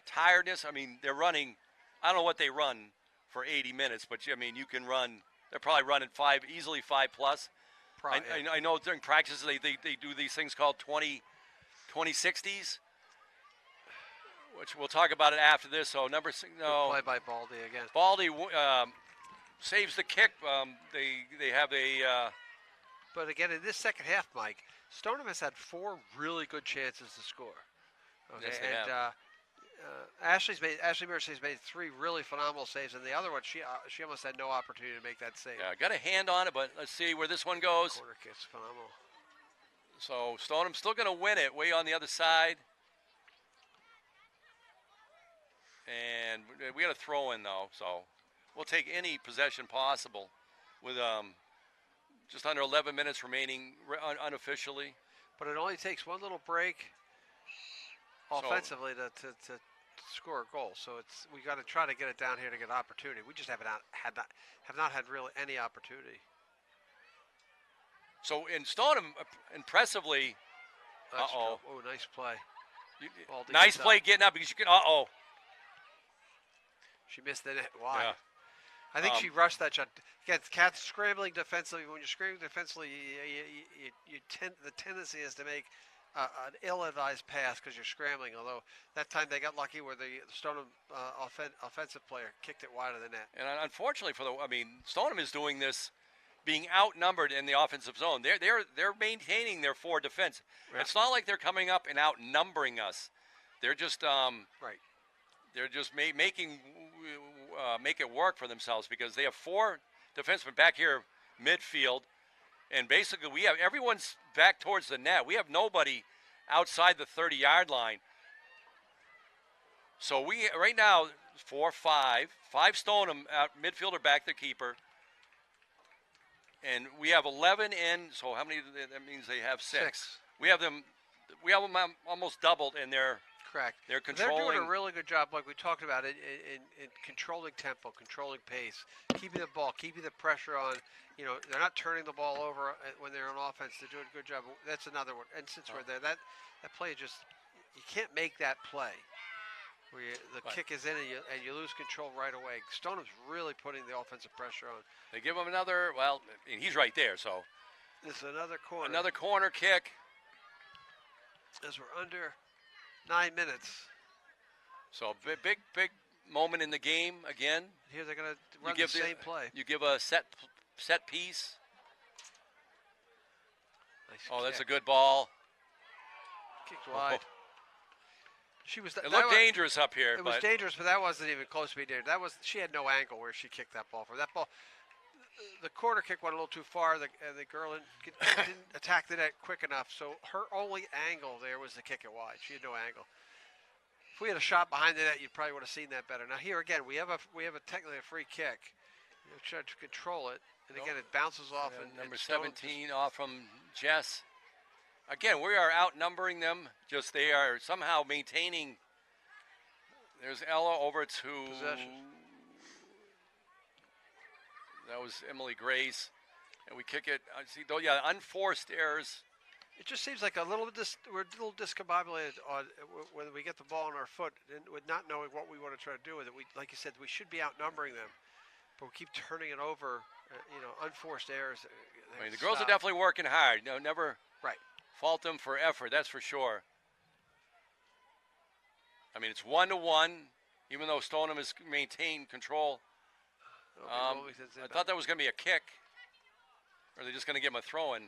tiredness. I mean, they're running. I don't know what they run for 80 minutes, but I mean, you can run. They're probably running easily 5 plus. Probably, I know during practices they do these things called 20-60s, which we'll talk about it after this. So number 6, no. Play by Baldy again. Baldy saves the kick. They have a. But again, in this second half, Mike, Stoneham has had 4 really good chances to score. Okay, Yes, they and have. Ashley Mercy's made 3 really phenomenal saves, and the other one she almost had no opportunity to make that save. Yeah, got a hand on it, but let's see where this one goes. Corner kick's phenomenal. So Stoneham still going to win it, way on the other side. And we got a throw in though, so we'll take any possession possible with just under 11 minutes remaining unofficially. But it only takes one little break offensively to score a goal. So we got to try to get it down here to get opportunity. We just have not had really any opportunity. So in Stoneham, impressively, Oh, nice play. Nice play getting up because you can. She missed the net. Why? Yeah. I think she rushed that shot. Again, Cat's scrambling defensively. When you're scrambling defensively, the tendency is to make an ill-advised pass because you're scrambling. Although that time they got lucky where the Stoneham offensive player kicked it wide of the net. And unfortunately Stoneham is doing this, being outnumbered in the offensive zone. They're maintaining their 4 defense. Right. It's not like they're coming up and outnumbering us. They're just right. They're just make it work for themselves because they have 4 defensemen back here midfield, and basically everyone's back towards the net. We have nobody outside the 30-yard line. So we right now 4, 5 Stoneham out midfielder back the keeper. and we have 11 in. So how many? That means they have six. Six. We have them almost doubled, and they're Correct. They're They're controlling. doing a really good job, like we talked about, in controlling tempo, controlling pace, keeping the ball, keeping the pressure on. You know, they're not turning the ball over when they're on offense. They're doing a good job. That's another one. And since we're there, that play just, you can't make that play where the kick is in and you lose control right away. Stoneham's really putting the offensive pressure on. They give him another. Well, and he's right there. So this is another corner. Another corner kick. As we're under 9 minutes. So big moment in the game again. Here they're going to run the same play. You give a set piece. Nice oh, kick. That's a good ball. Kicked wide. She was. It looked dangerous up here. It was dangerous, but that wasn't even close to being dangerous. She had no angle where she kicked that ball from. That ball, the corner kick went a little too far. The girl didn't attack the net quick enough, so her only angle there was to kick it wide. She had no angle. If we had a shot behind the net, you probably would have seen that better. Now here again, we have a technically a free kick. You try to control it, and again it bounces off. And number 17 off from Jess. Again, we are outnumbering them. Just they are somehow maintaining. There's Ella over to possession. That was Emily Grace, and we kick it. See, though, yeah, unforced errors. It just seems like we're a little discombobulated on when we get the ball in our foot, and with not knowing what we want to try to do with it. We, like you said, we should be outnumbering them, but we keep turning it over. Unforced errors. I mean, the girls are definitely working hard. No, never right. Fault them for effort. That's for sure. I mean, it's 1-1, even though Stoneham has maintained control. I thought that was going to be a kick. Or are they just going to give him a throw-in?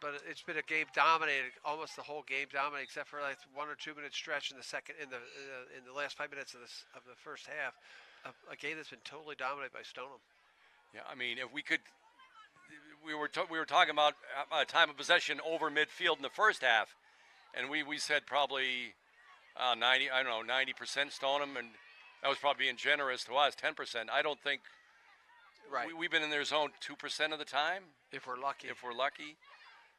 But it's been a game dominated, almost the whole game dominated, except for like 1 or 2 minute stretch in the last 5 minutes of the first half. A game that's been totally dominated by Stoneham. Yeah, I mean, if we could, we were talking about time of possession over midfield in the first half, and we said probably 90% Stoneham, and that was probably being generous to us, 10%. I don't think. Right. We've been in their zone 2% of the time. If we're lucky.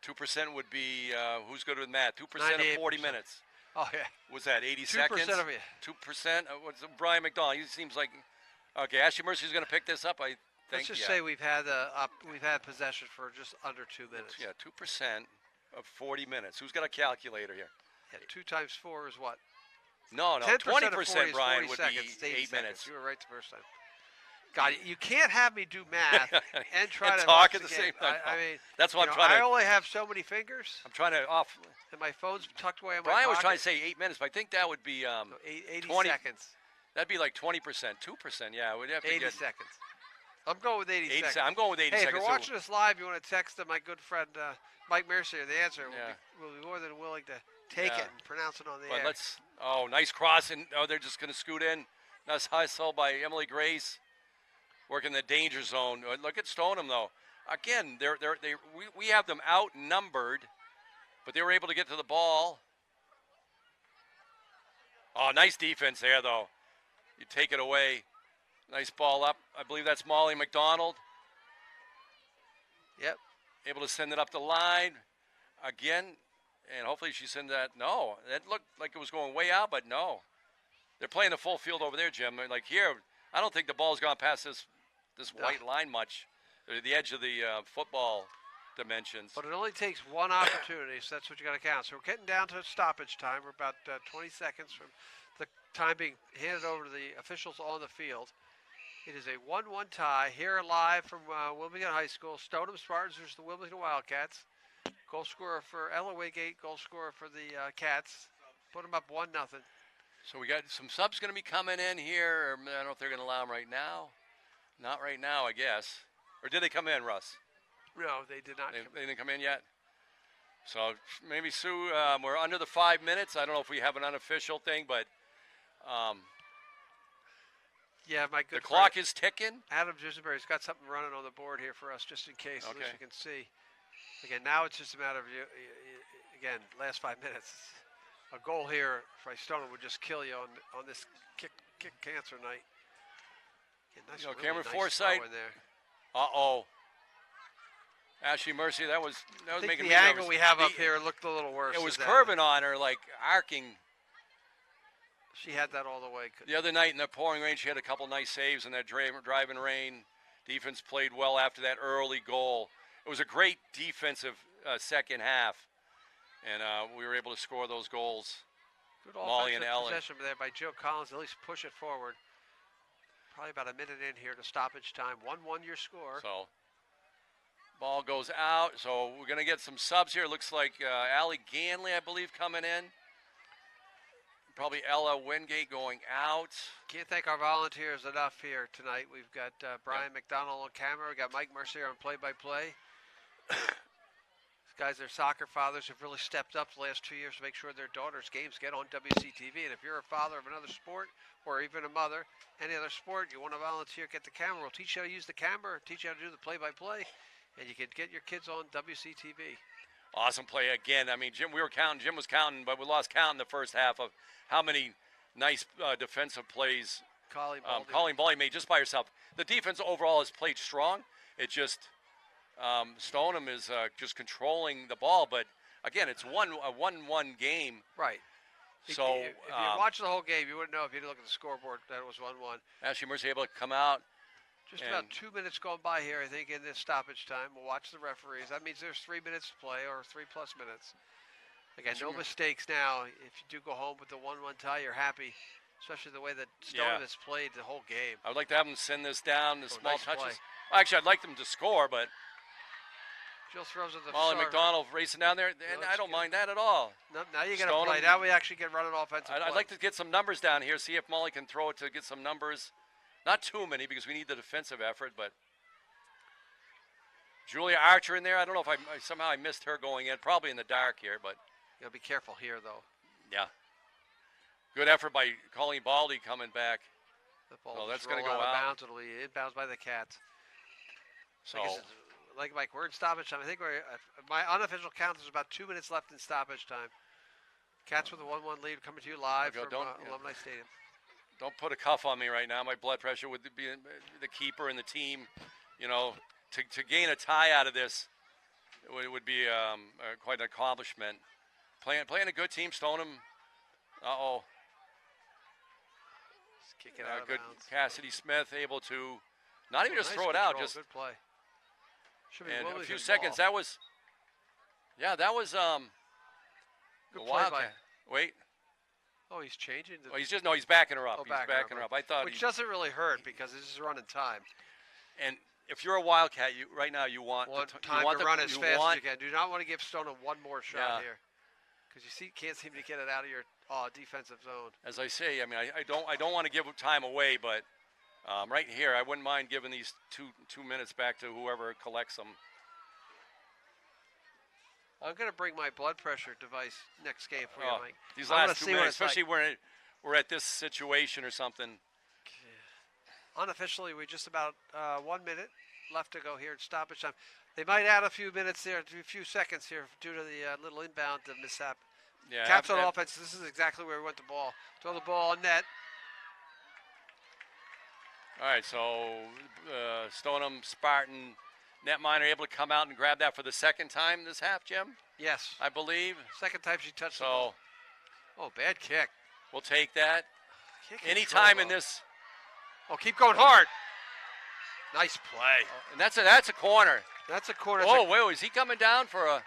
2% would be, who's good with math? 2% of 40 minutes. Oh, yeah. Was that 80 2% seconds? 2% of it. 2%? What's Brian McDonald? He seems like, okay, Ashley Mercy's going to pick this up, I think. Let's just say we've had possession for just under 2 minutes. Yeah, 2% of 40 minutes. Who's got a calculator here? Yeah, 2 times 4 is what? No, 20%, Brian, would seconds, be 8 minutes. You were right the first time. God, you can't have me do math and try to talk watch at the same game. time. I mean, that's what I'm trying to. I only have so many fingers. I'm trying to off. And my phone's tucked away in my Brian pocket. was trying to say 8 minutes, but I think that would be 80 20 seconds. That'd be like 20%, 2%. Yeah, we'd have to 80 seconds. I'm going with 80 seconds. I'm going with 80 hey, seconds. If you're watching this live, you want to text my good friend Mike Mercier the answer. Yeah. We'll be more than willing to take it and pronounce it on the air. Nice cross, and they're just going to scoot in. Nice hustle by Emily Grace, working the danger zone. Look at Stoneham though. Again, we have them outnumbered, but they were able to get to the ball. Oh, nice defense there though. You take it away. Nice ball up. I believe that's Molly McDonald. Yep. Able to send it up the line again, and hopefully she sends that. No, that looked like it was going way out, but no. They're playing the full field over there, Jim. Like here, I don't think the ball's gone past this white line much, the edge of the football dimensions. But it only takes one opportunity, so that's what you got to count. So we're getting down to stoppage time. We're about 20 seconds from the time being handed over to the officials on the field. It is a 1-1 tie here live from Wilmington High School. Stoneham Spartans versus the Wilmington Wildcats. Goal scorer for Ella Wigate, goal scorer for the Cats. Put them up 1-0. So we got some subs going to be coming in here. I don't know if they're going to allow them right now. Not right now, I guess. Or did they come in, Russ? No, they did not. They didn't come in yet? So maybe, Sue, we're under the 5 minutes. I don't know if we have an unofficial thing, but yeah, my good the clock is ticking. Adam Gisberry's got something running on the board here for us just in case, okay. As you can see. Again, now it's just a matter of, again, last 5 minutes. A goal here by Stoneham would just kill you on this kick cancer night. Yeah, nice, Cameron nice Forsythe. throw in there. Uh-oh. Ashley Mercy, that was I think making the me angle nervous. we have up here looked a little worse. It was than curving on her, like arcing. She had that all the way. The other night in the pouring rain, she had a couple nice saves in that driving rain. Defense played well after that early goal. It was a great defensive second half, and we were able to score those goals. Good Molly and offensive Ellen. possession there by Joe Collins. At least push it forward. Probably about a minute in here to stoppage time. 1-1 your score. So, ball goes out. So we're going to get some subs here. Looks like Allie Ganley, I believe, coming in. Probably Ella Wingate going out. Can't thank our volunteers enough here tonight. We've got Brian McDonald on camera. We've got Mike Mercier on play-by-play. These guys are soccer fathers who've really stepped up the last 2 years to make sure their daughters' games get on WCTV. And if you're a father of another sport or even a mother, any other sport, you want to volunteer, get the camera. We'll teach you how to use the camera, teach you how to do the play-by-play, and you can get your kids on WCTV. Awesome play again. I mean, Jim was counting, but we lost count in the first half of how many nice defensive plays Colleen Baldy made just by herself. The defense overall has played strong. It just Stoneham is just controlling the ball, but again, it's a 1-1 game. Right. So if you watch the whole game, you wouldn't know if you didn't look at the scoreboard that it was 1-1. Ashley Mercy able to come out. Just about 2 minutes gone by here, I think, in this stoppage time. We'll watch the referees. That means there's 3 minutes to play, or 3+ minutes. Again, no mistakes now. If you do go home with the 1-1 tie, you're happy, especially the way that Stoneham has played the whole game. I would like to have them send this down, the small nice touches. play. Well, actually, I'd like them to score, but Jill throws at the Molly McDonald racing down there, and I don't mind that at all. No, now you got to play. Now we actually get running offensive play. I'd like to get some numbers down here, see if Molly can throw it to get some numbers. Not too many because we need the defensive effort, but Julia Archer in there. I don't know if somehow I missed her going in. Probably in the dark here, but you got to be careful here, though. Yeah. Good effort by Colleen Baldy coming back. The ball so that's going to go out. Of bounds. It'll be inbounds by the Cats. So, like Mike, we're in stoppage time. I think my unofficial count is about 2 minutes left in stoppage time. Cats with a 1-1 lead coming to you live from Alumni Stadium. Don't put a cuff on me right now. My blood pressure would be the keeper and the team. You know, to gain a tie out of this, it would be quite an accomplishment. Playing a good team, Stoneham. Kick it out of good bounds. Cassidy Smith able to not even just throw it out, just good play. Should be and a few seconds. That was good play Wildcat. by. Wait. Oh, he's changing. He's backing her up. Oh, he's backing her up. I thought which doesn't really hurt because this is running time. And if you're a Wildcat, right now you want time to run as fast as you can. Do not want to give Stoneham one more shot here, because you can't seem to get it out of your defensive zone. As I say, I mean, I don't want to give time away, but right here, I wouldn't mind giving these two minutes back to whoever collects them. I'm going to bring my blood pressure device next game for you, Mike. These last 2 minutes, especially when we're at this situation or something. Unofficially, we just about 1 minute left to go here in stoppage time. They might add a few minutes there, a few seconds here due to the little inbound mishap. Yeah, Cats on offense. This is exactly where we want the ball. Throw the ball on net. All right, so Stoneham, Spartan, netminder able to come out and grab that for the second time this half, Jim? Yes. I believe. Second time she touched the ball. Oh, bad kick. We'll take that. Anytime in this. Oh, keep going hard. Nice play. And that's a corner. That's a corner. Oh, wait, is he coming down for a...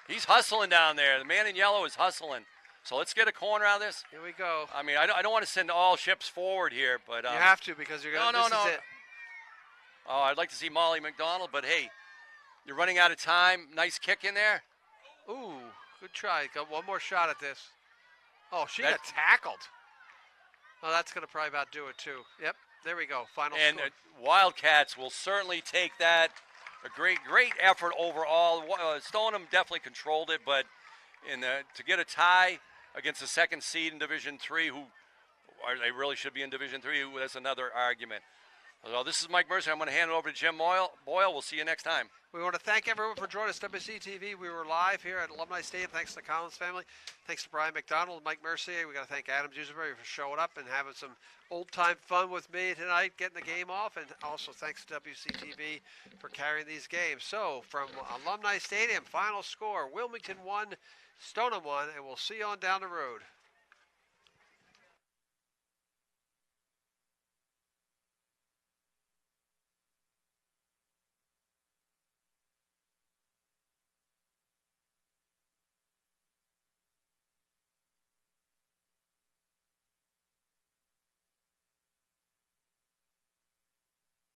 He's hustling down there. The man in yellow is hustling. So let's get a corner out of this. Here we go. I mean, I don't want to send all ships forward here, but... you have to because you're going to... No. Is it. Oh, I'd like to see Molly McDonald, but hey, you're running out of time. Nice kick in there. Ooh, good try. Got one more shot at this. Oh, she got tackled. Oh, that's going to probably about do it, too. Yep, there we go. Final and score. Wildcats will certainly take that. A great effort overall. Stoneham definitely controlled it, but to get a tie against the second seed in Division III, they really should be in Division III, that's another argument. Well, this is Mike Mercer. I'm going to hand it over to Jim Boyle. We'll see you next time. We want to thank everyone for joining us, WCTV. We were live here at Alumni Stadium. Thanks to the Collins family. Thanks to Brian McDonald, Mike Mercier. We got to thank Adam Dewsbury for showing up and having some old-time fun with me tonight, getting the game off. And also thanks to WCTV for carrying these games. So from Alumni Stadium, final score, Wilmington 1, Stoneham 1, and we'll see you on down the road.